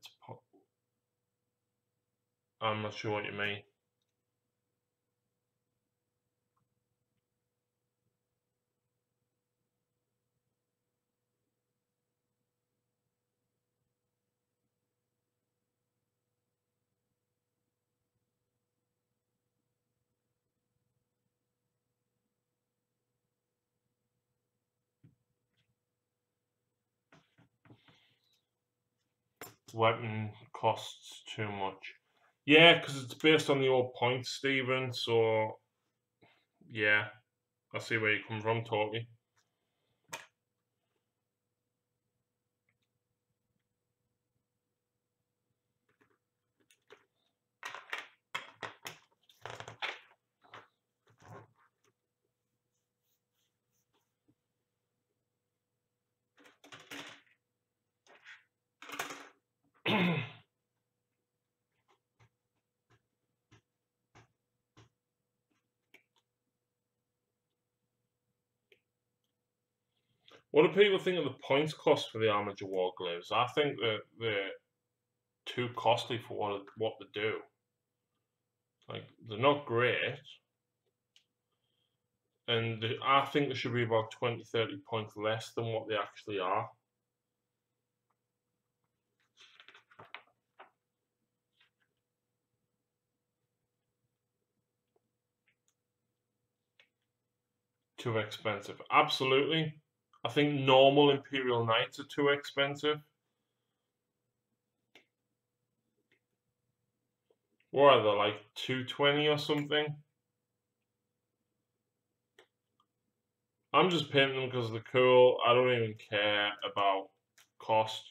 I'm not sure what you mean. Weapon costs too much. Yeah, because it's based on the old points, Stephen. So, yeah, I see where you come from, totally. What do people think of the points cost for the Armature War Glaives? I think that they're too costly for what they do. Like, they're not great. And I think they should be about 20, 30 points less than what they actually are. Too expensive. Absolutely. I think normal Imperial Knights are too expensive. What are they, like 220 or something? I'm just painting them because they're cool. I don't even care about cost.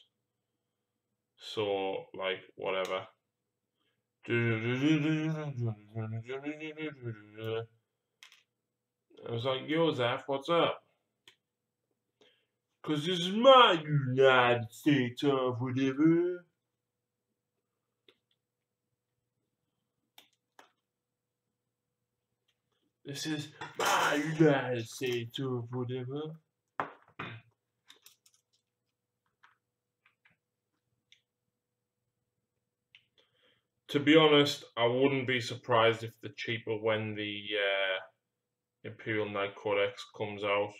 So, like, whatever. I was like, yo, Zeph, what's up? Because this is my United States of whatever. This is my United States of whatever. To be honest, I wouldn't be surprised if they're cheaper when the Imperial Knight Codex comes out.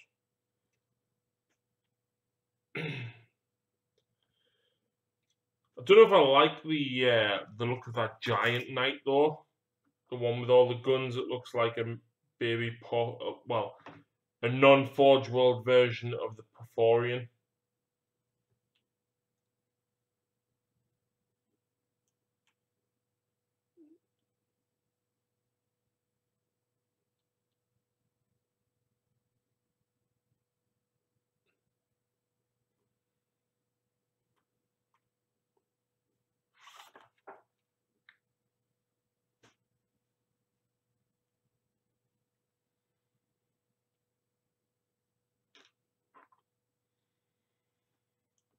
I don't know if I like the look of that giant knight though. The one with all the guns. It looks like a baby well, a non-Forge World version of the Porphyrion.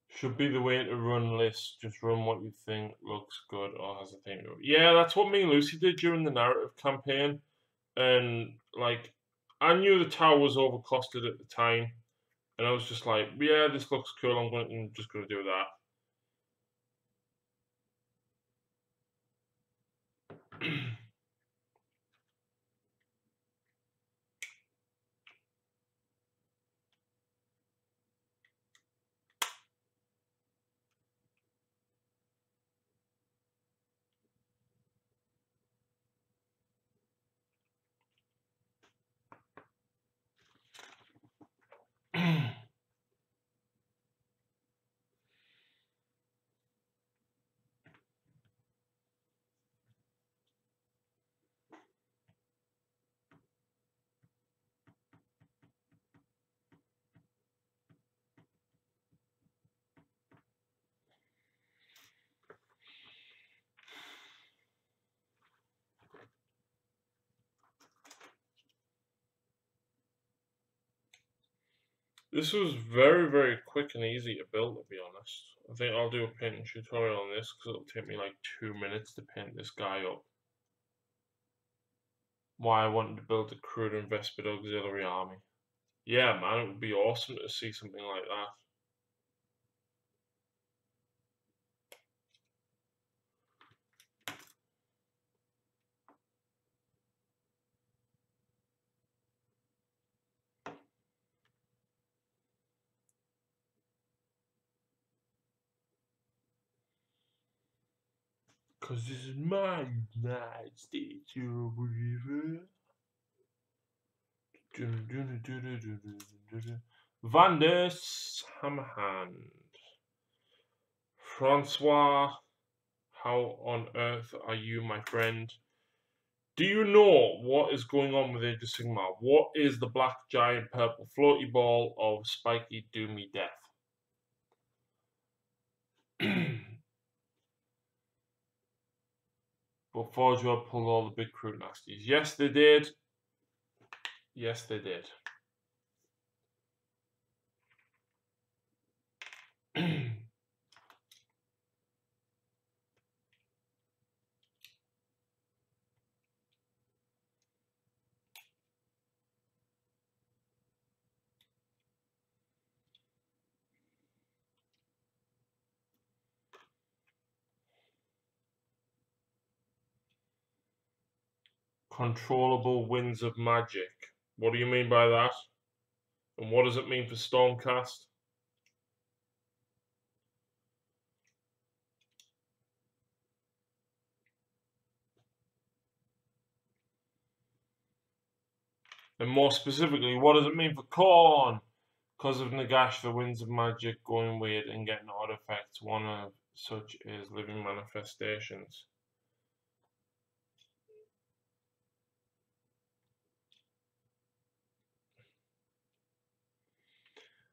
Should be the way to run lists. Just run what you think looks good or has a thing. Yeah, that's what me and Lucy did during the narrative campaign. And like, I knew the tower was overcosted at the time, and I was just like, yeah, this looks cool. I'm just gonna do that. This was very, very quick and easy to build, to be honest. I think I'll do a painting tutorial on this because it'll take me like 2 minutes to paint this guy up. Why I wanted to build a crewed and vested auxiliary army. Yeah, man, it would be awesome to see something like that. Cause this is my United States, you believer. Vandus Hammerhand. Francois, how on earth are you, my friend? Do you know what is going on with Age of Sigmar? What is the black giant purple floaty ball of spiky doomy death? But Forgeworld pulled all the big crew nasties. Yes, they did. Yes, they did. Controllable winds of magic. What do you mean by that? And what does it mean for Stormcast? And more specifically, what does it mean for Khorne? Because of Nagash, the winds of magic going weird and getting odd effects. One of such is living manifestations.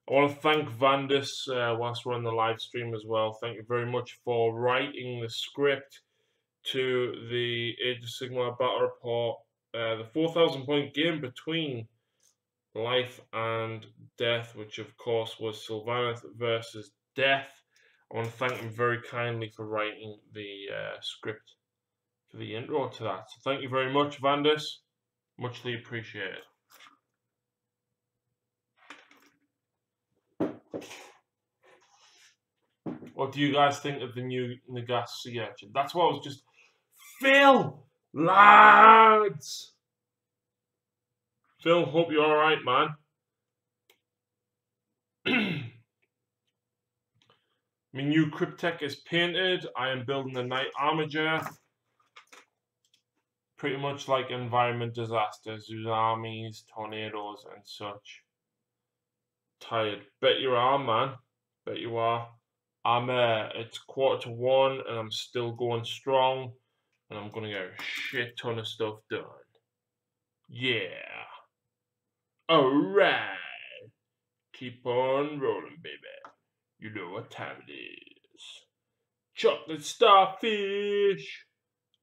I want to thank Vandus whilst we're on the live stream as well. Thank you very much for writing the script to the Age of Sigmar Battle Report, the 4,000 point game between Life and Death, which of course was Sylvaneth versus Death. I want to thank him very kindly for writing the script for the intro to that. So thank you very much, Vandus. Muchly appreciated. What do you guys think of the new Nagash Sea Urchin? That's what I was just... Phil! Lads! Phil, hope you're alright, man. My new Cryptek is painted. I am building a Knight Armiger. Pretty much like environment disasters, tsunamis, tornadoes, and such. Tired. Bet you are, man. Bet you are. It's 1:45 and I'm still going strong. And I'm gonna get a shit ton of stuff done. Yeah. Alright. Keep on rolling, baby. You know what time it is. Chocolate starfish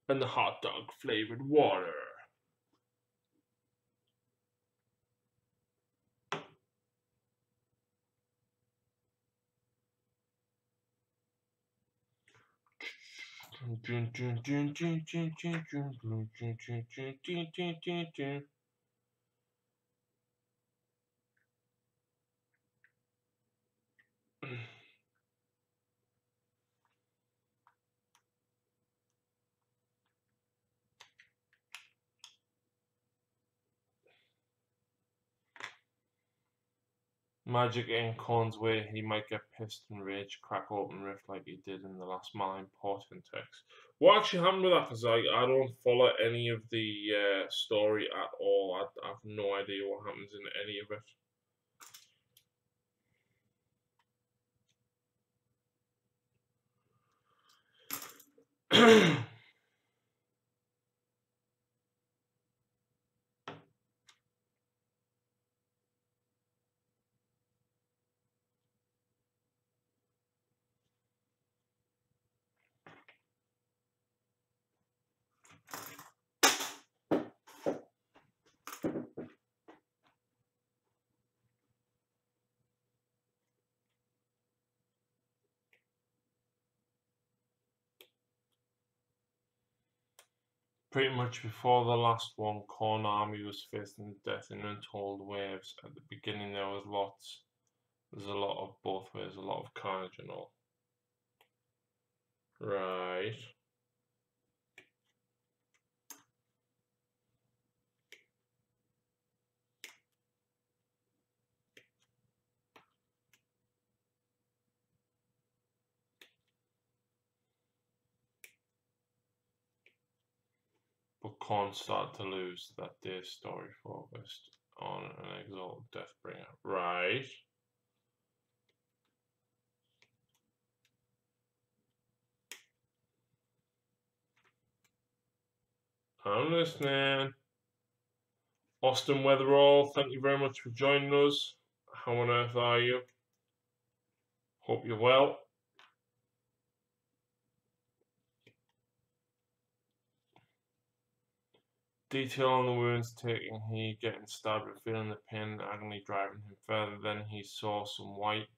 and the hot dog flavored water. Magic in Khorne's way, he might get pissed and rage, crack open rift like he did in the last Malign Portent text. What actually happened with that? Because I don't follow any of the story at all. I have no idea what happens in any of it. Pretty much before the last one, Khorne army was facing death in untold waves. At the beginning there was lots. There's a lot of both ways, a lot of carnage and all. Right. But Khorne started to lose that day's story focused on an exalted Deathbringer. Right. I'm listening. Austin Weatherall, thank you very much for joining us. How on earth are you? Hope you're well. Detail on the wounds taking, he getting stabbed and feeling the pain and agony driving him further. Then he saw some white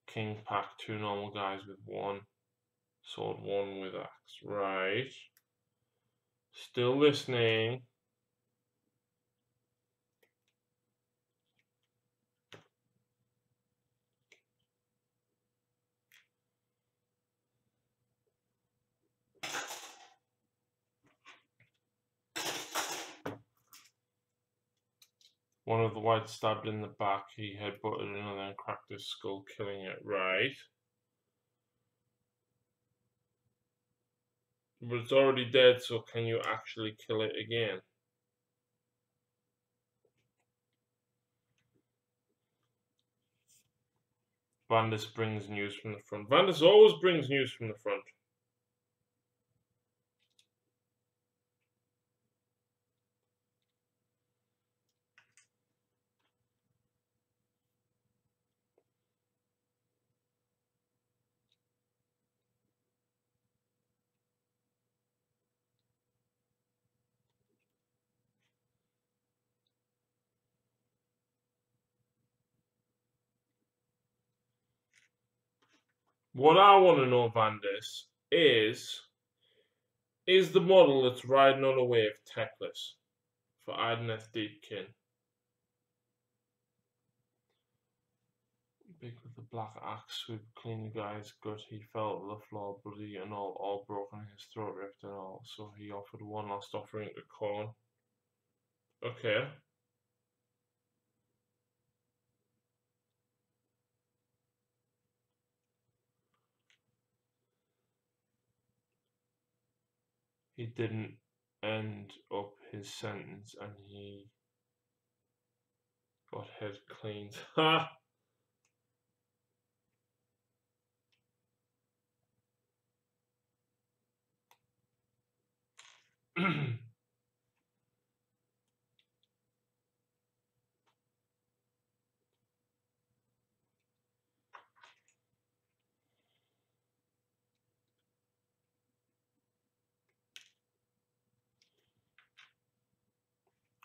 king pack, two normal guys with one sword, one with axe. Right. Still listening. One of the whites stabbed in the back. He headbutted another and cracked his skull, killing it. Right. But it's already dead, so can you actually kill it again? Vandus brings news from the front. Vandus always brings news from the front. What I want to know, Vandus, is the model that's riding on a wave techless for Ideneth Deepkin? Big with the black axe sweep clean the guy's gut. He fell to the floor, bloody and all broken, his throat ripped and all. So he offered one last offering to Khorne. Okay. He didn't end up his sentence and he got head cleaned. Ha!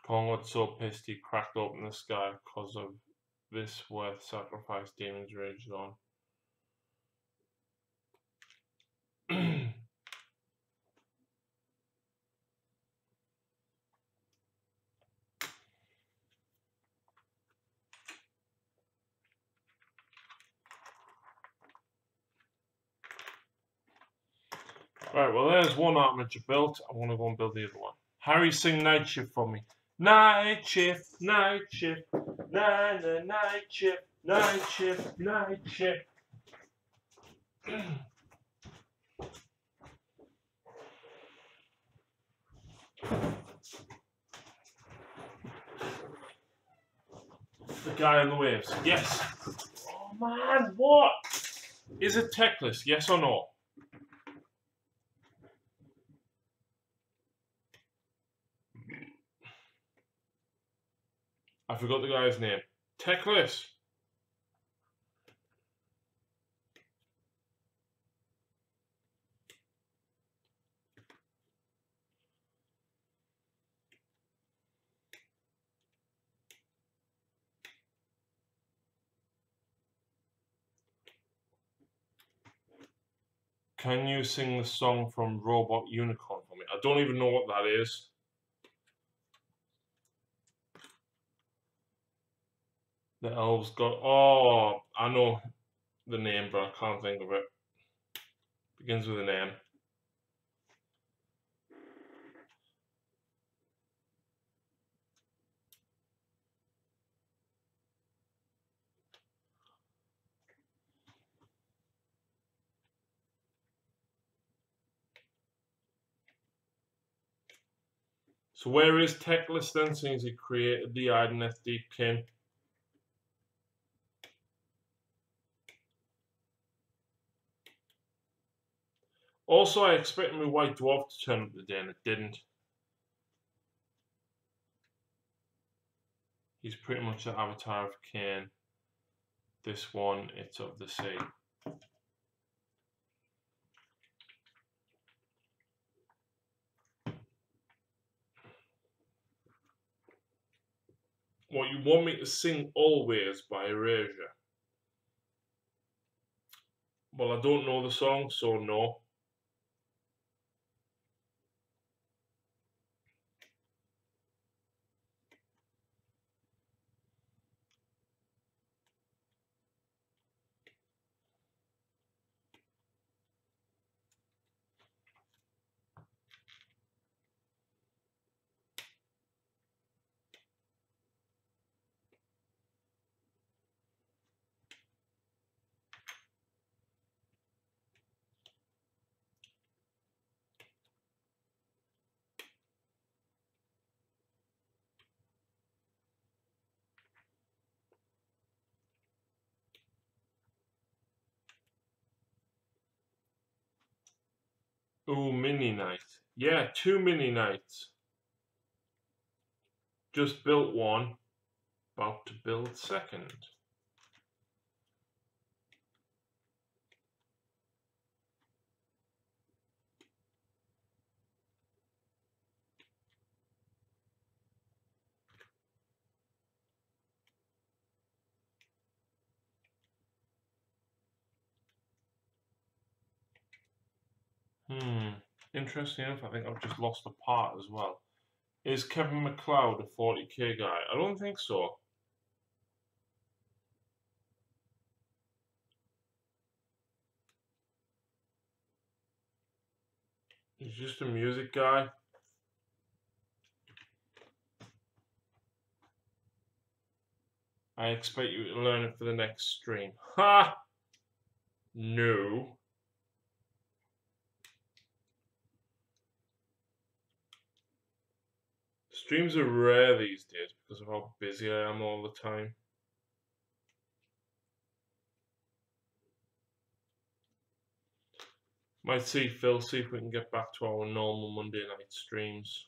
Khorne got so pissed he cracked open the sky because of this worth sacrifice demons raged on. Right, well, there's one armature built. I want to go and build the other one. Harry, sing Night Shift for me. Night shift, night shift, night shift, night shift, night shift. The guy on the waves. Yes. Oh man, what? Is it techless? Yes or no? I forgot the guy's name. Techless. Can you sing the song from Robot Unicorn for me? I don't even know what that is. The elves got... Oh, I know the name, but I can't think of it. Begins with an M. So where is Techless then, since he created the Ideneth Deepkin? Also, I expected my White Dwarf to turn up today, and it didn't. He's pretty much the avatar of Cain. This one, it's of the sea. What, you want me to sing Always by Erasure? Well, I don't know the song, so no. Ooh, Mini Knight. Yeah, 2 Mini Knights. Just built one. About to build second. Interesting enough, I think I've just lost a part as well. Is Kevin McLeod a 40k guy? I don't think so. He's just a music guy. I expect you to learn it for the next stream. Ha! No. Streams are rare these days because of how busy I am all the time. Might see Phil, see if we can get back to our normal Monday night streams.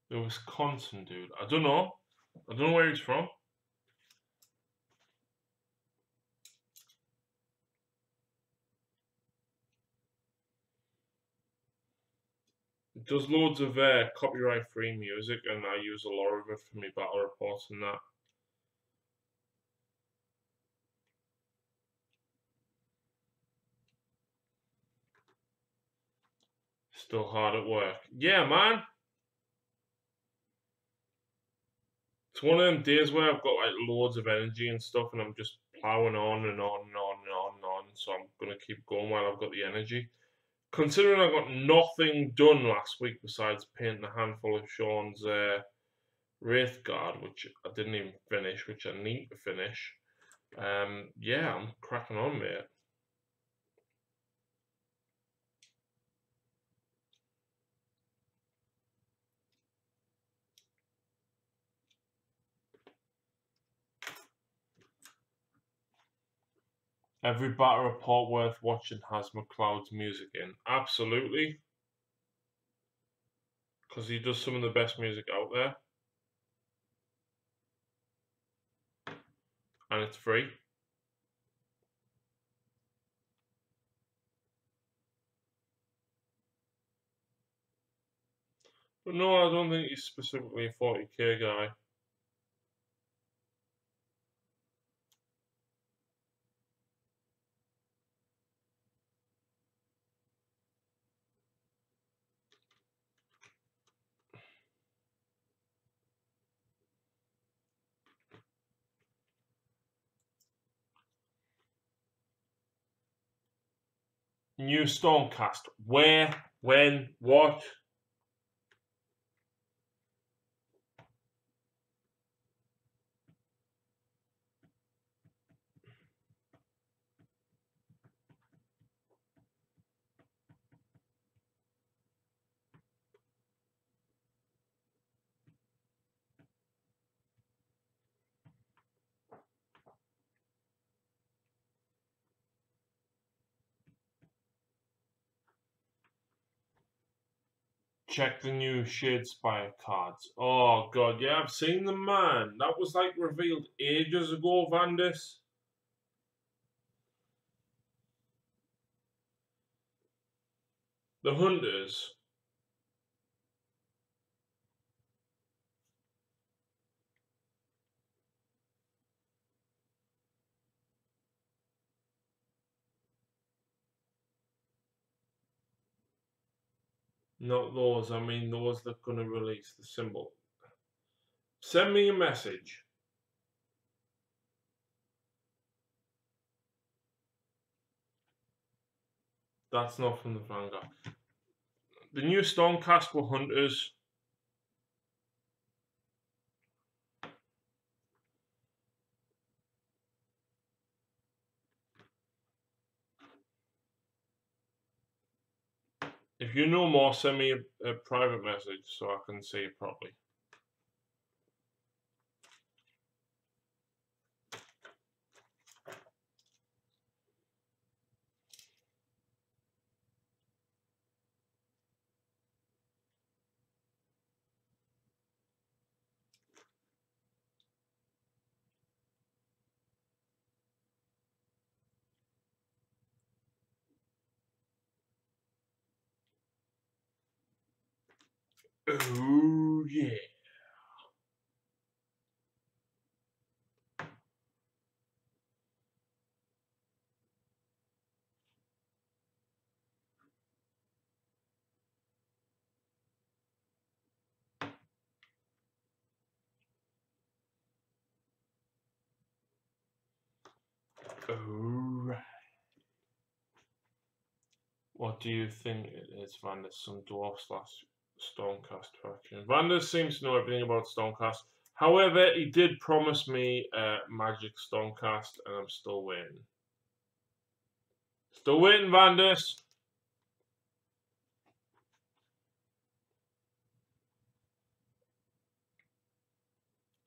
The Wisconsin dude. I don't know. I don't know where he's from. It does loads of copyright-free music, and I use a lot of it for my battle reports and that. Still hard at work. Yeah, man. It's one of them days where I've got like loads of energy and stuff, and I'm just plowing on and on and on and on and on. So I'm gonna keep going while I've got the energy. Considering I got nothing done last week besides painting a handful of Sean's Wraith Guard, which I didn't even finish, which I need to finish. Yeah, I'm cracking on, mate. Every battle report worth watching has McLeod's music in. Absolutely. Because he does some of the best music out there. And it's free. But no, I don't think he's specifically a 40k guy. New Stormcast. Where? When? What? Check the new Shadespire cards. Oh god, yeah, I've seen them, man. That was like revealed ages ago, Vandis. The Hunters. Not those, I mean those that are going to release the symbol. Send me a message. That's not from the Vanguard. The new Stormcast were Hunters. If you know more, send me a private message so I can see it properly. Oh yeah. Alright. What do you think it is, Vandus? Some dwarf slash Stormcast faction. Vandus seems to know everything about Stormcast. However, he did promise me Magic Stormcast, and I'm still waiting. Still waiting, Vandus.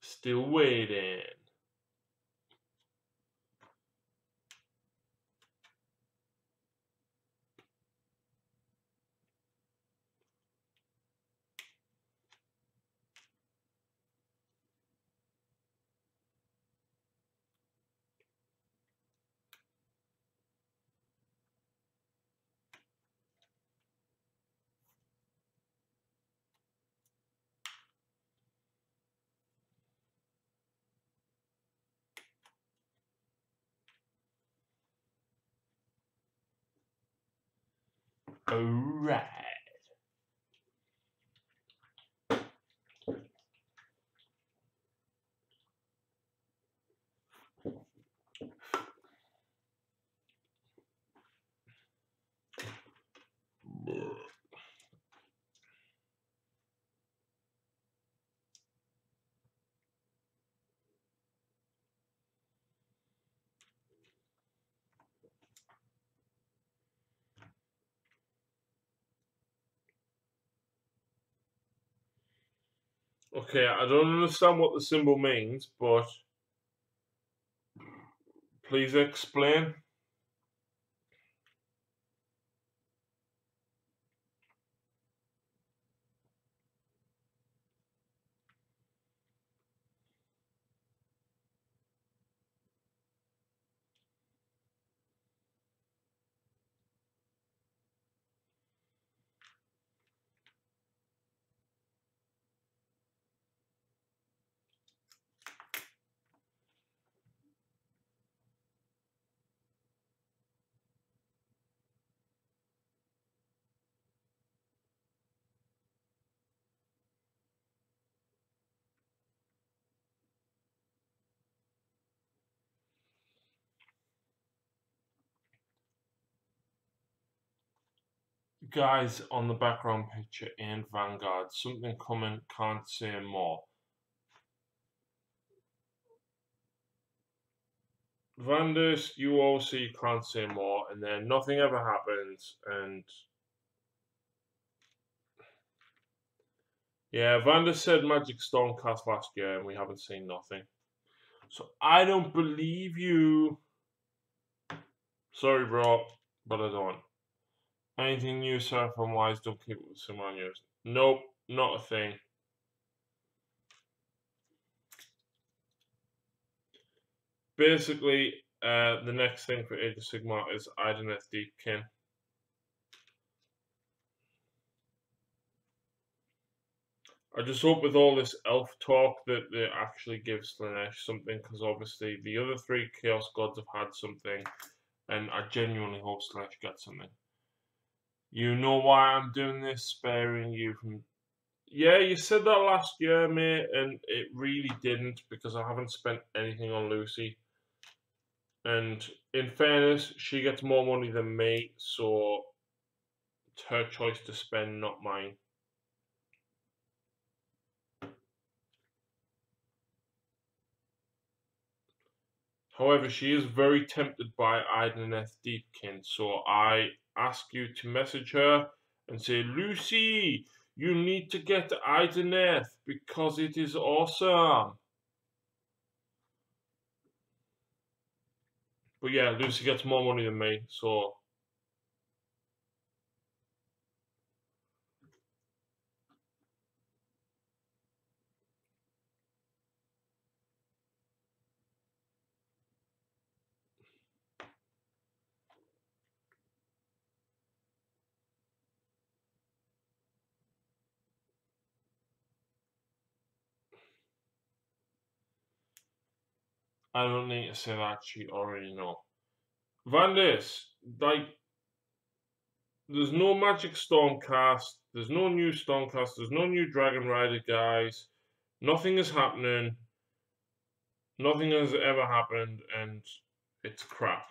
Still waiting. Alright. Okay, I don't understand what the symbol means, but please explain. Guys on the background picture and Vanguard, something coming, can't say more. Vandus, you all see, can't say more, and then nothing ever happens, and yeah, Vandus said Magic Stormcast last year, and we haven't seen nothing. So I don't believe you. Sorry, bro, but I don't. Anything new, Seraphim wise, don't keep it with someone else. Nope, not a thing. Basically, the next thing for Age of Sigmar is Ideneth Deepkin. I just hope with all this elf talk that they actually give Slaanesh something, because obviously the other three Chaos Gods have had something, and I genuinely hope Slaanesh gets something. You know why I'm doing this, sparing you from... Yeah, you said that last year, mate, and it really didn't, because I haven't spent anything on Lucy. And in fairness, she gets more money than me, so it's her choice to spend, not mine. However, she is very tempted by Ideneth Deepkin, so I ask you to message her and say, Lucy, you need to get Ideneth because it is awesome. But yeah, Lucy gets more money than me, so... I don't need to say that, she already know. Vandis, like, there's no Magic Stormcast, there's no new Stormcast, there's no new Dragon Rider guys, nothing is happening, nothing has ever happened, and it's crap.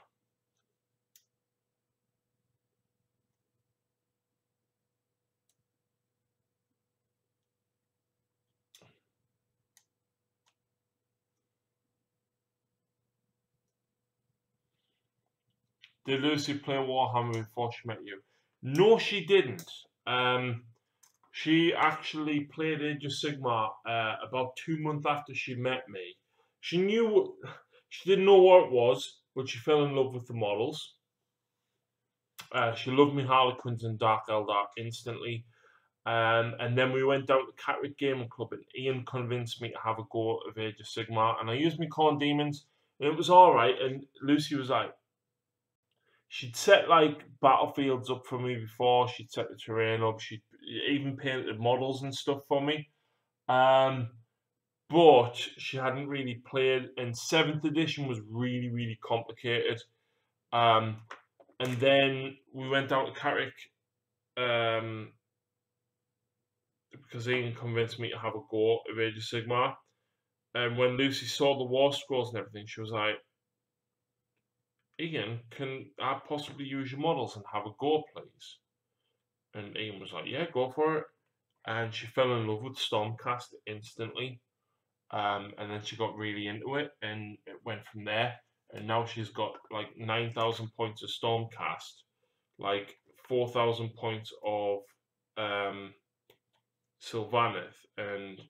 Did Lucy play Warhammer before she met you? No, she didn't. She actually played Age of Sigmar about 2 months after she met me. She knew, she didn't know what it was, but she fell in love with the models. She loved me Harlequins and Dark Eldar instantly. And then we went down to Catterick Gaming Club, and Ian convinced me to have a go of Age of Sigmar, and I used my Corn Demons, and it was alright. And Lucy was like, she'd set like battlefields up for me before. She'd set the terrain up. She'd even painted models and stuff for me. But she hadn't really played. And 7th edition was really, really complicated. And then we went down to Carrick because Ian convinced me to have a go at Age of Sigmar. And when Lucy saw the war scrolls and everything, she was like, Ian, can I possibly use your models and have a go, please? And Ian was like, yeah, go for it. And she fell in love with Stormcast instantly. And then she got really into it, and it went from there. And now she's got like 9,000 points of Stormcast, like 4,000 points of Sylvaneth, and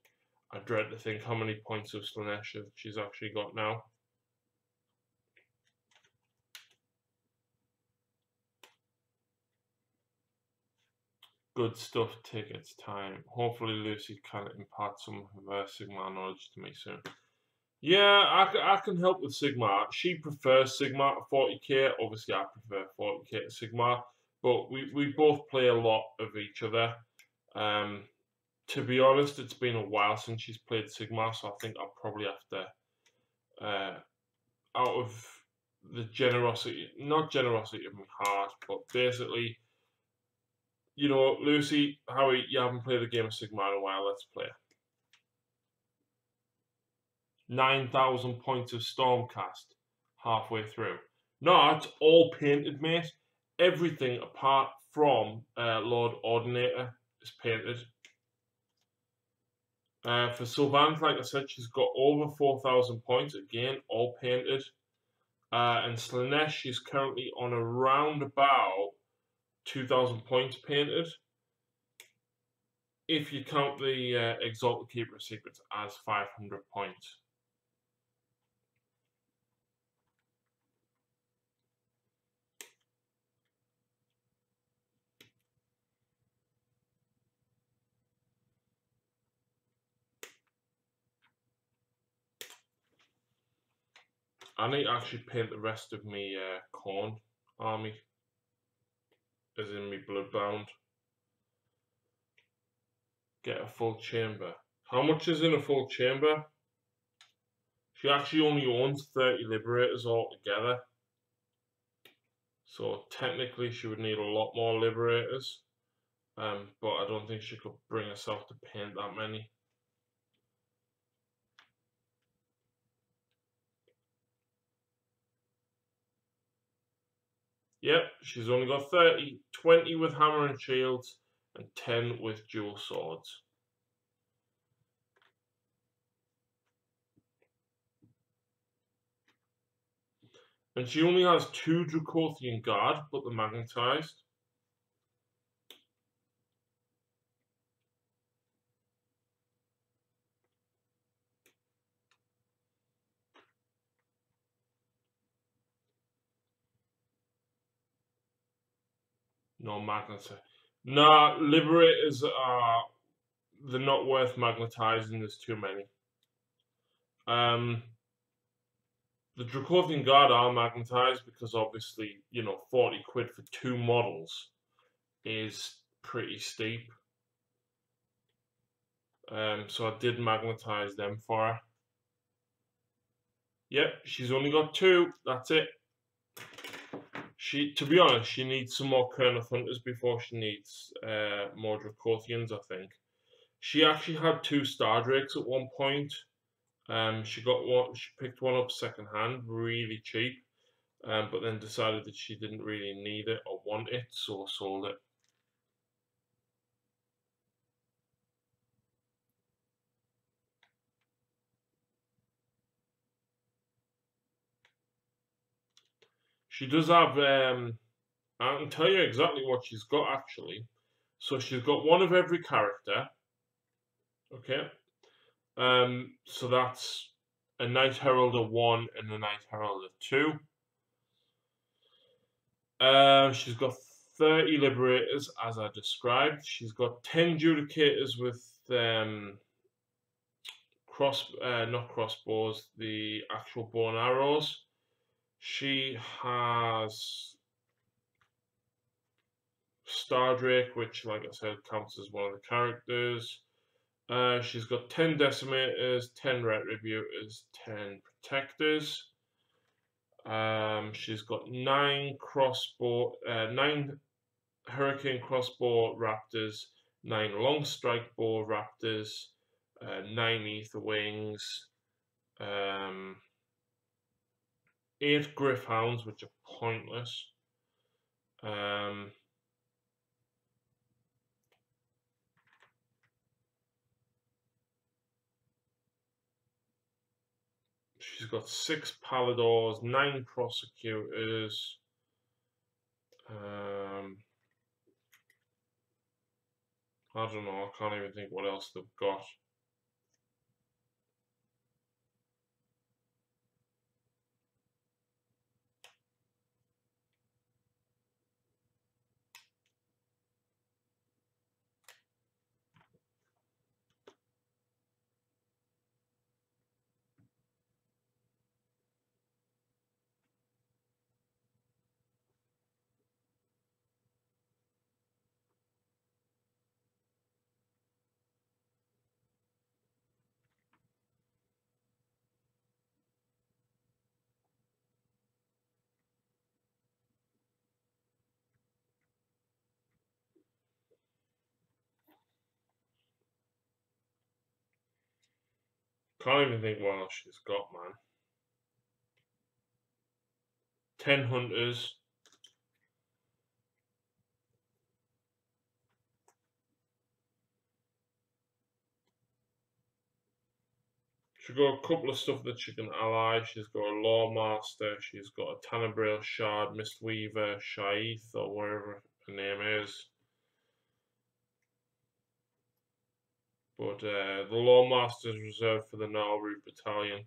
I dread to think how many points of Slaanesh she's actually got now. Good stuff, take its time. Hopefully Lucy can impart some of her Sigmar knowledge to me soon. Yeah, I can help with Sigmar. She prefers Sigmar to 40k. Obviously, I prefer 40k to Sigmar. But we both play a lot of each other. To be honest, it's been a while since she's played Sigmar, so I think I'll probably have to, out of the generosity, not generosity of my heart, but basically, you know, Lucy, Howie, you haven't played a game of Sigmar in a while, let's play. 9,000 points of Stormcast halfway through. No, it's all painted, mate. Everything apart from Lord Ordinator is painted. For Sylvaneth, like I said, she's got over 4,000 points. Again, all painted. And Slaanesh, she's currently on around about 2,000 points painted. If you count the Exalted Keeper of Secrets as 500 points. I need to actually paint the rest of me Khorne army, as in me Bloodbound. Get a full chamber. How much is in a full chamber? She actually only owns 30 Liberators altogether. So technically she would need a lot more Liberators. But I don't think she could bring herself to paint that many. Yep, she's only got 30, 20 with hammer and shields, and 10 with dual swords. And she only has 2 Dracothian Guard, but they're magnetized. No magnetized. Nah, Liberators are... they're not worth magnetizing, there's too many. The Dracothian Guard are magnetized because obviously, you know, 40 quid for 2 models is pretty steep. So I did magnetize them for her. Yep, she's only got 2, that's it. To be honest, she needs some more Kerneth Hunters before she needs more Dracothians, I think. She actually had 2 Star Drakes at one point. She got one. She picked one up secondhand, really cheap, but then decided that she didn't really need it or want it, so sold it. She does have. I can tell you exactly what she's got actually. So she's got one of every character. Okay. So that's a Knight Heralder 1 and a Knight Heralder 2. She's got 30 Liberators, as I described. She's got 10 Judicators with not crossbows, the actual bow and arrows. She has Stardrake, which, like I said, counts as one of the characters. She's got 10 Decimators, 10 Retributors, 10 Protectors. She's got 9 hurricane crossbow raptors, 9 long strike bow raptors, 9 ether wings, 8 griff hounds, which are pointless. She's got 6 paladors, 9 prosecutors. I don't know, I can't even think what else they've got. Can't even think what else she's got, man. 10 hunters. She's got a couple of stuff that she can ally. She's got a Lawmaster. She's got a Tanabrail Shard, Mistweaver, Shaith, or whatever her name is. But the Lawmaster is reserved for the Nalroot Battalion.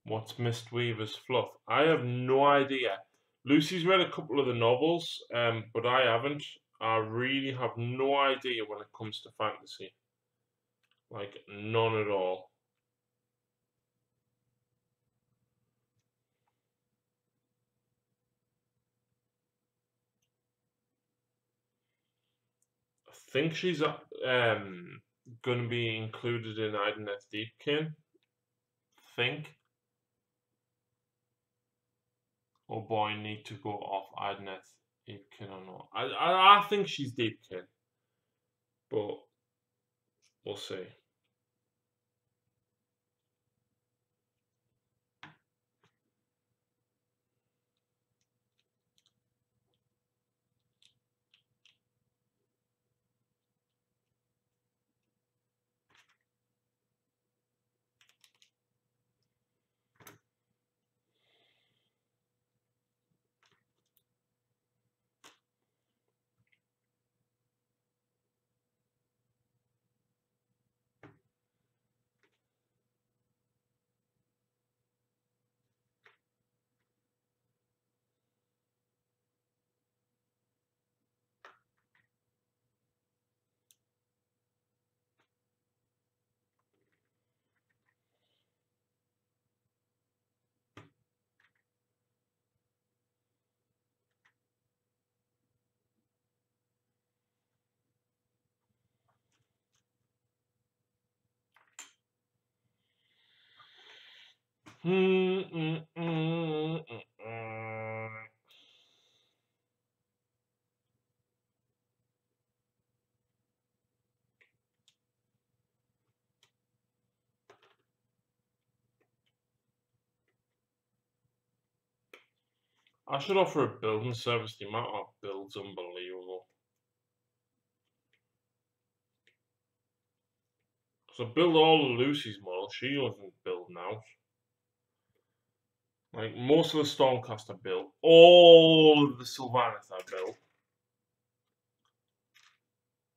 What's Mistweaver's fluff? I have no idea. Lucy's read a couple of the novels, but I haven't. I really have no idea when it comes to fantasy. Like, none at all. I think she's going to be included in Ideneth Deepkin. Think. Oh boy, need to go off Ideneth Deepkin or not. I think she's Deepkin, but we'll see. I should offer a building service. The amount of builds unbelievable. So I build all of Lucy's models. She doesn't build now. Like most of the Stormcast I built, all of the Sylvanas I built.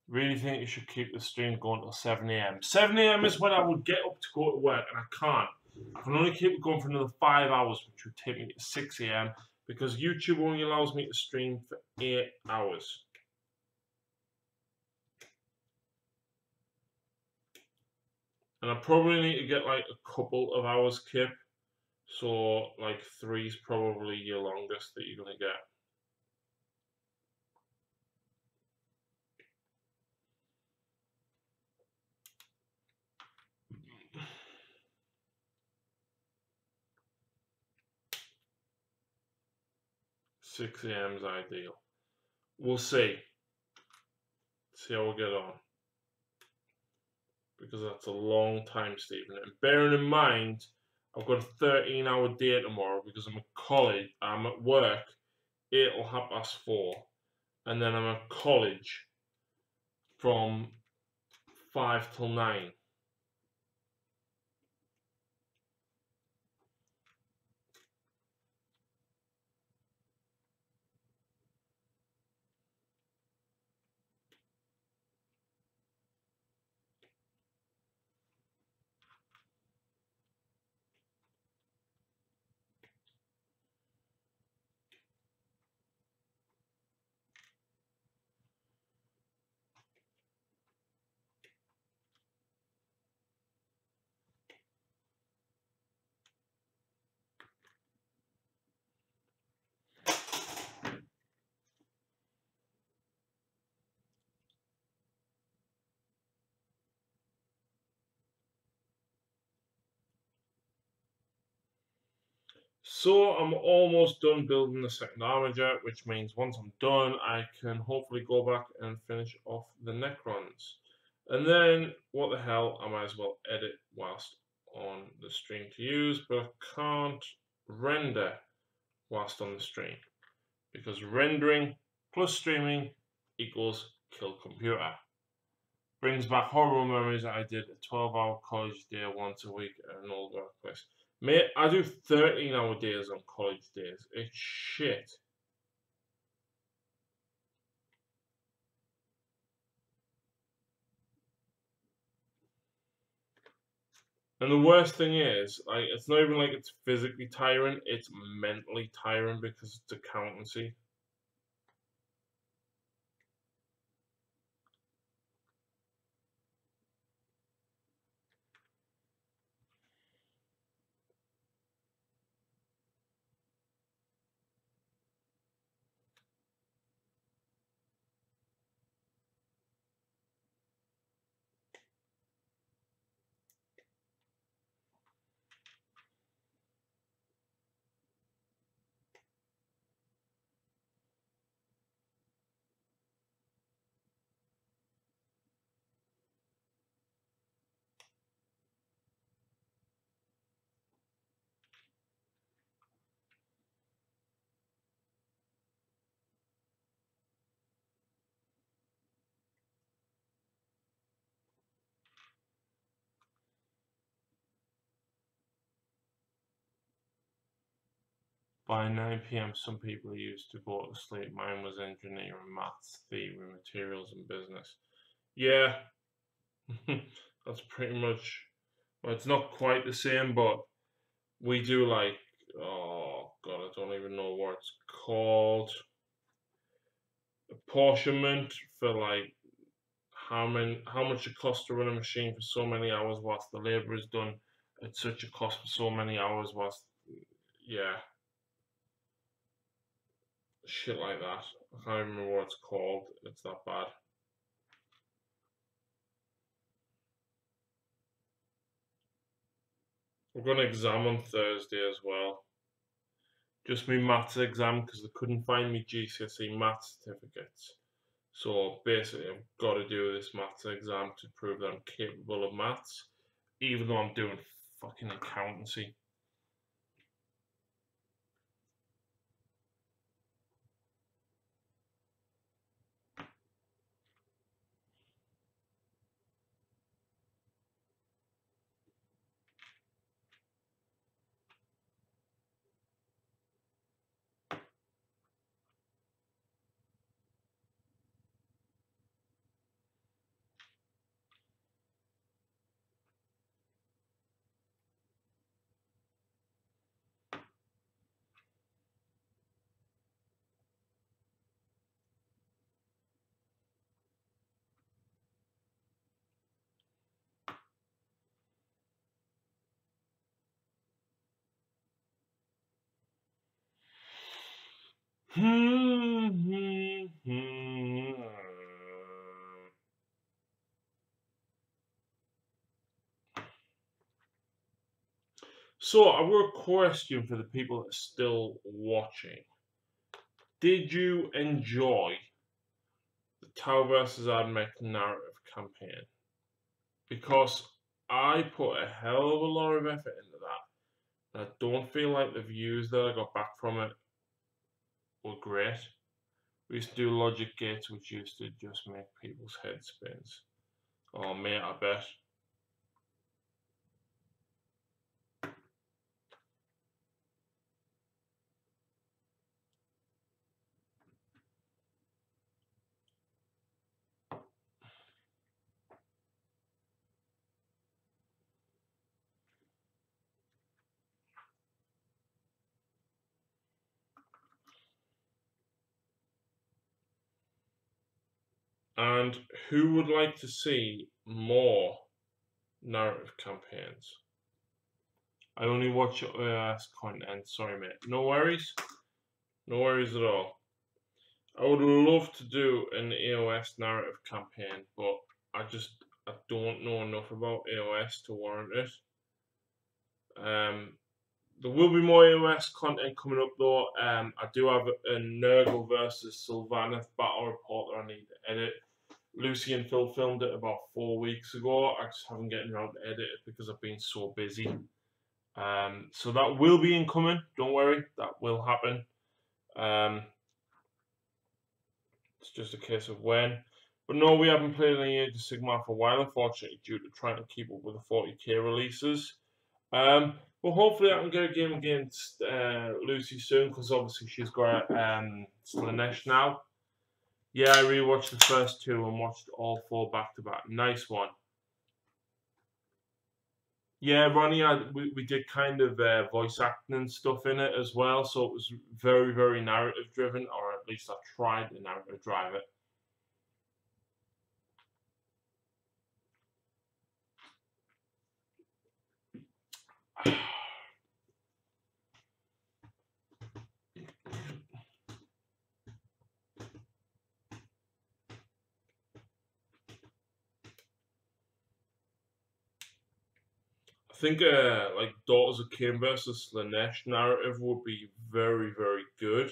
Really think you should keep the stream going till 7 AM. 7 AM is when I would get up to go to work, and I can't. I can only keep it going for another 5 hours, which would take me to 6 AM. because YouTube only allows me to stream for 8 hours. And I probably need to get like a couple of hours kip. So like 3 is probably your longest that you're going to get. Six AM is ideal. We'll see. See how we get on. Because that's a long time, Stephen. And bearing in mind, I've got a 13-hour day tomorrow because I'm at college. I'm at work 8 till 4:30, and then I'm at college from 5 till 9. So I'm almost done building the second armor jet, which means once I'm done, I can hopefully go back and finish off the necrons. And then, what the hell, I might as well edit whilst on the stream to use, but I can't render whilst on the stream, because rendering plus streaming equals kill computer. Brings back horrible memories that I did a 12-hour college day once a week at an old workplace. Mate, I do 13-hour days on college days. It's shit. And the worst thing is, like, it's not even like it's physically tiring, it's mentally tiring because it's accountancy. By 9 PM, some people used to go to sleep. Mine was engineering, maths, theory, materials, and business. Yeah, that's pretty much, well, it's not quite the same, but we do like, oh God, I don't even know what it's called. Apportionment for like how much it costs to run a machine for so many hours whilst the labour is done at such a cost for so many hours whilst, yeah, shit like that. I can't remember what it's called. It's that bad. We've got an exam on Thursday as well. Just my maths exam because they couldn't find me GCSE maths certificates. So basically, I've got to do this maths exam to prove that I'm capable of maths, even though I'm doing fucking accountancy. So, I've got a question for the people that are still watching. Did you enjoy the Tau versus Admech narrative campaign? Because I put a hell of a lot of effort into that. And I don't feel like the views that I got back from it were great. We used to do logic gates, which used to just make people's heads spins. Oh, mate, I bet. And who would like to see more narrative campaigns? I only watch content. Sorry, mate. No worries. No worries at all. I would love to do an AOS narrative campaign, but I don't know enough about AOS to warrant it. There will be more AOS content coming up though. I do have a Nurgle versus Sylvaneth battle report that I need to edit. Lucy and Phil filmed it about 4 weeks ago. I just haven't gotten around to edit it because I've been so busy. So that will be incoming. Don't worry, that will happen. It's just a case of when. But no, we haven't played any Age of Sigmar for a while, unfortunately, due to trying to keep up with the 40k releases. But hopefully I can get a game against Lucy soon, because obviously she's got Slanesh now. Yeah, I rewatched the first two and watched all 4 back to back. Nice one. Yeah, Ronnie, we did kind of voice acting and stuff in it as well, so it was very, very narrative driven, or at least I tried to narrative drive it. I think like Daughters of Cain versus Slanesh narrative would be very, very good.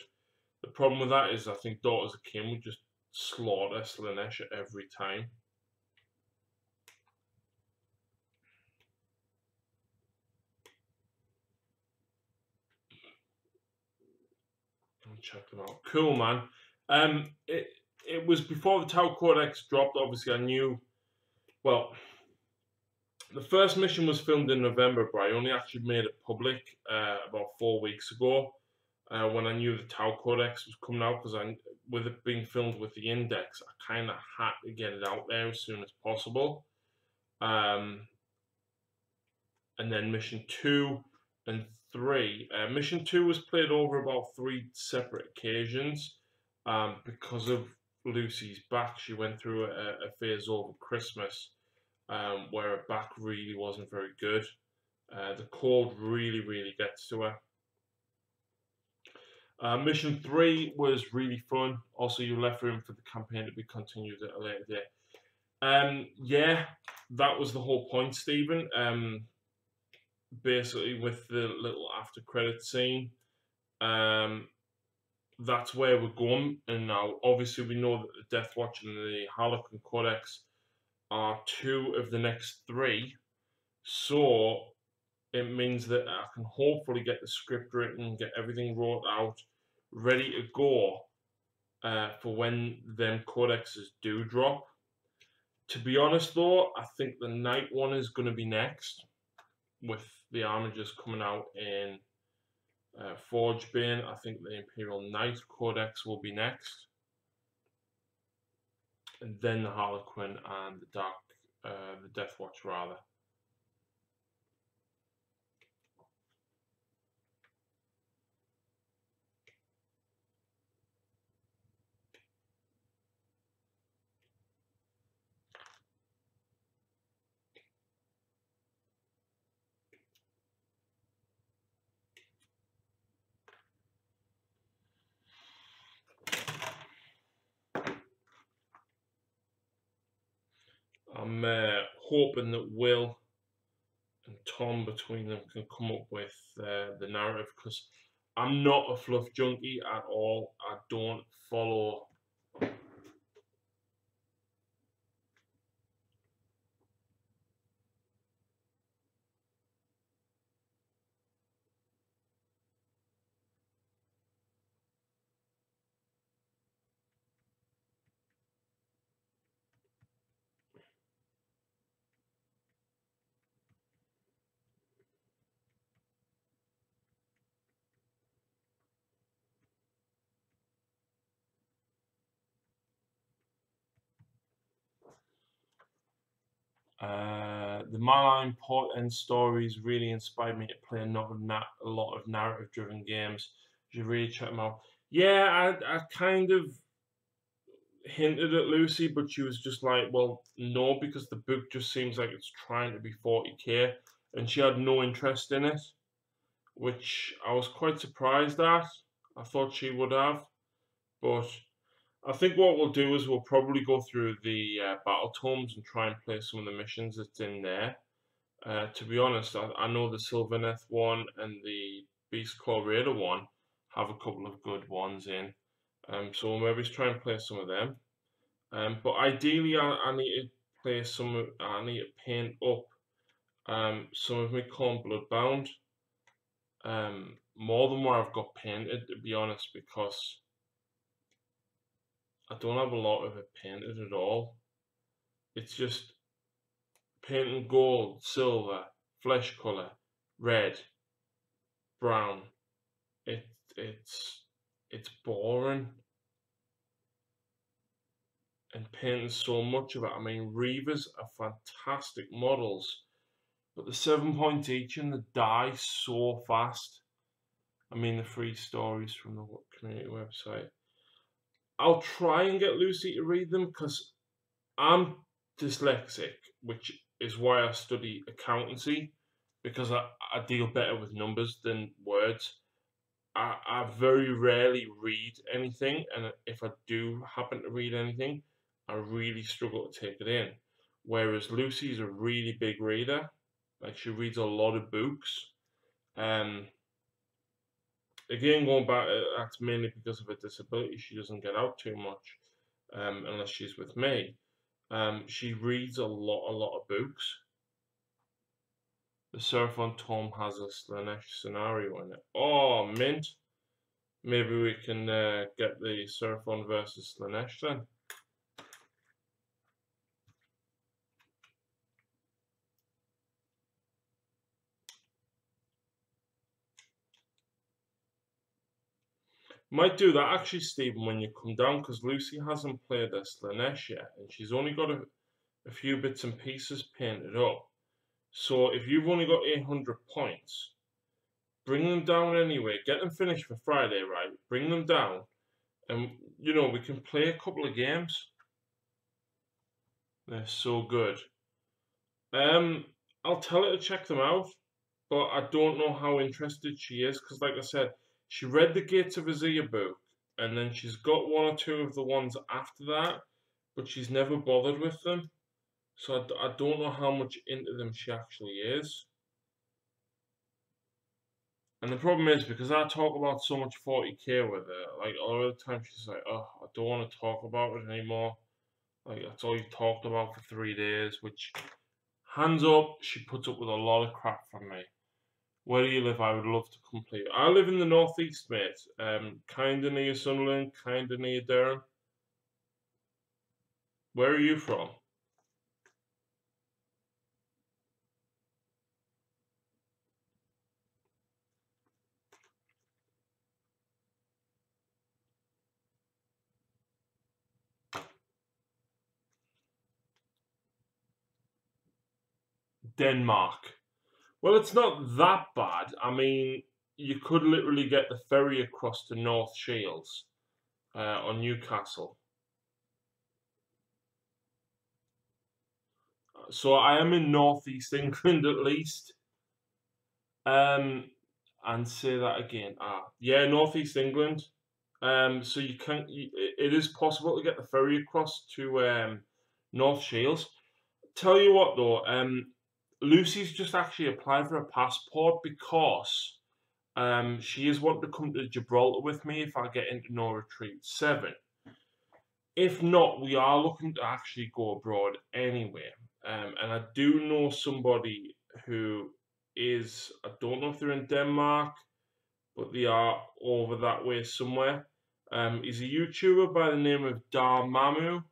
The problem with that is I think Daughters of Cain would just slaughter Slanesh every time. Check them out. Cool, man. It was before the Tau Codex dropped. Obviously, I knew. Well, the first mission was filmed in November, but I only actually made it public about 4 weeks ago when I knew the Tau Codex was coming out, because with it being filmed with the Index, I kind of had to get it out there as soon as possible. And then mission 2 and 3. Mission 2 was played over about 3 separate occasions because of Lucy's back. She went through a phase over Christmas where her back really wasn't very good. The cold really, really gets to her. Mission 3 was really fun. Also, you left room for the campaign to be continued at a later date. Yeah, that was the whole point, Stephen. Basically, with the little after credit scene, that's where we're going. And now, obviously, we know that the Death Watch and the Harlequin Codex are 2 of the next 3. So it means that I can hopefully get the script written, get everything wrote out, ready to go for when them codexes do drop. To be honest, though, I think the Night one is going to be next, with the Armigers coming out in Forgebane. I think the Imperial Knight Codex will be next, and then the Harlequin and the Death Watch rather. I'm hoping that Will and Tom between them can come up with the narrative, because I'm not a fluff junkie at all. I don't follow. The Malign Port End stories really inspired me to play a lot of narrative-driven games. You should really check them out. Yeah, I kind of hinted at Lucy, but she was just like, well, no, because the book just seems like it's trying to be 40k, and she had no interest in it, which I was quite surprised at. I thought she would have, but I think what we'll do is we'll probably go through the battle tomes and try and play some of the missions that's in there. To be honest, I know the Sylvaneth one and the Beast Claw Raider one have a couple of good ones in. So we'll maybe try and play some of them. But ideally, I need to play I need to paint up some of my Corn Bloodbound. More than what I've got painted, to be honest, because I don't have a lot of it painted at all. It's just painting gold, silver, flesh color, red, brown. It it's boring, and painting so much of it. I mean, Reavers are fantastic models, but the 7 points each and the die so fast. I mean, the free stories from the community website. I'll try and get Lucy to read them because I'm dyslexic, which is why I study accountancy, because I deal better with numbers than words. I very rarely read anything, and if I do happen to read anything, I really struggle to take it in. Whereas Lucy's a really big reader, like she reads a lot of books. Um, Again, going back, that's mainly because of her disability. She doesn't get out too much, unless she's with me. She reads a lot of books. The Seraphon tome has a Slanesh scenario in it. Oh, mint! Maybe we can get the Seraphon versus Slanesh then. Might do that actually, Stephen, when you come down, because Lucy hasn't played a Slanesh yet, and she's only got a few bits and pieces painted up. So if you've only got 800 points, bring them down anyway. Get them finished for Friday, right? Bring them down, and we can play a couple of games. They're so good. I'll tell her to check them out, but I don't know how interested she is, because like I said, she read the Gates of Azir book, and then she's got one or two of the ones after that, but she's never bothered with them. So I don't know how much into them she actually is. And the problem is, because I talk about so much 40k with her, like a lot of the time she's like, oh, I don't want to talk about it anymore. Like, that's all you've talked about for 3 days, which, hands up, she puts up with a lot of crap from me. Where do you live? I would love to complete. I live in the northeast, mate. Kind of near Sunderland, kind of near Durham. Where are you from? Denmark. Well, it's not that bad. I mean, you could literally get the ferry across to North Shields on Newcastle. So I am in northeast England at least. Um, and say that again. Yeah, northeast England. So it is possible to get the ferry across to North Shields. Tell you what though, Lucy's just actually applied for a passport because she is wanting to come to Gibraltar with me if I get into No Retreat 7. If not, we are looking to actually go abroad anyway. And I do know somebody who is, I don't know if they're in Denmark, but they are over that way somewhere. He's a YouTuber by the name of Darmamu,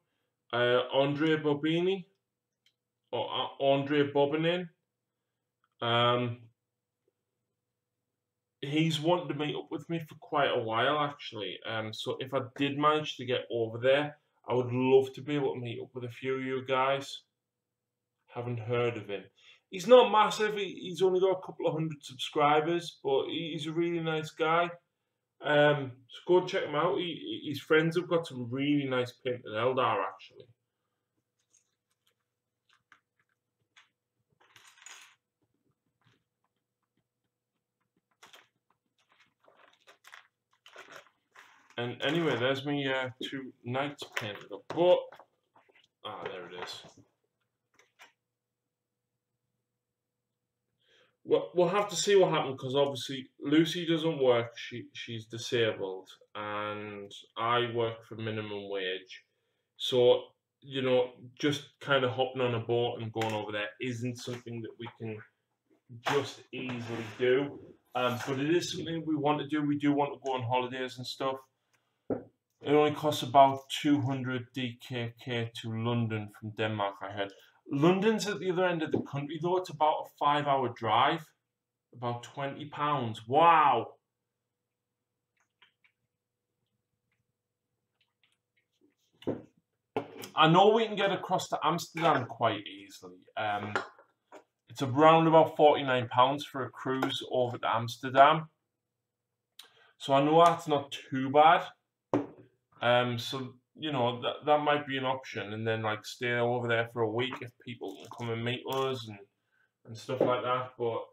Andre Bobini, or Andre Bobinin. He's wanted to meet up with me for quite a while, actually. So if I did manage to get over there, I would love to be able to meet up with a few of you guys. Haven't heard of him. He's not massive. He's only got a couple of hundred subscribers, but he's a really nice guy. So go and check him out. His friends have got some really nice painted eldar, actually. And anyway, there's me 2 knights painted up. But there it is. We'll have to see what happens because obviously Lucy doesn't work. She's disabled, and I work for minimum wage. So just kind of hopping on a boat and going over there isn't something that we can just easily do. But it is something we want to do. We do want to go on holidays and stuff. It only costs about 200 DKK to London from Denmark, I heard. London's at the other end of the country, though. It's about a 5-hour drive. About £20. Wow! I know we can get across to Amsterdam quite easily. It's around about £49 for a cruise over to Amsterdam. So I know that's not too bad. So that might be an option, and then like stay over there for a week if people can come and meet us and stuff like that. But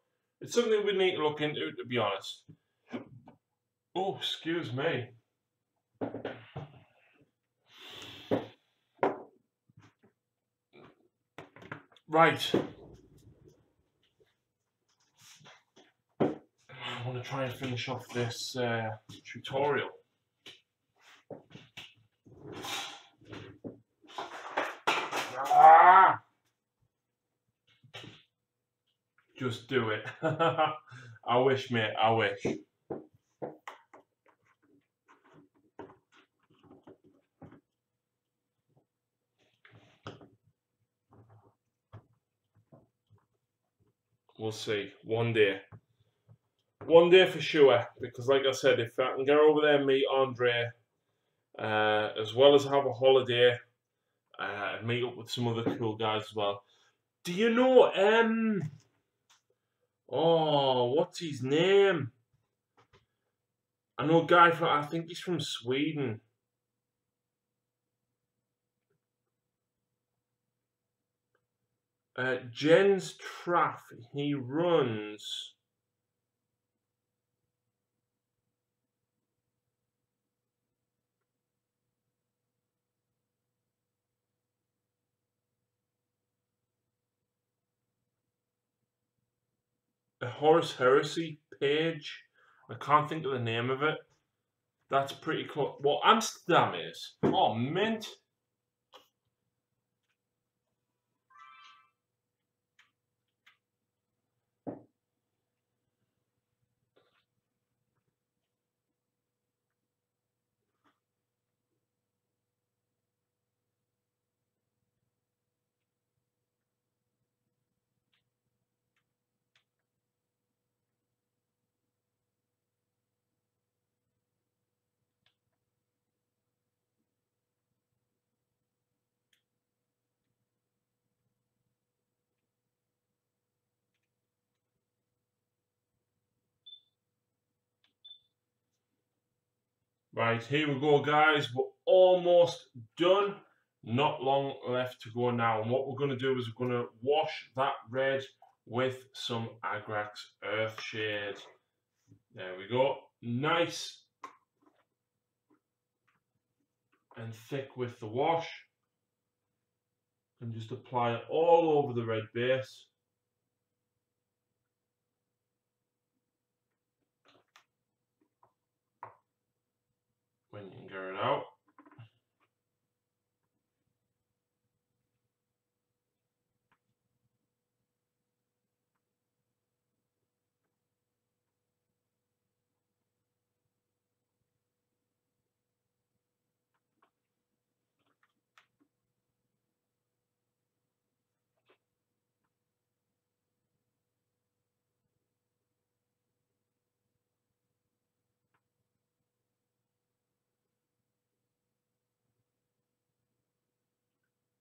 it's something we need to look into, to be honest. Oh, excuse me. Right. I want to try and finish off this tutorial. Just do it. I wish, mate, I wish. We'll see. One day. One day for sure. Because like I said, if I can get over there and meet Andre, as well as have a holiday, and meet up with some other cool guys as well. Do you know, what's his name? I know a guy from, I think he's from Sweden. Jens Traff, he runs a Horus Heresy page. I can't think of the name of it. That's pretty close. Well, Amsterdam is. Oh, mint. Right, here we go, guys. We're almost done. Not long left to go now. And what we're going to do is we're going to wash that red with some Agrax Earthshade. There we go. Nice and thick with the wash. and just apply it all over the red base. When you can get it out.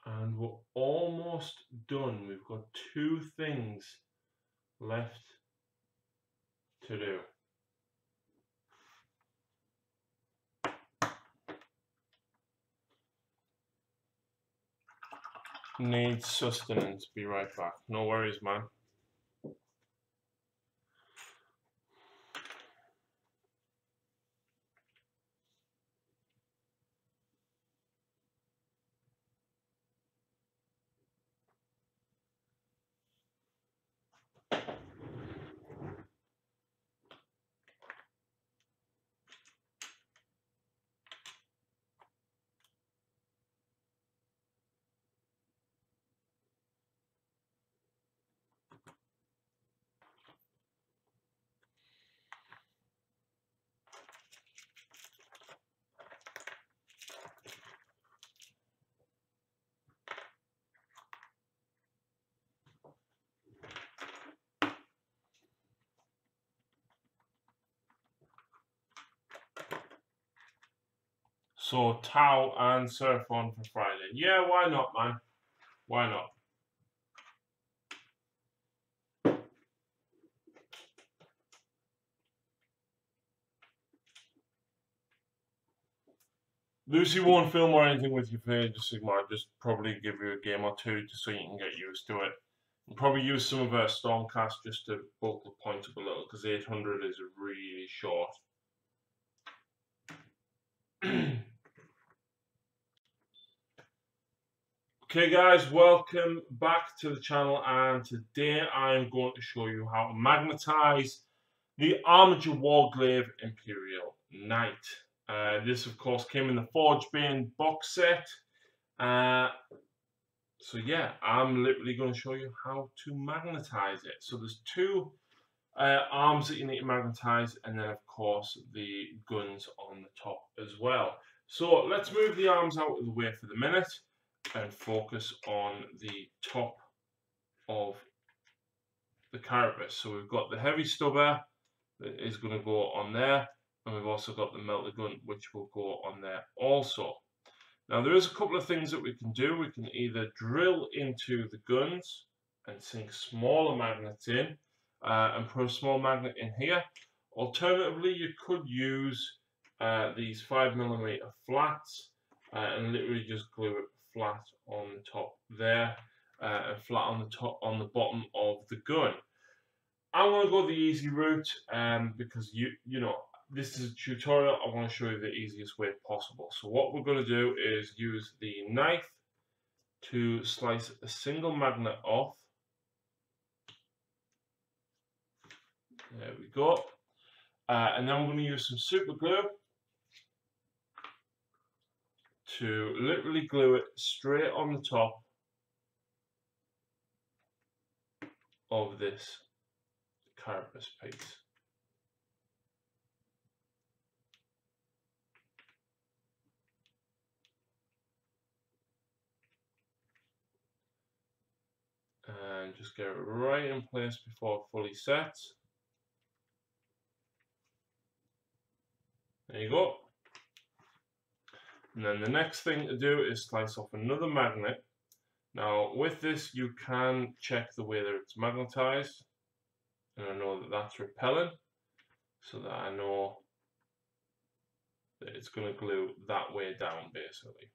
And we're almost done. We've got 2 things left to do. Needs sustenance. Be right back. No worries, man. So Tau and Surf on for Friday. Yeah, why not, man? Why not? Lucy won't film or anything with you for Age of Sigmar. Just probably give you a game or 2 just so you can get used to it. And probably use some of her Stormcast just to bulk the points up a little, because 800 is really short. Okay guys, welcome back to the channel, and today I'm going to show you how to magnetize the Armature Warglaive Imperial Knight. This of course came in the Forgebane box set. So yeah, I'm literally going to show you how to magnetize it. So there's 2 arms that you need to magnetize, and then of course the guns on the top as well. So let's move the arms out of the way for the minute and focus on the top of the carapace. So we've got the heavy stubber that is going to go on there, and we've also got the melter gun which will go on there also. Now there is a couple of things that we can do. We can either drill into the guns and sink smaller magnets in and put a small magnet in here. Alternatively, you could use these 5mm flats and literally just glue it flat on the top there and flat on the top on the bottom of the gun. I'm going to go the easy route because you know, this is a tutorial. I want to show you the easiest way possible. So what we're going to do is use the knife to slice a single magnet off. There we go. And then we're going to use some super glue to literally glue it straight on the top of this carapace piece. And just get it right in place before it fully sets. There you go. And then the next thing to do is slice off another magnet. Now with this you can check the way that it's magnetized, and I know that that's repelling, so that I know that it's going to glue that way down basically.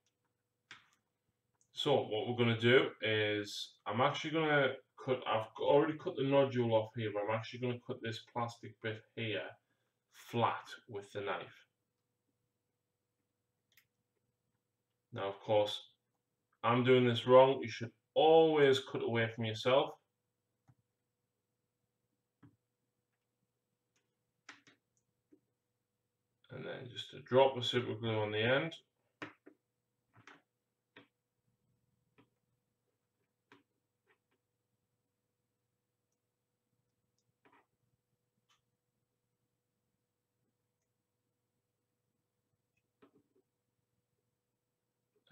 So what we're going to do is I'm actually going to cut, I've already cut the nodule off here, but I'm actually going to cut this plastic bit here flat with the knife. Now of course I'm doing this wrong. You should always cut away from yourself. And then just a drop of super glue on the end.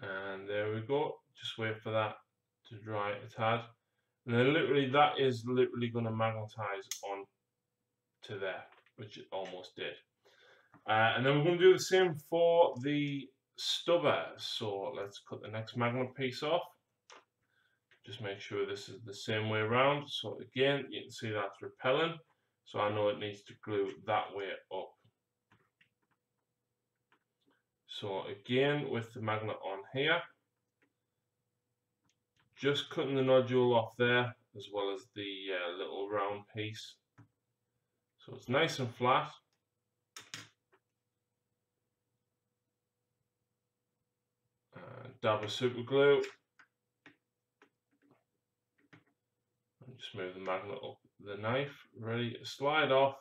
And there we go. Just wait for that to dry a tad. And then literally that is literally going to magnetize on to there, which it almost did. And then we're going to do the same for the stubber. So let's cut the next magnet piece off. Just make sure this is the same way around. So again, you can see that's repelling. So I know it needs to glue that way up. So again, with the magnet on here, just cutting the nodule off there, as well as the little round piece. So it's nice and flat. Dab of super glue. And just move the magnet up the knife, ready to slide off.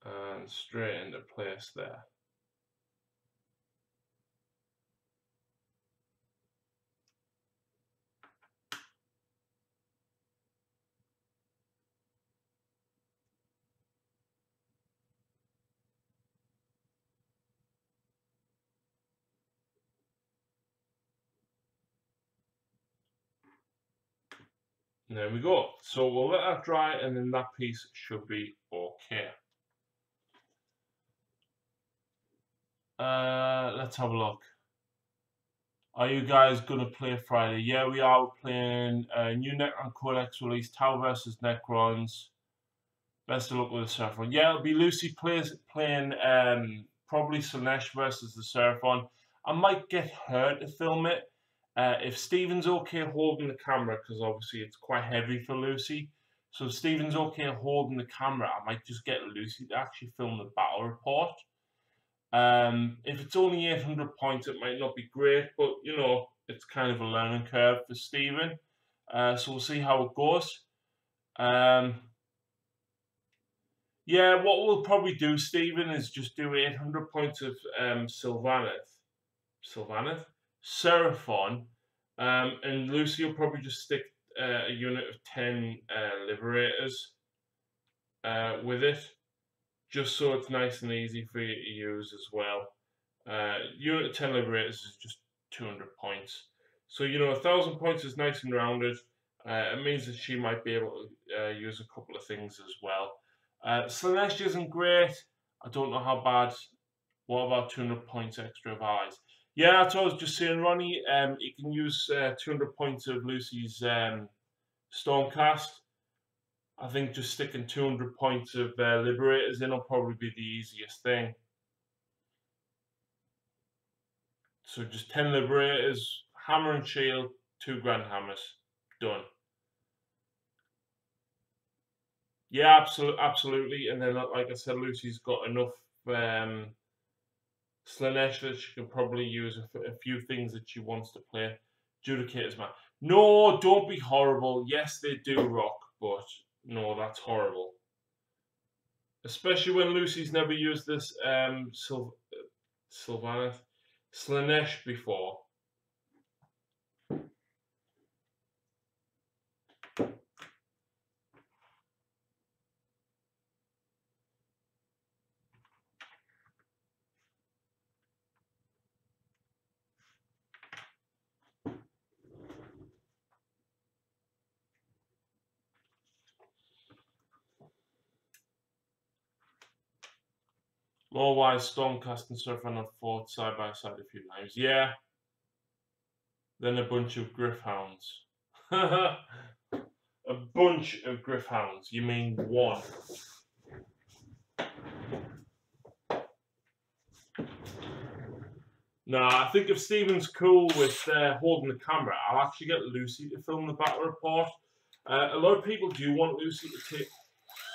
And straight into place there. And there we go. So we'll let that dry and then that piece should be okay. Let's have a look. Are you guys going to play Friday? Yeah, we are. We're playing new Necron Codex release, Tau versus Necrons. Best of luck with the Seraphon. Yeah, it'll be Lucy playing probably Slanesh versus the Seraphon. I might get her to film it. If Stephen's okay holding the camera, because obviously it's quite heavy for Lucy. So if Stephen's okay holding the camera, I might just get Lucy to actually film the battle report. If it's only 800 points, it might not be great, but you know, it's kind of a learning curve for Stephen. So we'll see how it goes. Yeah, what we'll probably do, Stephen, is just do 800 points of Seraphon, and Lucy will probably just stick a unit of 10 Liberators with it, just so it's nice and easy for you to use as well. Unit of 10 Liberators is just 200 points. So, you know, 1,000 points is nice and rounded. It means that she might be able to use a couple of things as well. Slanesh isn't great. I don't know how bad. What about 200 points extra of allies? Yeah, that's what I was just saying, Ronnie. You can use 200 points of Lucy's Stormcast. I think just sticking 200 points of Liberators in will probably be the easiest thing. So just 10 Liberators, Hammer and Shield, 2 Grand Hammers. Done. Yeah, absolutely. And then, like I said, Lucy's got enough Slanesh that she can probably use a few things that she wants to play. Judicator's Man. No, don't be horrible. Yes, they do rock, but no, that's horrible. Especially when Lucy's never used this Slanesh before. Lore-wise, Stormcast and Seraphon have fought side by side a few times. Yeah. Then a bunch of Griffhounds. A bunch of Griffhounds. You mean one? No, I think if Stephen's cool with holding the camera, I'll actually get Lucy to film the battle report. A lot of people do want Lucy to take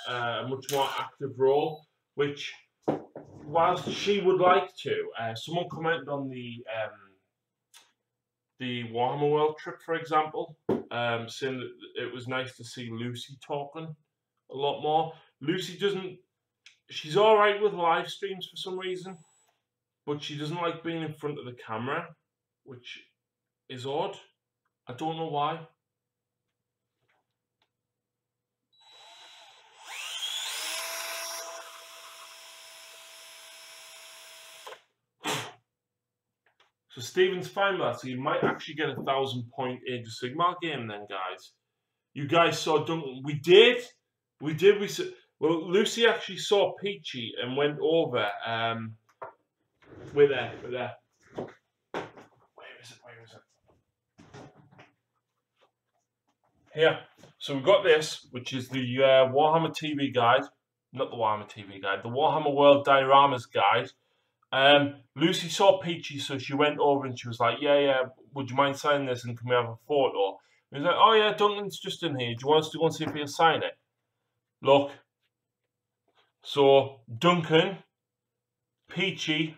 a much more active role, which, whilst she would like to, someone commented on the the Warhammer World trip, for example, saying that it was nice to see Lucy talking a lot more. Lucy doesn't. She's all right with live streams for some reason, but she doesn't like being in front of the camera, which is odd. I don't know why. So Stephen's fine with that, so you might actually get a 1,000-point Age of Sigmar game then, guys. You guys saw Duncan. We did. We saw. Well, Lucy actually saw Peachy and went over. We're there. Where is it? Here. So we've got this, which is the Warhammer TV guide. Not the Warhammer TV guide. The Warhammer World Dioramas guide. Lucy saw Peachy, so she went over and she was like, yeah, would you mind signing this and can we have a photo? And he's like, oh yeah, Duncan's just in here. Do you want us to go and see if he'll sign it? Look. So, Duncan, Peachy,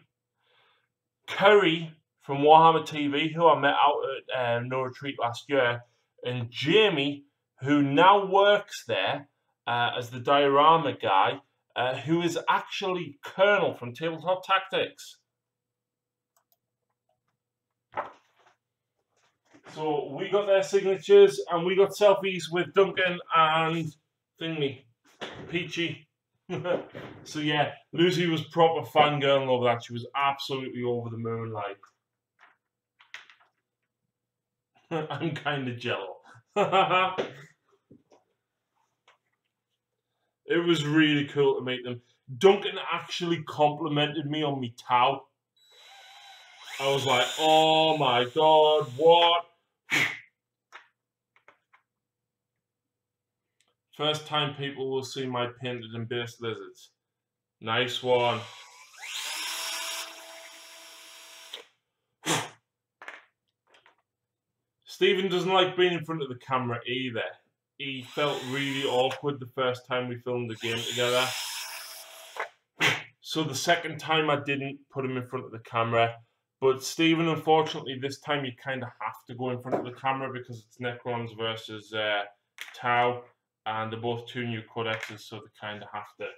Curry from Warhammer TV, who I met out at No Retreat last year, and Jamie, who now works there as the diorama guy, who is actually Colonel from Tabletop Tactics. So we got their signatures, and we got selfies with Duncan and Thingy, Peachy. So yeah, Lucy was proper fangirling over that. She was absolutely over the moon, like. I'm kind of jealous. It was really cool to meet them. Duncan actually complimented me on me Tau. I was like, oh my god, what? First time people will see my painted and based lizards. Nice one. Stephen doesn't like being in front of the camera either. He felt really awkward the first time we filmed the game together. So the second time I didn't put him in front of the camera. But Stephen, unfortunately, this time you kind of have to go in front of the camera because it's Necrons versus Tau. And they're both 2 new codexes, so they kind of have to,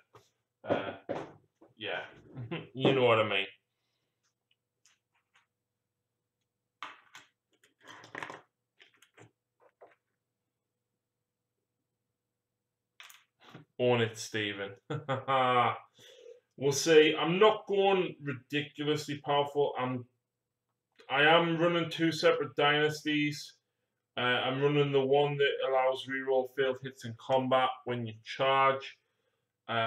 yeah, you know what I mean. Own it, Stephen. We'll see. I'm not going ridiculously powerful. I am running 2 separate dynasties. I'm running the one that allows reroll failed hits in combat when you charge.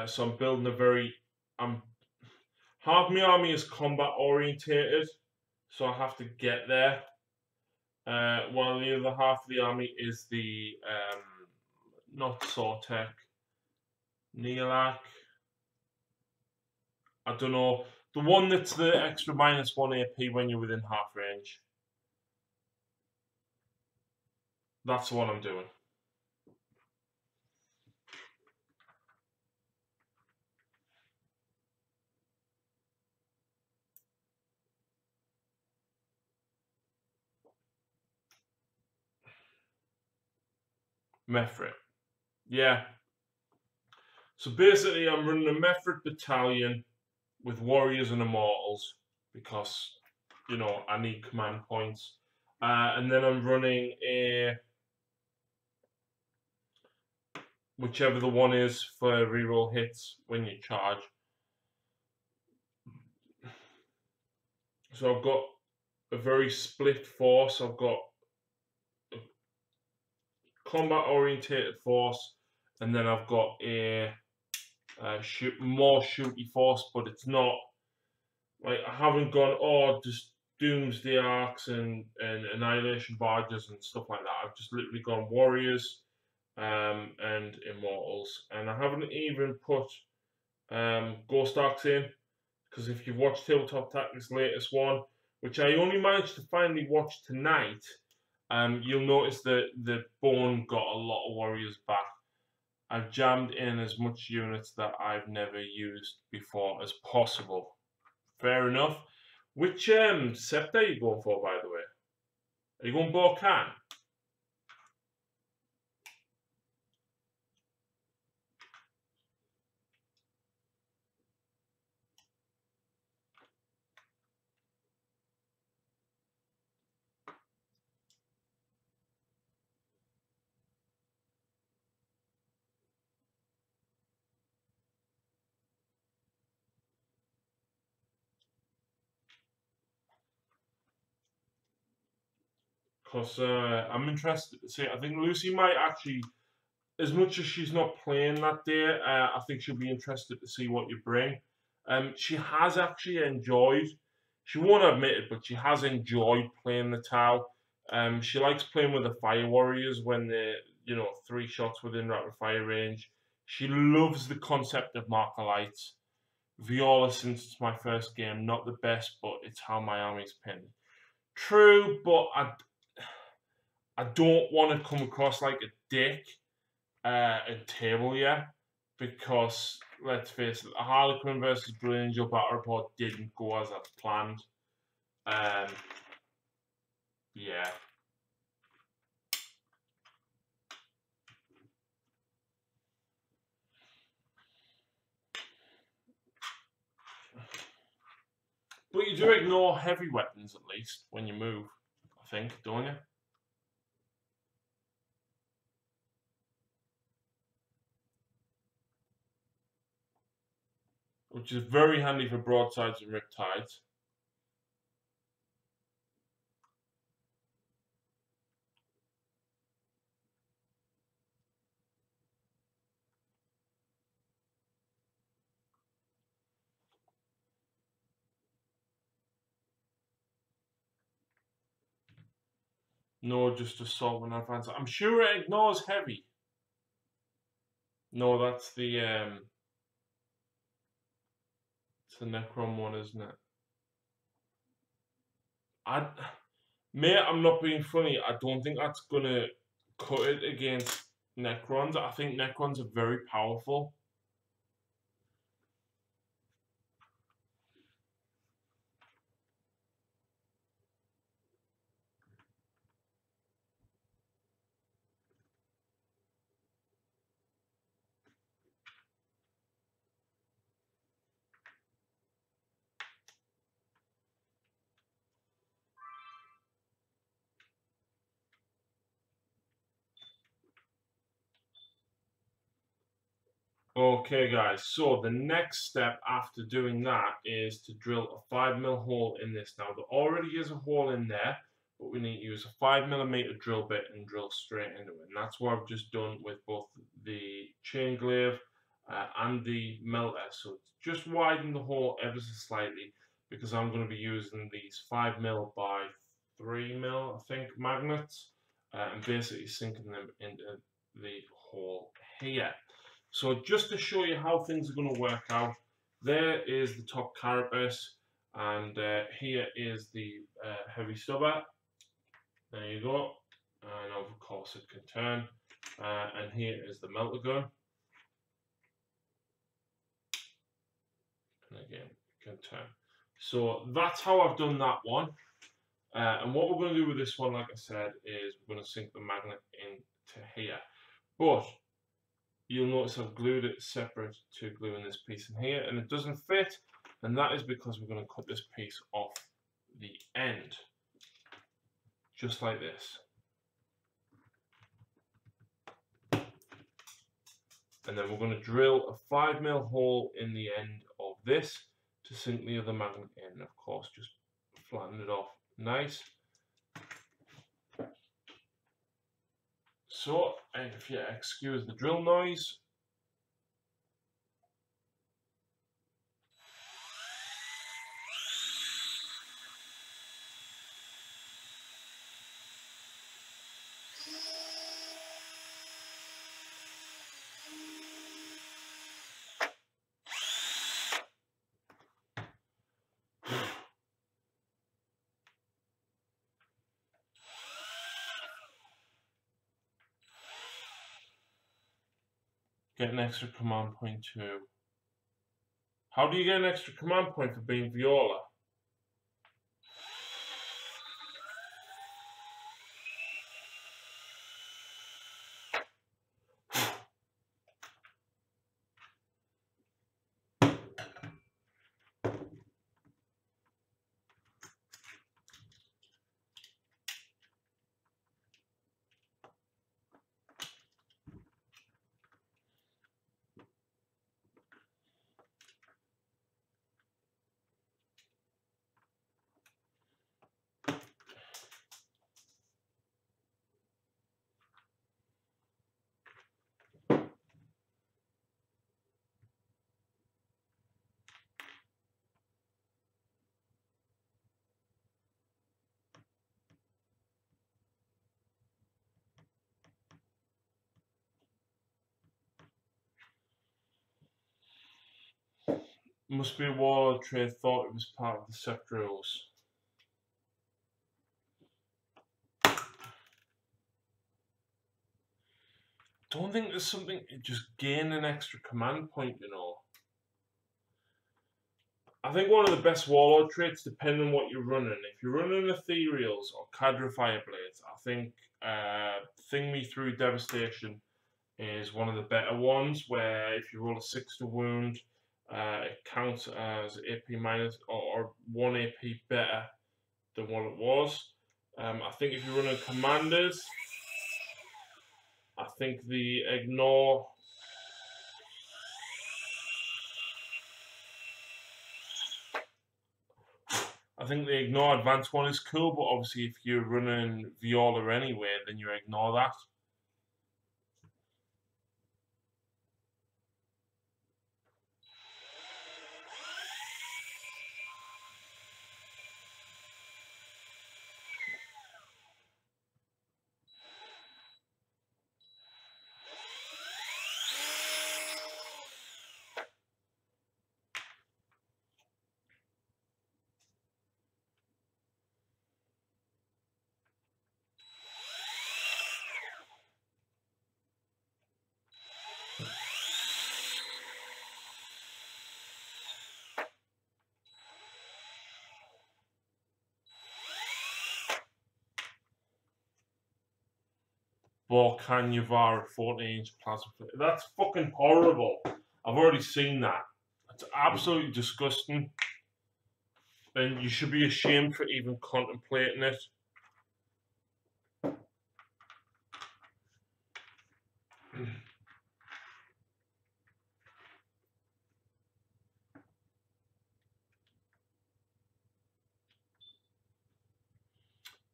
So I'm building half my army is combat orientated, so I have to get there. While the other half of the army is the not Sortek, Neolak. I don't know. The one that's the extra -1 AP when you're within half range. That's the one I'm doing. Mefrit. Yeah. So basically I'm running a Mefrit battalion with warriors and immortals because, you know, I need command points. And then I'm running a whichever the one is for reroll hits when you charge. So I've got a very split force. I've got a combat orientated force, and then I've got a more shooty force, but it's not like I haven't gone just Doomsday Arcs and Annihilation Barges and stuff like that. I've just literally gone warriors and immortals, and I haven't even put Ghost Arcs in, because if you've watched Tabletop Tactics' latest one, which I only managed to finally watch tonight, you'll notice that the Bone got a lot of warriors back. I've jammed in as much units that I've never used before as possible. Fair enough. Which scepter are you going for, by the way? Are you going Borkan? Because I'm interested to see. I think Lucy might actually, as much as she's not playing that day, I think she'll be interested to see what you bring. She has actually enjoyed. She won't admit it, but she has enjoyed playing the Tau. She likes playing with the Fire Warriors when they're 3 shots within rapid fire range. She loves the concept of marker lights. Viola, since it's my first game, not the best, but it's how my army's pinned. True, but I don't want to come across like a dick and table you, because let's face it, the Harlequin versus Blue Angel battle report didn't go as I planned. Yeah. But you do ignore heavy weapons at least when you move, I think, don't you? Which is very handy for broadsides and riptides. No, just assault and advance. I'm sure it ignores heavy. No, that's the it's the Necron one, isn't it? Mate, I'm not being funny. I don't think that's gonna cut it against Necrons. I think Necrons are very powerful. Okay, guys, so the next step after doing that is to drill a 5mm hole in this. Now, there already is a hole in there, but we need to use a 5mm drill bit and drill straight into it. And that's what I've just done with both the chain glaive and the melter. So just widen the hole ever so slightly, because I'm going to be using these 5mm by 3mm, I think, magnets, and basically sinking them into the hole here. So just to show you how things are going to work out, there is the top carapace, and here is the heavy stubber. There you go. And of course it can turn. And here is the melter gun. And again, it can turn. So that's how I've done that one. And what we're going to do with this one, like I said, is we're going to sink the magnet into here. But you'll notice I've glued it separate to gluing this piece in here, and it doesn't fit, and that is because we're going to cut this piece off the end, just like this. And then we're going to drill a 5mm hole in the end of this to sink the other magnet in. Of course, just flatten it off nice. So, and if you excuse the drill noise, get an extra command point too. How do you get an extra command point for being Viola? Must be a warlord trait. Thought it was part of the sect rules. Don't think there's something to just gain an extra command point, you know. I think one of the best warlord traits, depending on what you're running, if you're running ethereals or cadre fireblades, I think Thing Me Through Devastation is one of the better ones, where if you roll a 6 to wound, it counts as AP minus or 1 AP better than what it was. I think if you're running commanders, I think the ignore. I think the ignore advanced one is cool, but obviously if you're running Viola anyway, then you ignore that. Volcan Yavara 14-inch plasma. That's fucking horrible. I've already seen that. It's absolutely disgusting. And you should be ashamed for even contemplating it.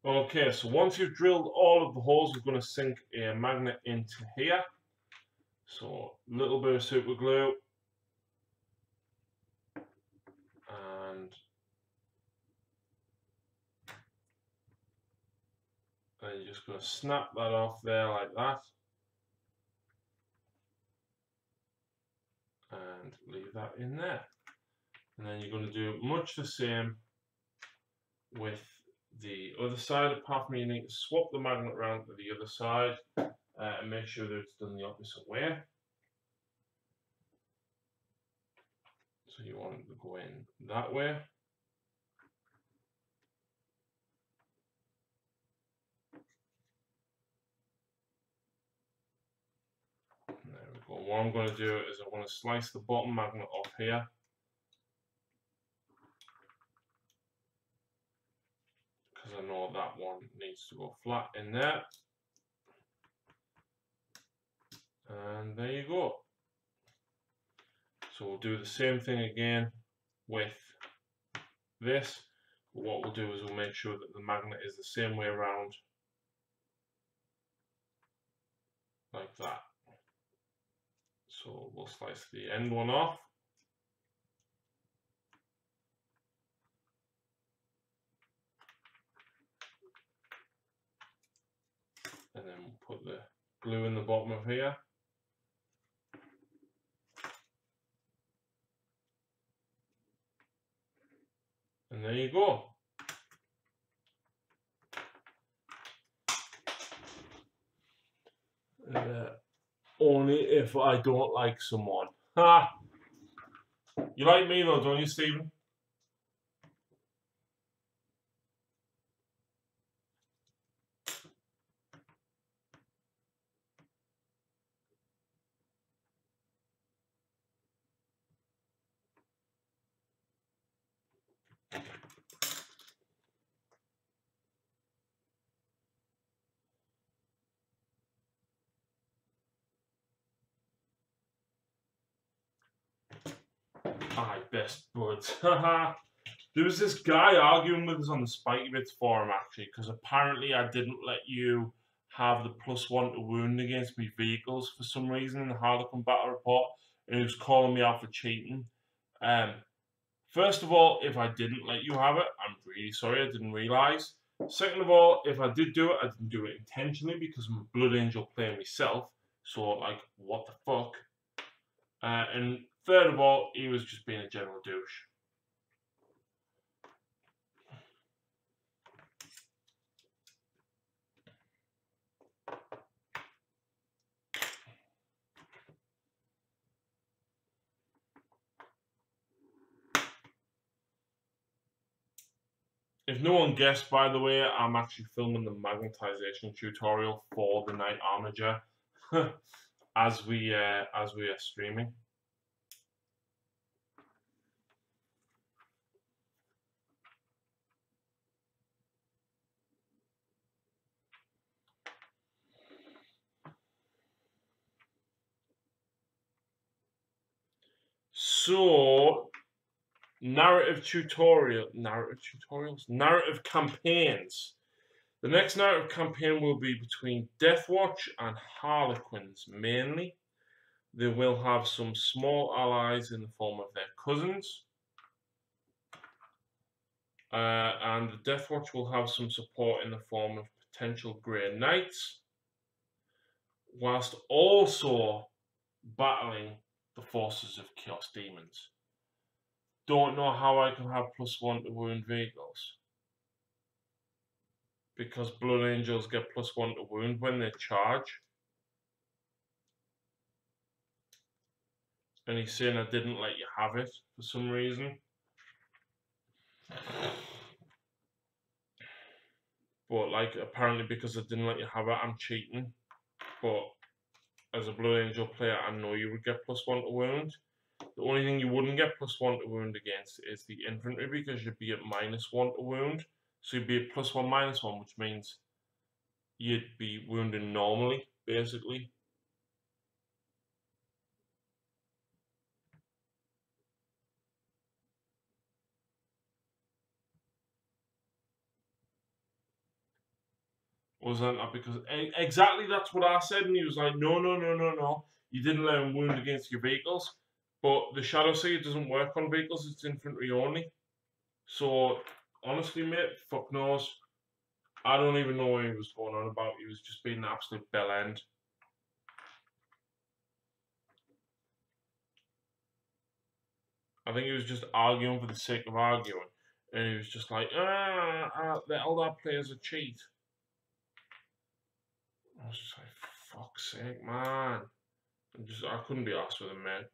Okay, so once you've drilled all of the holes, we're going to sink a magnet into here. So a little bit of super glue. And then you're just going to snap that off there like that. And leave that in there. And then you're going to do much the same with the other side. Apart from you need to swap the magnet around to the other side and make sure that it's done the opposite way. So you want it to go in that way. And there we go. What I'm going to do is I want to slice the bottom magnet off here. Because I know that one needs to go flat in there. And there you go. So we'll do the same thing again with this. But what we'll do is we'll make sure that the magnet is the same way around, like that. So we'll slice the end one off. And then we'll put the glue in the bottom of here. And there you go. Only if I don't like someone. Ha! You like me though, don't you, Stephen? Aye, best buds. Haha. There was this guy arguing with us on the Spiky Bits forum actually, because apparently I didn't let you have the +1 to wound against me vehicles for some reason in the Harlequin battle report, and he was calling me out for cheating. First of all, if I didn't let you have it, I'm really sorry, I didn't realise. Second of all, if I did do it, I didn't do it intentionally because I'm a Blood Angel playing myself, so like, what the fuck? And Third of all, he was just being a general douche. If no one guessed, by the way, I'm actually filming the magnetization tutorial for the Knight Armiger as we are streaming. So, narrative campaigns. The next narrative campaign will be between Deathwatch and Harlequins mainly. They will have some small allies in the form of their cousins. And the Deathwatch will have some support in the form of potential Grey Knights, whilst also battling the forces of Chaos Demons. Don't know how I can have +1 to wound vehicles. Because Blood Angels get +1 to wound when they charge. And he's saying I didn't let you have it for some reason. But like apparently because I didn't let you have it, I'm cheating. But as a Blood Angel player, I know you would get +1 to wound. The only thing you wouldn't get +1 to wound against is the infantry because you'd be at -1 to wound. So you'd be at +1 -1, which means you'd be wounding normally, basically. Wasn't that because exactly that's what I said, and he was like, no, no, no, no, no. You didn't let him wound against your vehicles, but the Shadow Seer doesn't work on vehicles; it's infantry only. So honestly, mate, fuck knows. I don't even know what he was going on about. He was just being an absolute bell end. I think he was just arguing for the sake of arguing, and he was just like, the Eldar players are cheat. I was just like, fuck's sake, man. I couldn't be asked with him, man.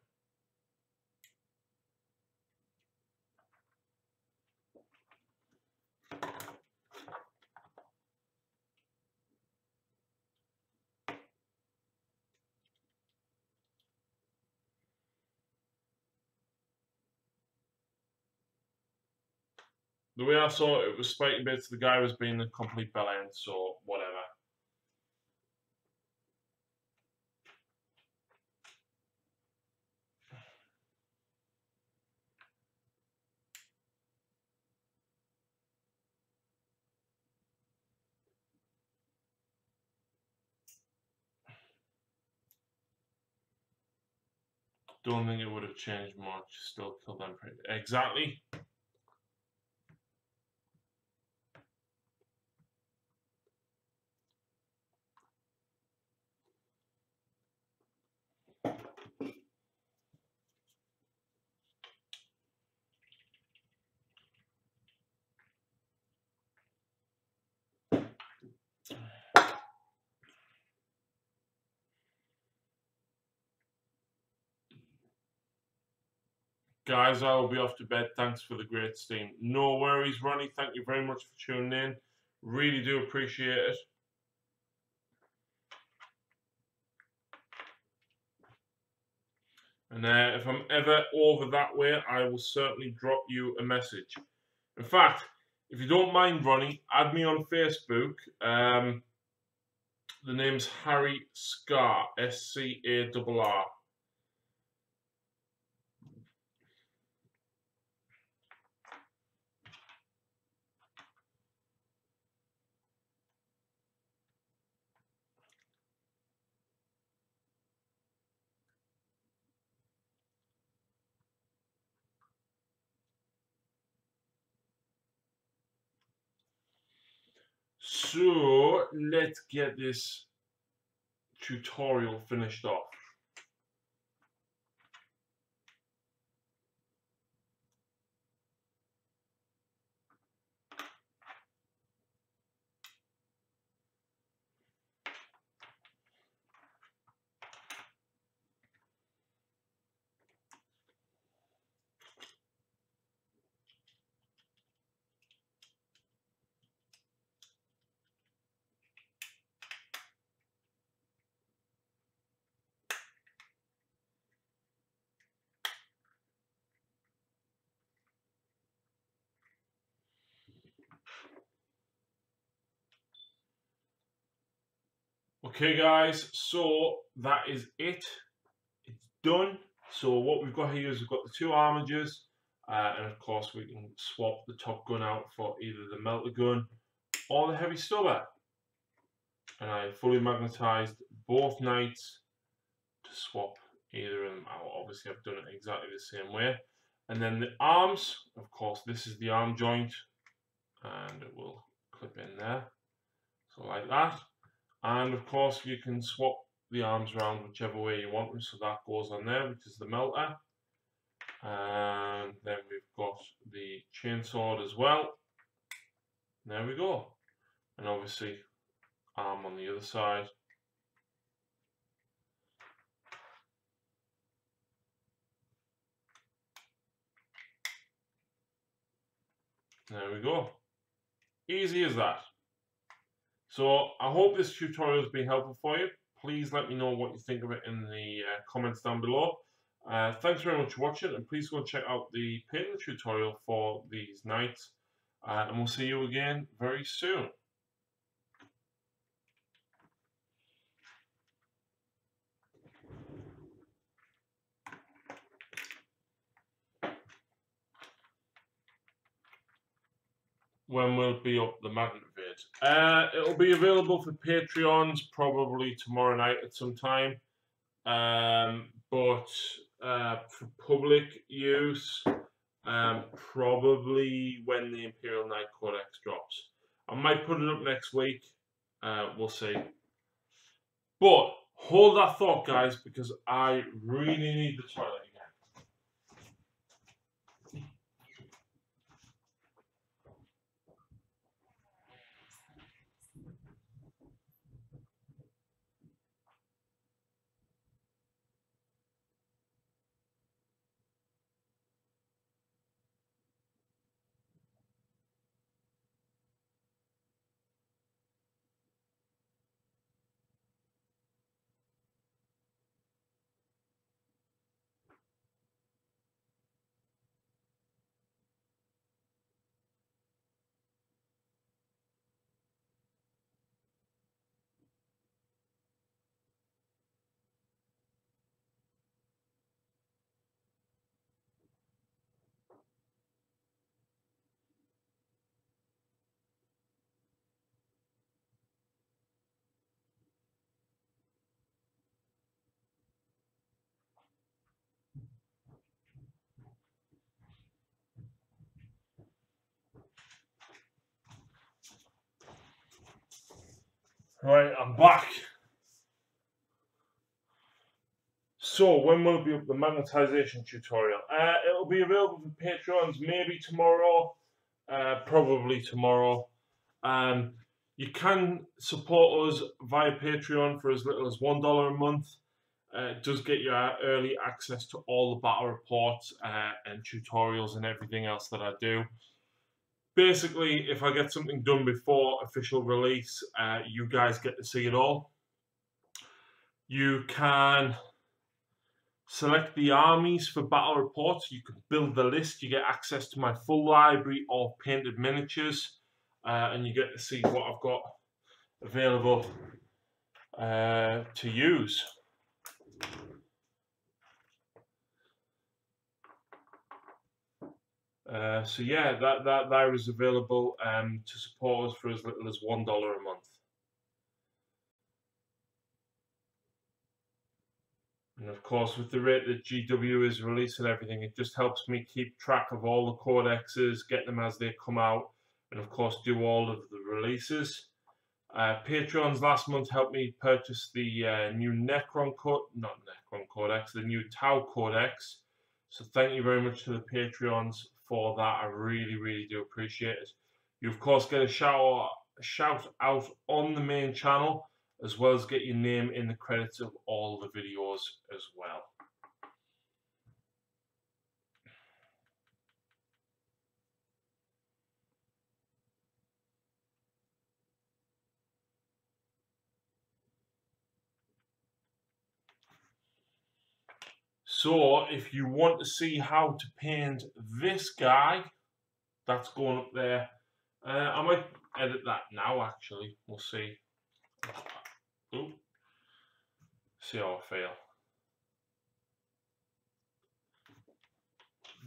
The way I saw it, it was spiking bits. The guy was being a complete bell end, so whatever. Don't think it would have changed much. Still kill them pretty exactly. Guys, I will be off to bed. Thanks for the great stream. No worries, Ronnie. Thank you very much for tuning in. Really do appreciate it. And if I'm ever over that way, I will certainly drop you a message. In fact, if you don't mind, Ronnie, add me on Facebook. The name's Harry Scar, SCARR. So let's get this tutorial finished off. Okay guys, so that is it. It's done. So what we've got here is we've got the two armigers, and of course we can swap the top gun out for either the melter gun or the heavy stubber. And I fully magnetised both knights to swap either of them out. Obviously I've done it exactly the same way. And then the arms, of course this is the arm joint, and it will clip in there. So like that. And of course you can swap the arms around whichever way you want them, so that goes on there, which is the melter. And then we've got the chainsaw as well. There we go. And obviously arm on the other side. There we go. Easy as that. So I hope this tutorial has been helpful for you. Please let me know what you think of it in the comments down below. Thanks very much for watching, and please go check out the painting tutorial for these knights. And we'll see you again very soon. When will it be up, the magnet vid? It'll be available for Patreons probably tomorrow night at some time. But for public use, probably when the Imperial Knight Codex drops. I might put it up next week. We'll see. But hold that thought, guys, because I really need the toilet again. Right, I'm back. So, when will it be up, the magnetization tutorial? It'll be available for Patreons maybe tomorrow, probably tomorrow. You can support us via Patreon for as little as $1 a month. It does get you early access to all the battle reports and tutorials and everything else that I do. Basically, if I get something done before official release, you guys get to see it all. You can select the armies for battle reports. You can build the list. You get access to my full library of painted miniatures, and you get to see what I've got available to use. So yeah, that is available to support us for as little as $1 a month. And of course, with the rate that GW is releasing everything, it just helps me keep track of all the codexes, get them as they come out, and of course do all of the releases. Patreons last month helped me purchase the new Codex, the new Tau Codex. So thank you very much to the Patreons for that. I really, really do appreciate it. You of course get a shout out on the main channel, as well as get your name in the credits of all the videos as well. So if you want to see how to paint this guy, that's going up there. I might edit that now, actually. We'll see. Ooh, See how I feel.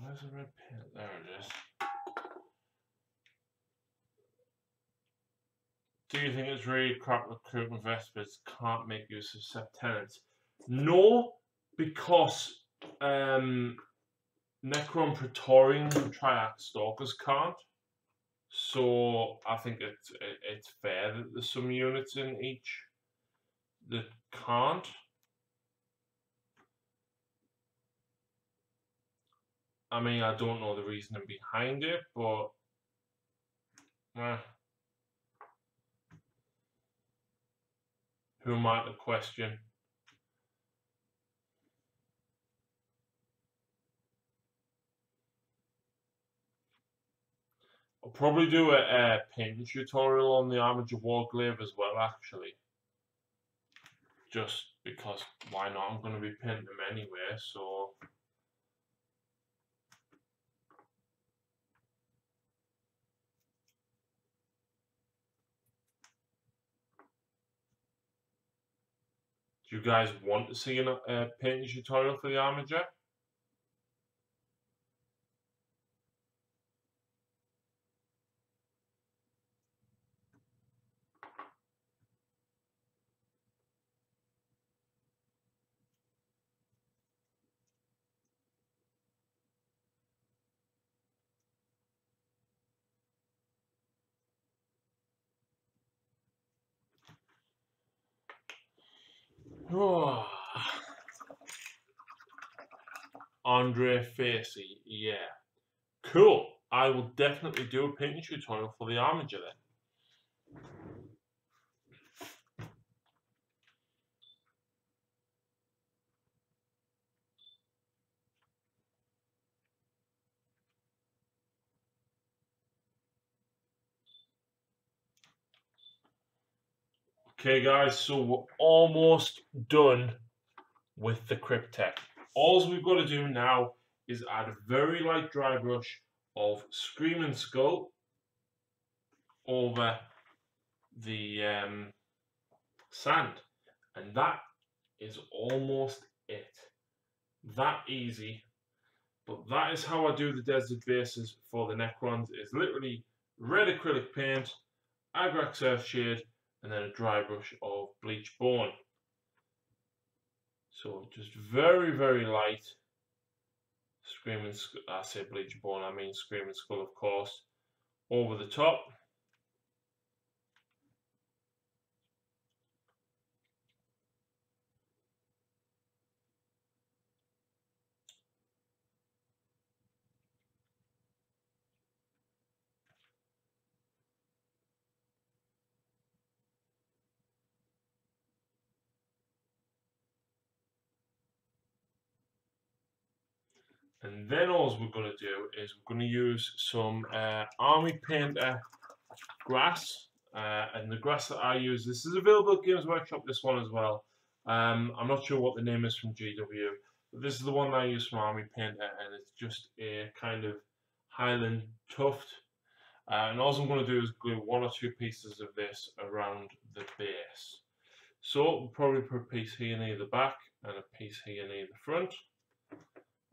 Where's the red paint? There it is. Do you think it's really crap recruitment vespers can't make use of set tenants? No, because Necron Praetorians and Triac Stalkers can't. So I think it's fair that there's some units in each that can't. I mean, I don't know the reasoning behind it, but who am I to question? I'll probably do a painting tutorial on the Armiger Warglaive as well, actually. Just because, why not? I'm going to be painting them anyway, so... Do you guys want to see a painting tutorial for the Armiger? Andre Facey, yeah. Cool. I will definitely do a painting tutorial for the Armiger then. Okay guys, so we're almost done with the Cryptek. All we've got to do now is add a very light dry brush of Screaming Skull over the sand, and that is almost it. That easy, but that is how I do the desert bases for the Necrons. Is literally red acrylic paint, Agrax Earthshade, and then a dry brush of bleach bone. So just very, very light. Screaming, I say bleach bone, I mean Screaming Skull, of course, over the top. And then all we're going to do is we're going to use some Army Painter grass. And the grass that I use, this is available at Games Workshop, this one as well. I'm not sure what the name is from GW, but this is the one I use from Army Painter, and it's just a kind of Highland tuft. And all I'm going to do is glue 1 or 2 pieces of this around the base. So we'll probably put a piece here near the back and a piece here near the front.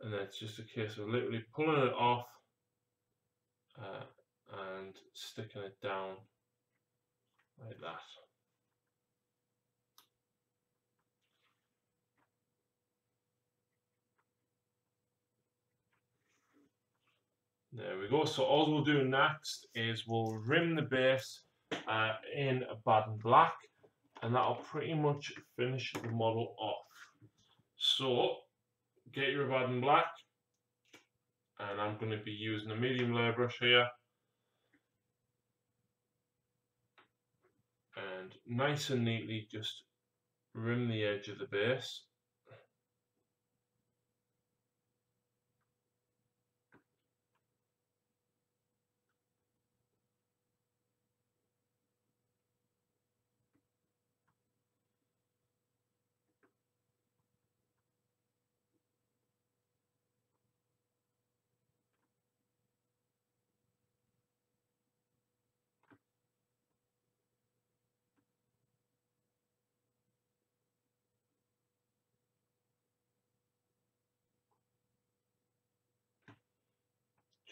And then it's just a case of literally pulling it off and sticking it down like that. There we go. So all we'll do next is we'll rim the base in a Baden black, and that'll pretty much finish the model off. So get your Baden black, and I'm going to be using a medium layer brush here, and nice and neatly just rim the edge of the base.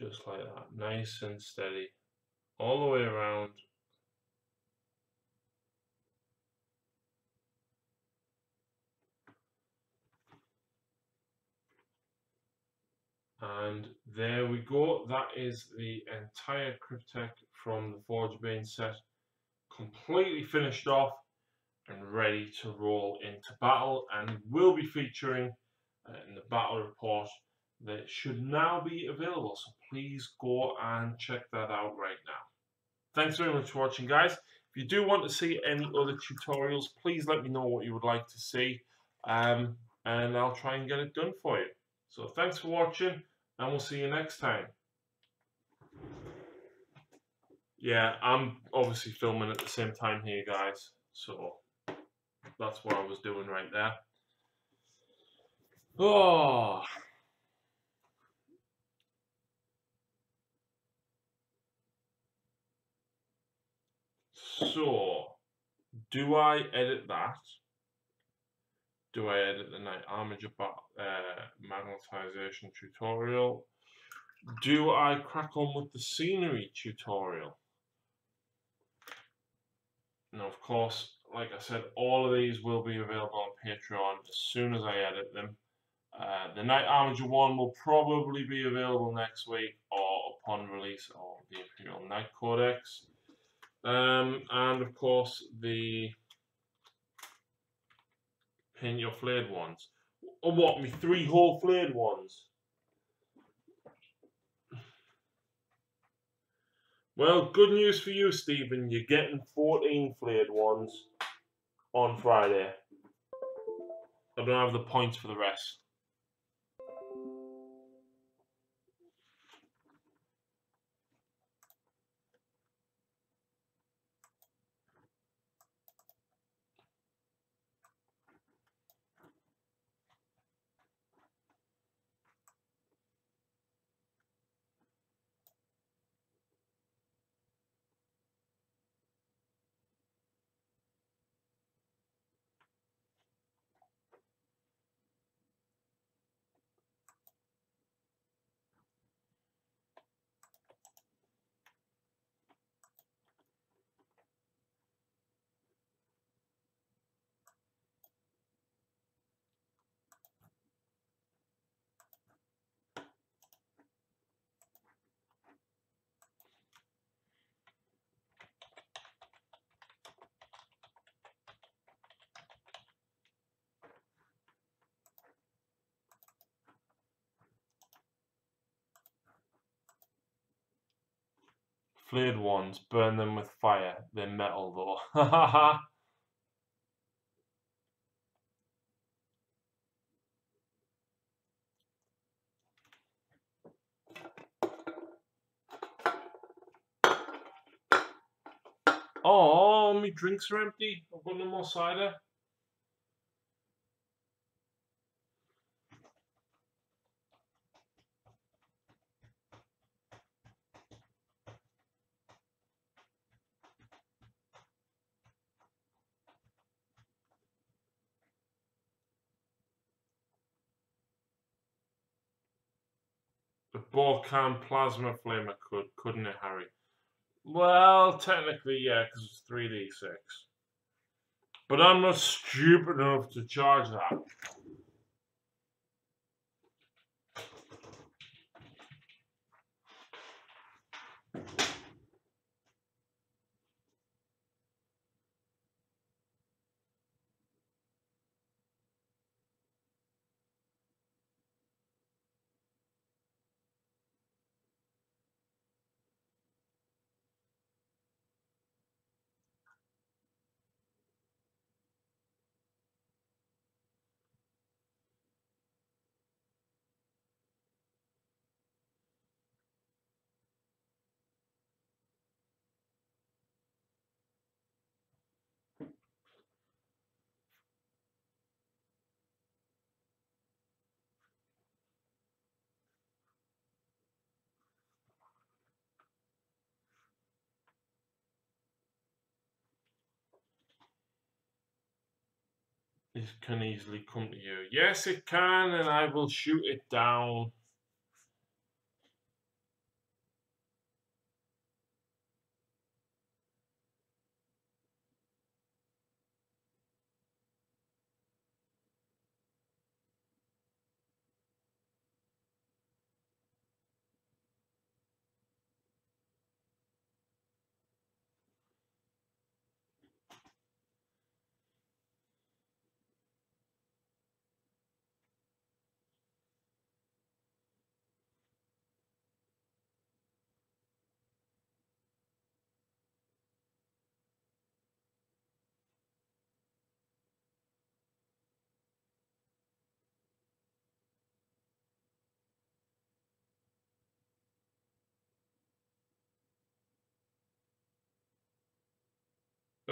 Just like that, nice and steady, all the way around. And there we go. That is the entire Cryptek from the Forge Bane set, completely finished off and ready to roll into battle, and will be featuring in the battle report that should now be available. So please go and check that out right now. Thanks very much for watching, guys. If you do want to see any other tutorials, please let me know what you would like to see, and I'll try and get it done for you. So thanks for watching, and we'll see you next time. Yeah, I'm obviously filming at the same time here, guys, so that's what I was doing right there. Oh. So, do I edit that? Do I edit the Knight Armiger magnetization tutorial? Do I crack on with the scenery tutorial? Now, of course, like I said, all of these will be available on Patreon as soon as I edit them. The Knight Armiger one will probably be available next week or upon release of the Imperial Knight Codex. And of course, the paint your flayed ones. Or what, me 3-hole flayed ones? Well, good news for you, Stephen. You're getting 14 flayed ones on Friday. I don't have the points for the rest. Flayed ones, burn them with fire. They're metal though. Ha ha ha. Oh, my drinks are empty. I've got no more cider. The Borkan plasma flamer couldn't it, Harry? Well, technically, yeah, because it's 3d6. But I'm not stupid enough to charge that. It can easily come to you. Yes, it can, and I will shoot it down.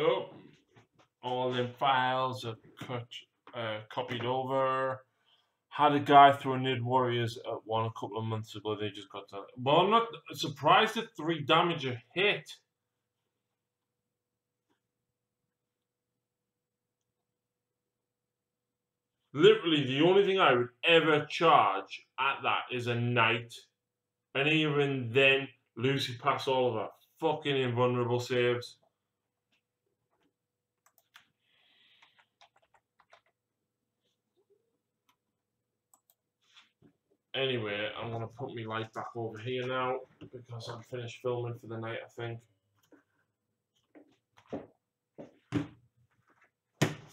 Oh, all them files are copied over. Had a guy throw Nid Warriors at one a couple of months ago. They just got done. Well, I'm not surprised that 3 damage a hit. Literally, the only thing I would ever charge at that is a knight. And even then, Lucy pass all of her fucking invulnerable saves. Anyway, I'm going to put my light back over here now because I'm finished filming for the night, I think.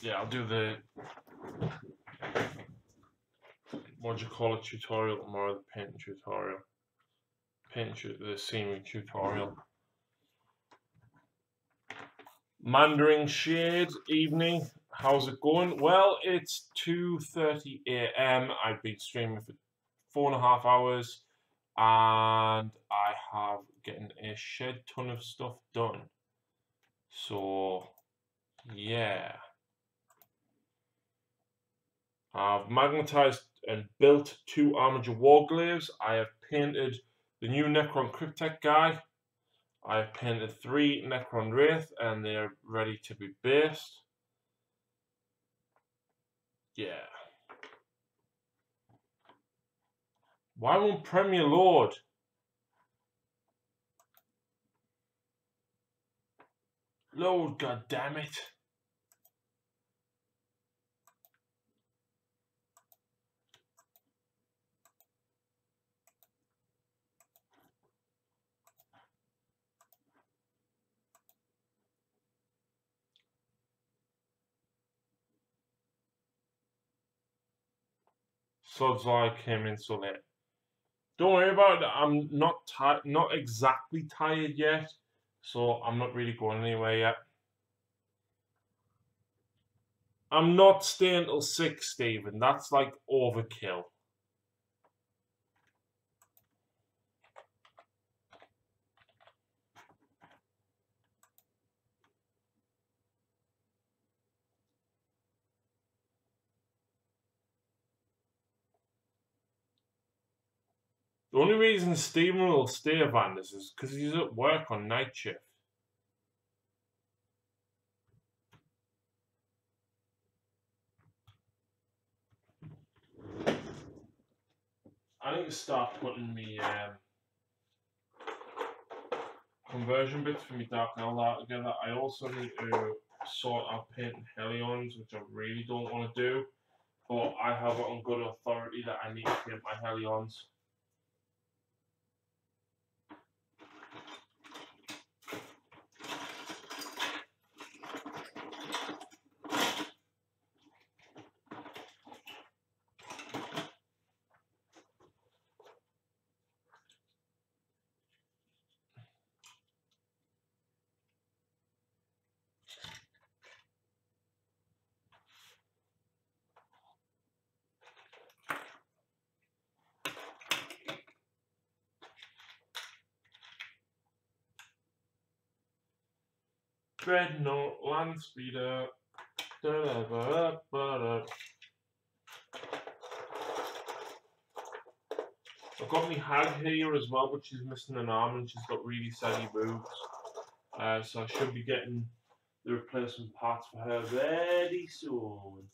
Yeah, I'll do the, what do you call it, tutorial tomorrow, the painting tutorial. The scenery tutorial. Mandarin Shade, evening. How's it going? Well, it's 2:30 a.m. I've been streaming for 4.5 hours, and I have getting a shed ton of stuff done. So, yeah. I've magnetized and built 2 Armiger Warglaives. I have painted the new Necron Cryptek guy. I've painted 3 Necron Wraith, and they're ready to be based. Yeah. Why won't Premier load? Load, goddammit. Sods I came in so late. Don't worry about it. I'm not exactly tired yet, so I'm not really going anywhere yet. I'm not staying till 6, Stephen. That's like overkill. The only reason Stephen will stay, Vandus, is because he's at work on night shift. I need to start putting me conversion bits for me Dark Eldar together. I also need to sort out painting Hellions, which I really don't want to do, but I have it on good authority that I need to paint my Hellions. Dreadnought, Land Speeder. I've got my hag here as well, but she's missing an arm and she's got really saggy boobs. So I should be getting the replacement parts for her very soon.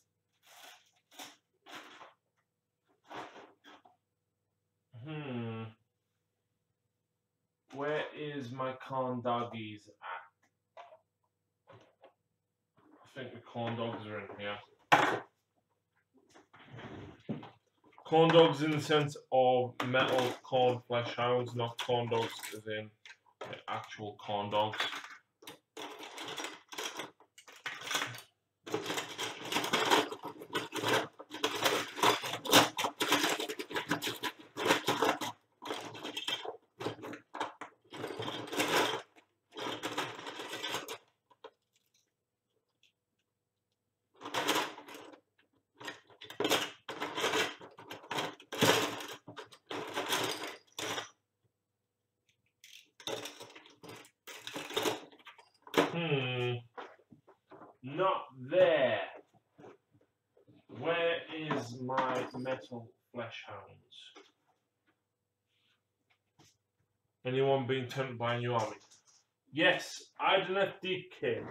Where is my corn doggies at? I think the corn dogs are in here. Corn dogs in the sense of metal corn flesh hounds, not corn dogs as in actual corn dogs. Not there. Where is my metal flesh hounds? Anyone being tempted by a new army? Yes, Ideneth Deepkin.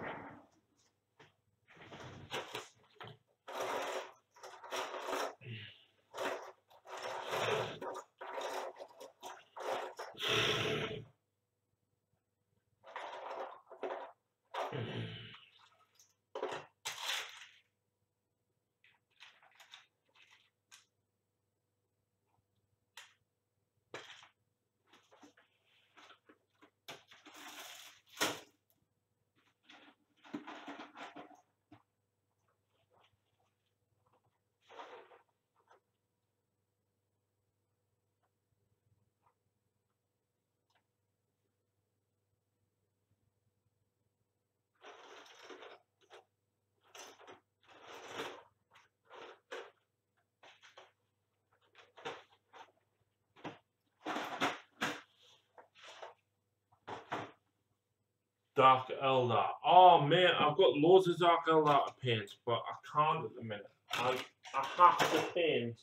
Dark Eldar. Oh man, I've got loads of Dark Eldar to paint, but I can't at the minute. I have to paint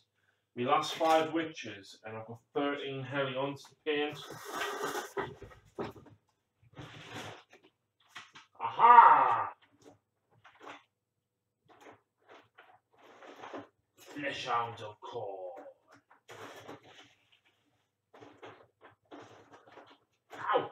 my last 5 witches, and I've got 13 Hellions to paint. Aha! Flesh hounds of core. Ow!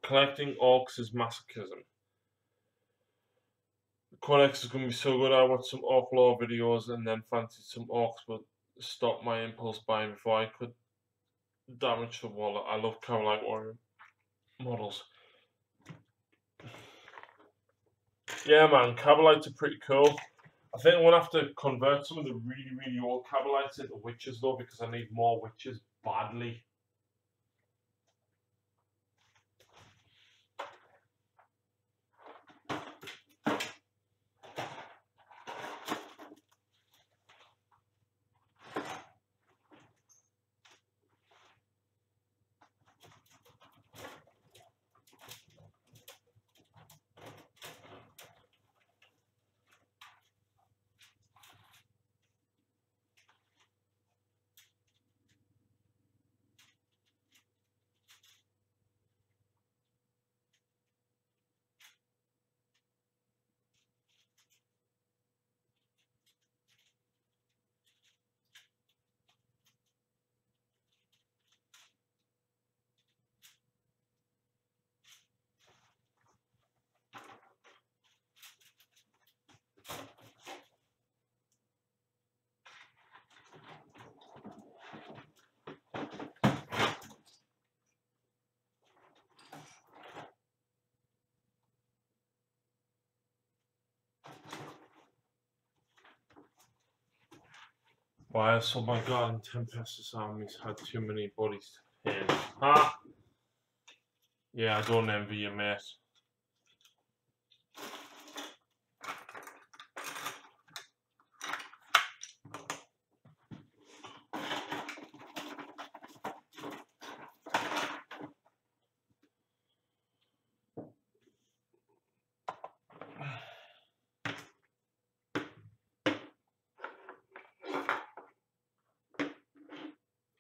Collecting orcs is masochism. The codex is going to be so good. I watched some orc lore videos and then fancied some orcs, but stopped my impulse buying before I could damage the wallet. I love Caroline warrior models. Yeah, man, Cabalites are pretty cool. I think I'm going to have to convert some of the really, really old Cabalites into witches, though, because I need more witches badly. Why have some of my Guardian Tempest's armies had too many bodies to paint? Ha! Yeah, I don't envy you, mate.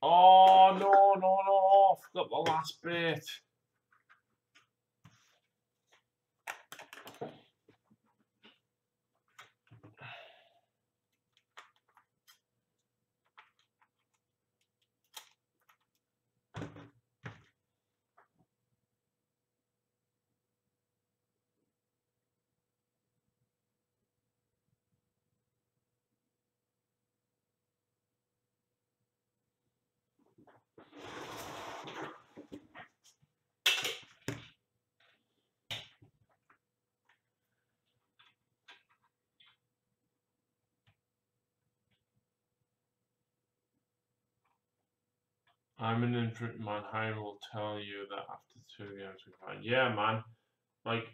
Oh, no, no, no. I forgot the last bit. I'm an infantry man. I will tell you that after 2 games we find. Yeah, man. Like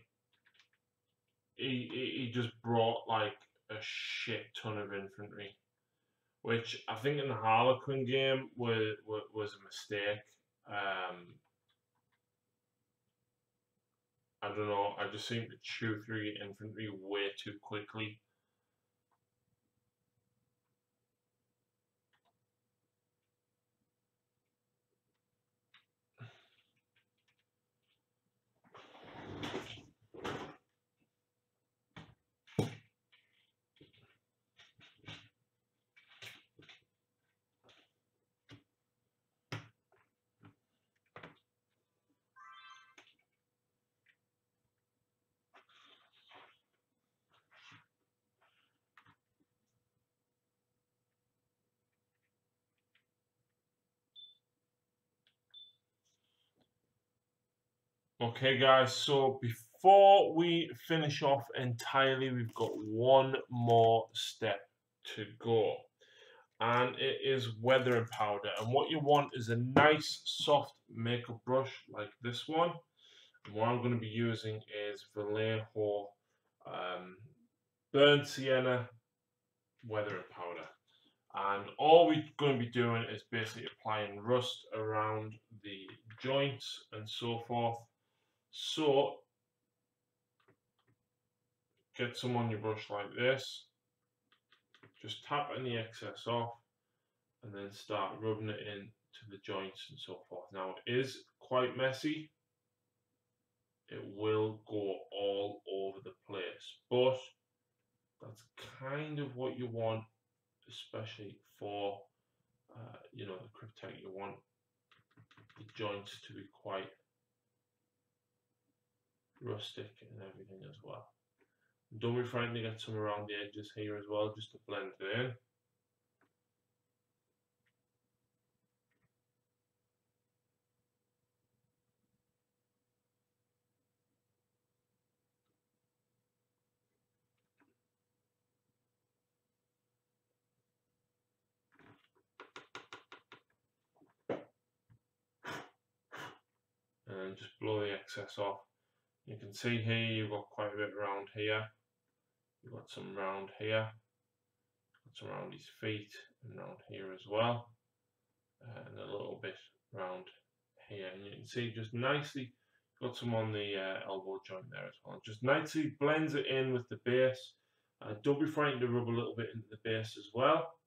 he just brought like a shit ton of infantry, which I think in the Harlequin game was a mistake. I don't know. I just seem to chew through infantry way too quickly. Okay, guys, so before we finish off entirely, we've got one more step to go, and it is weathering powder. And what you want is a nice, soft makeup brush like this one. And what I'm going to be using is Vallejo burnt sienna weathering powder. And all we're going to be doing is basically applying rust around the joints and so forth. So get some on your brush like this, just tap any excess off and then start rubbing it in to the joints and so forth. Now it is quite messy, it will go all over the place, but that's kind of what you want, especially for you know, the Cryptek. You want the joints to be quite rustic and everything as well. Don't be frightened to get some around the edges here as well, just to blend it in. And just blow the excess off. You can see here you've got quite a bit around here. You've got some around here, got some around his feet and around here as well, and a little bit around here. And you can see just nicely got some on the elbow joint there as well. Just nicely blends it in with the base. Don't be frightened to rub a little bit into the base as well,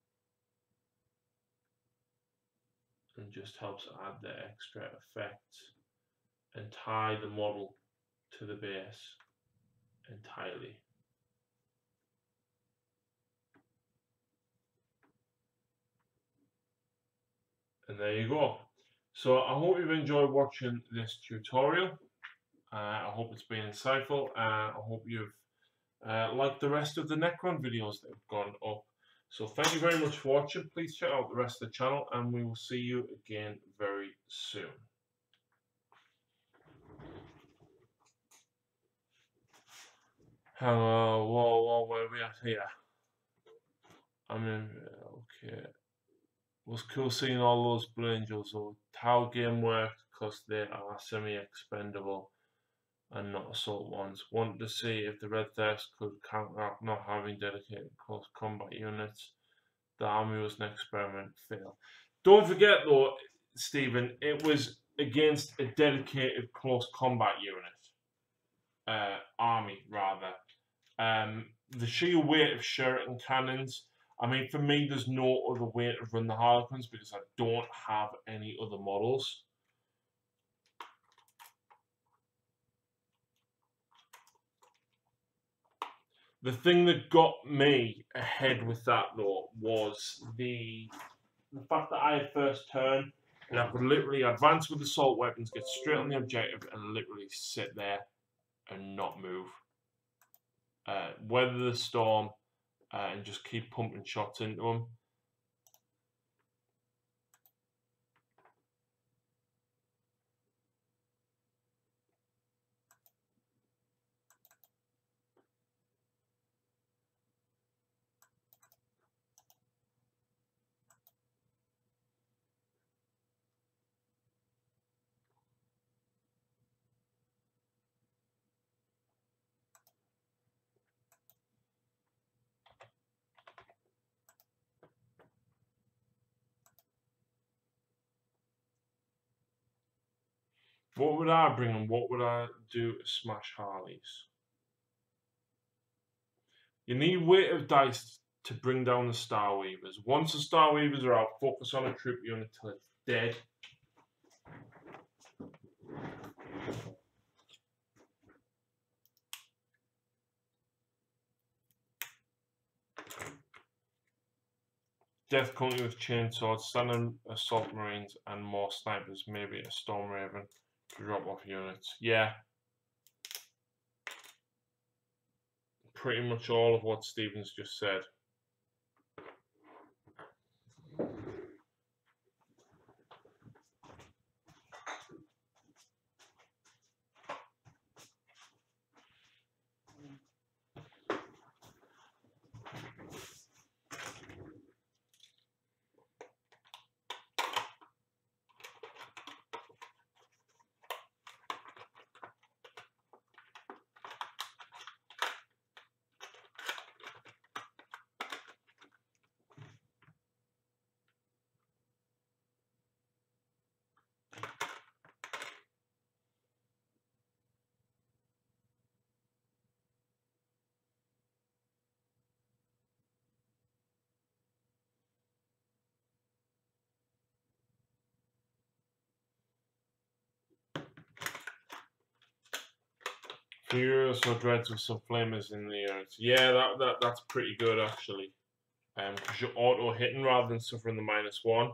and just helps add the extra effect and tie the model to the base entirely. And there you go. So I hope you've enjoyed watching this tutorial. I hope it's been insightful. I hope you've liked the rest of the Necron videos that have gone up. So thank you very much for watching. Please check out the rest of the channel and we will see you again very soon. Hello, whoa, where are we at here? I'm in, okay. It was cool seeing all those Blue Angels, or how game worked because they are semi-expendable and not assault ones. Wanted to see if the Red Thirst could counteract not having dedicated close combat units. The army was an experiment fail. Don't forget though, Stephen, it was against a dedicated close combat unit. Army rather. The sheer weight of Sheraton cannons. I mean, for me, there's no other way to run the Harlequins because I don't have any other models. The thing that got me ahead with that though was the fact that I had first turn and I could literally advance with assault weapons, get straight on the objective, and literally sit there and not move. Weather the storm and just keep pumping shots into them. What would I bring and what would I do to smash Harleys? You need weight of dice to bring down the Star Weavers. Once the Star Weavers are out, focus on a troop unit till it's dead. Death Country with chainswords, standard assault marines, and more snipers. Maybe a Storm Raven to drop off units. Yeah. Pretty much all of what Stephen's just said. Furious or Dreads with some flamers in the units. Yeah, that's pretty good actually. Because you're auto hitting rather than suffering the -1.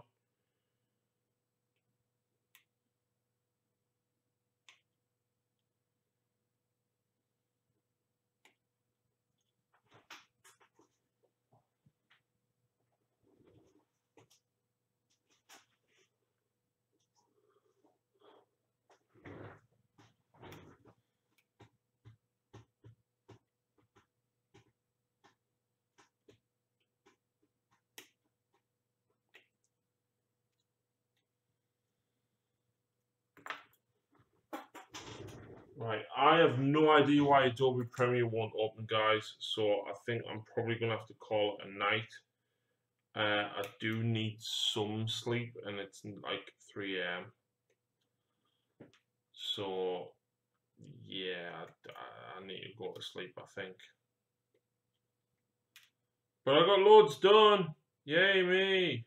Right, I have no idea why Adobe Premiere won't open, guys, so I think I'm probably going to have to call it a night. I do need some sleep, and it's like 3 a.m. So, yeah, I need to go to sleep, I think. But I got loads done! Yay me!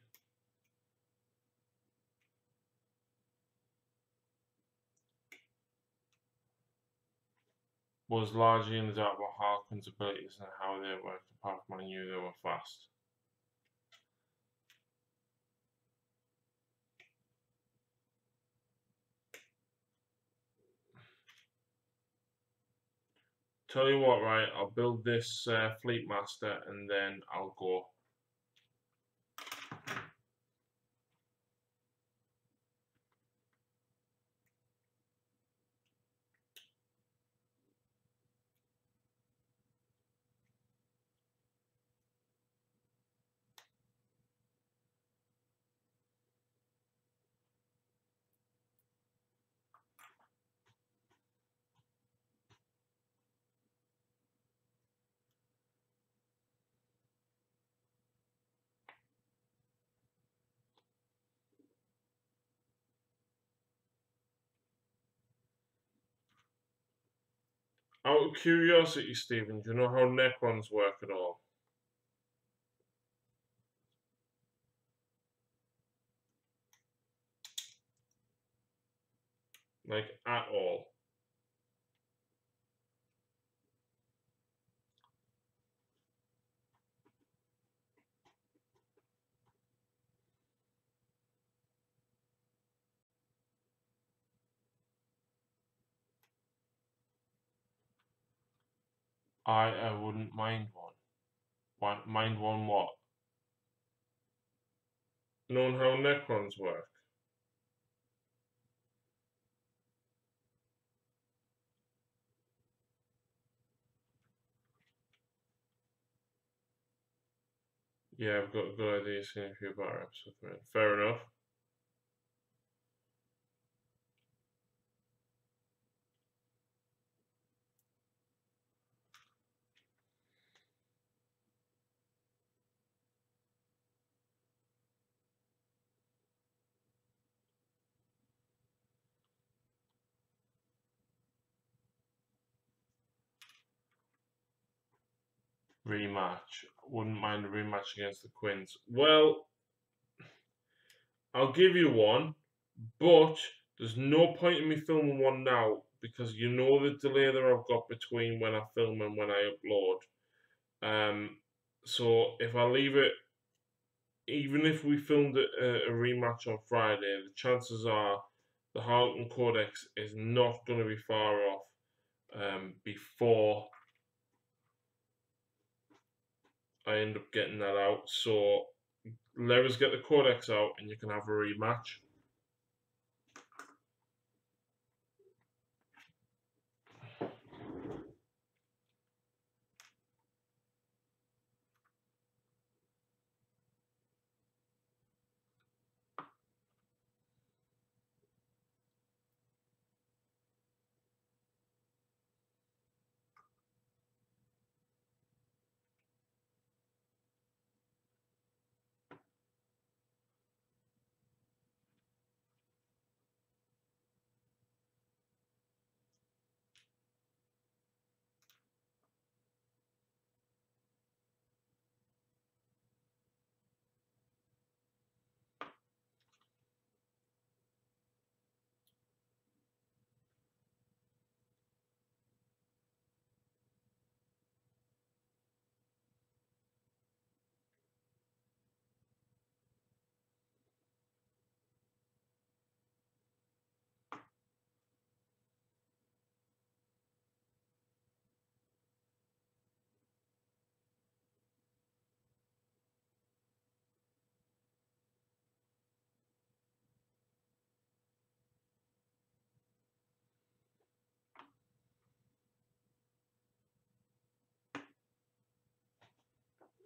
Was largely in the dark about Harlequins' abilities and how they worked, apart from I knew they were fast. Tell you what, right, I'll build this Fleet Master and then I'll go. Out of curiosity, Stephen, do you know how necrons work at all? Like, at all? I wouldn't mind one. Mind one what? Knowing how necrons work? Yeah, I've got a good idea seeing a few better episodes. Fair enough. rematch. Wouldn't mind a rematch against the Quins. Well, I'll give you one, but there's no point in me filming one now because you know the delay that I've got between when I film and when I upload. So if I leave it, even if we filmed a rematch on Friday, the chances are the Harlequin Codex is not going to be far off before I end up getting that out. So let us get the Codex out and you can have a rematch.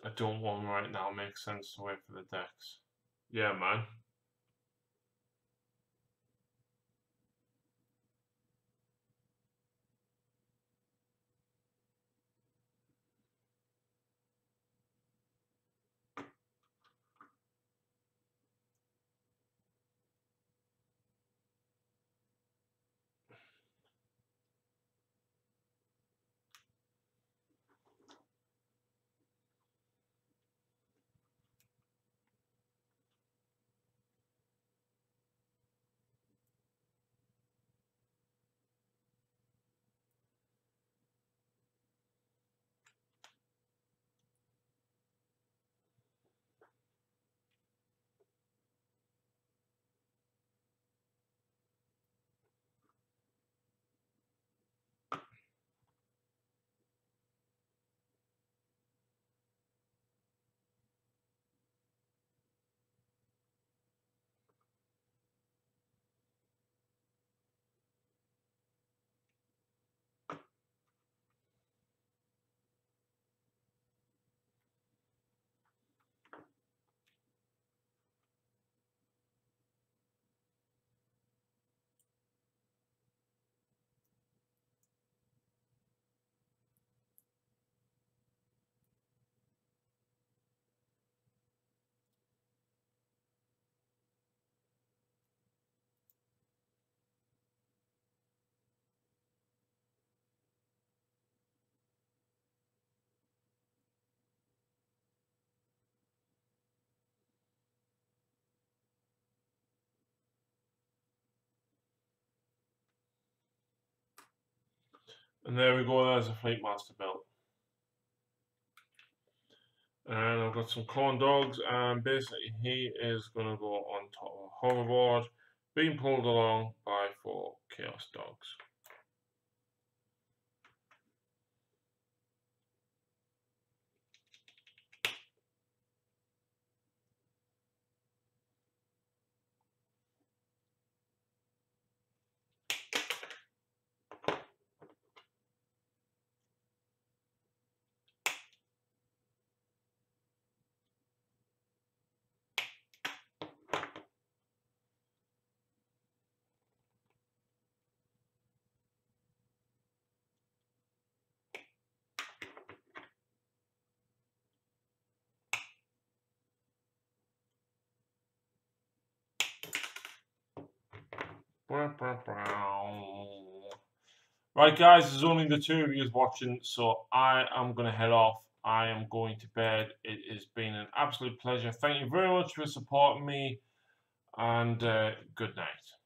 I don't want right now. Makes sense to wait for the decks. Yeah, man. And there we go. There's a Fleet Master built. And I've got some corn dogs, and basically he is going to go on top of a hoverboard, being pulled along by 4 Chaos Dogs. Right, guys, there's only the two of you watching, so I am going to head off. I am going to bed. It has been an absolute pleasure. Thank you very much for supporting me, and good night.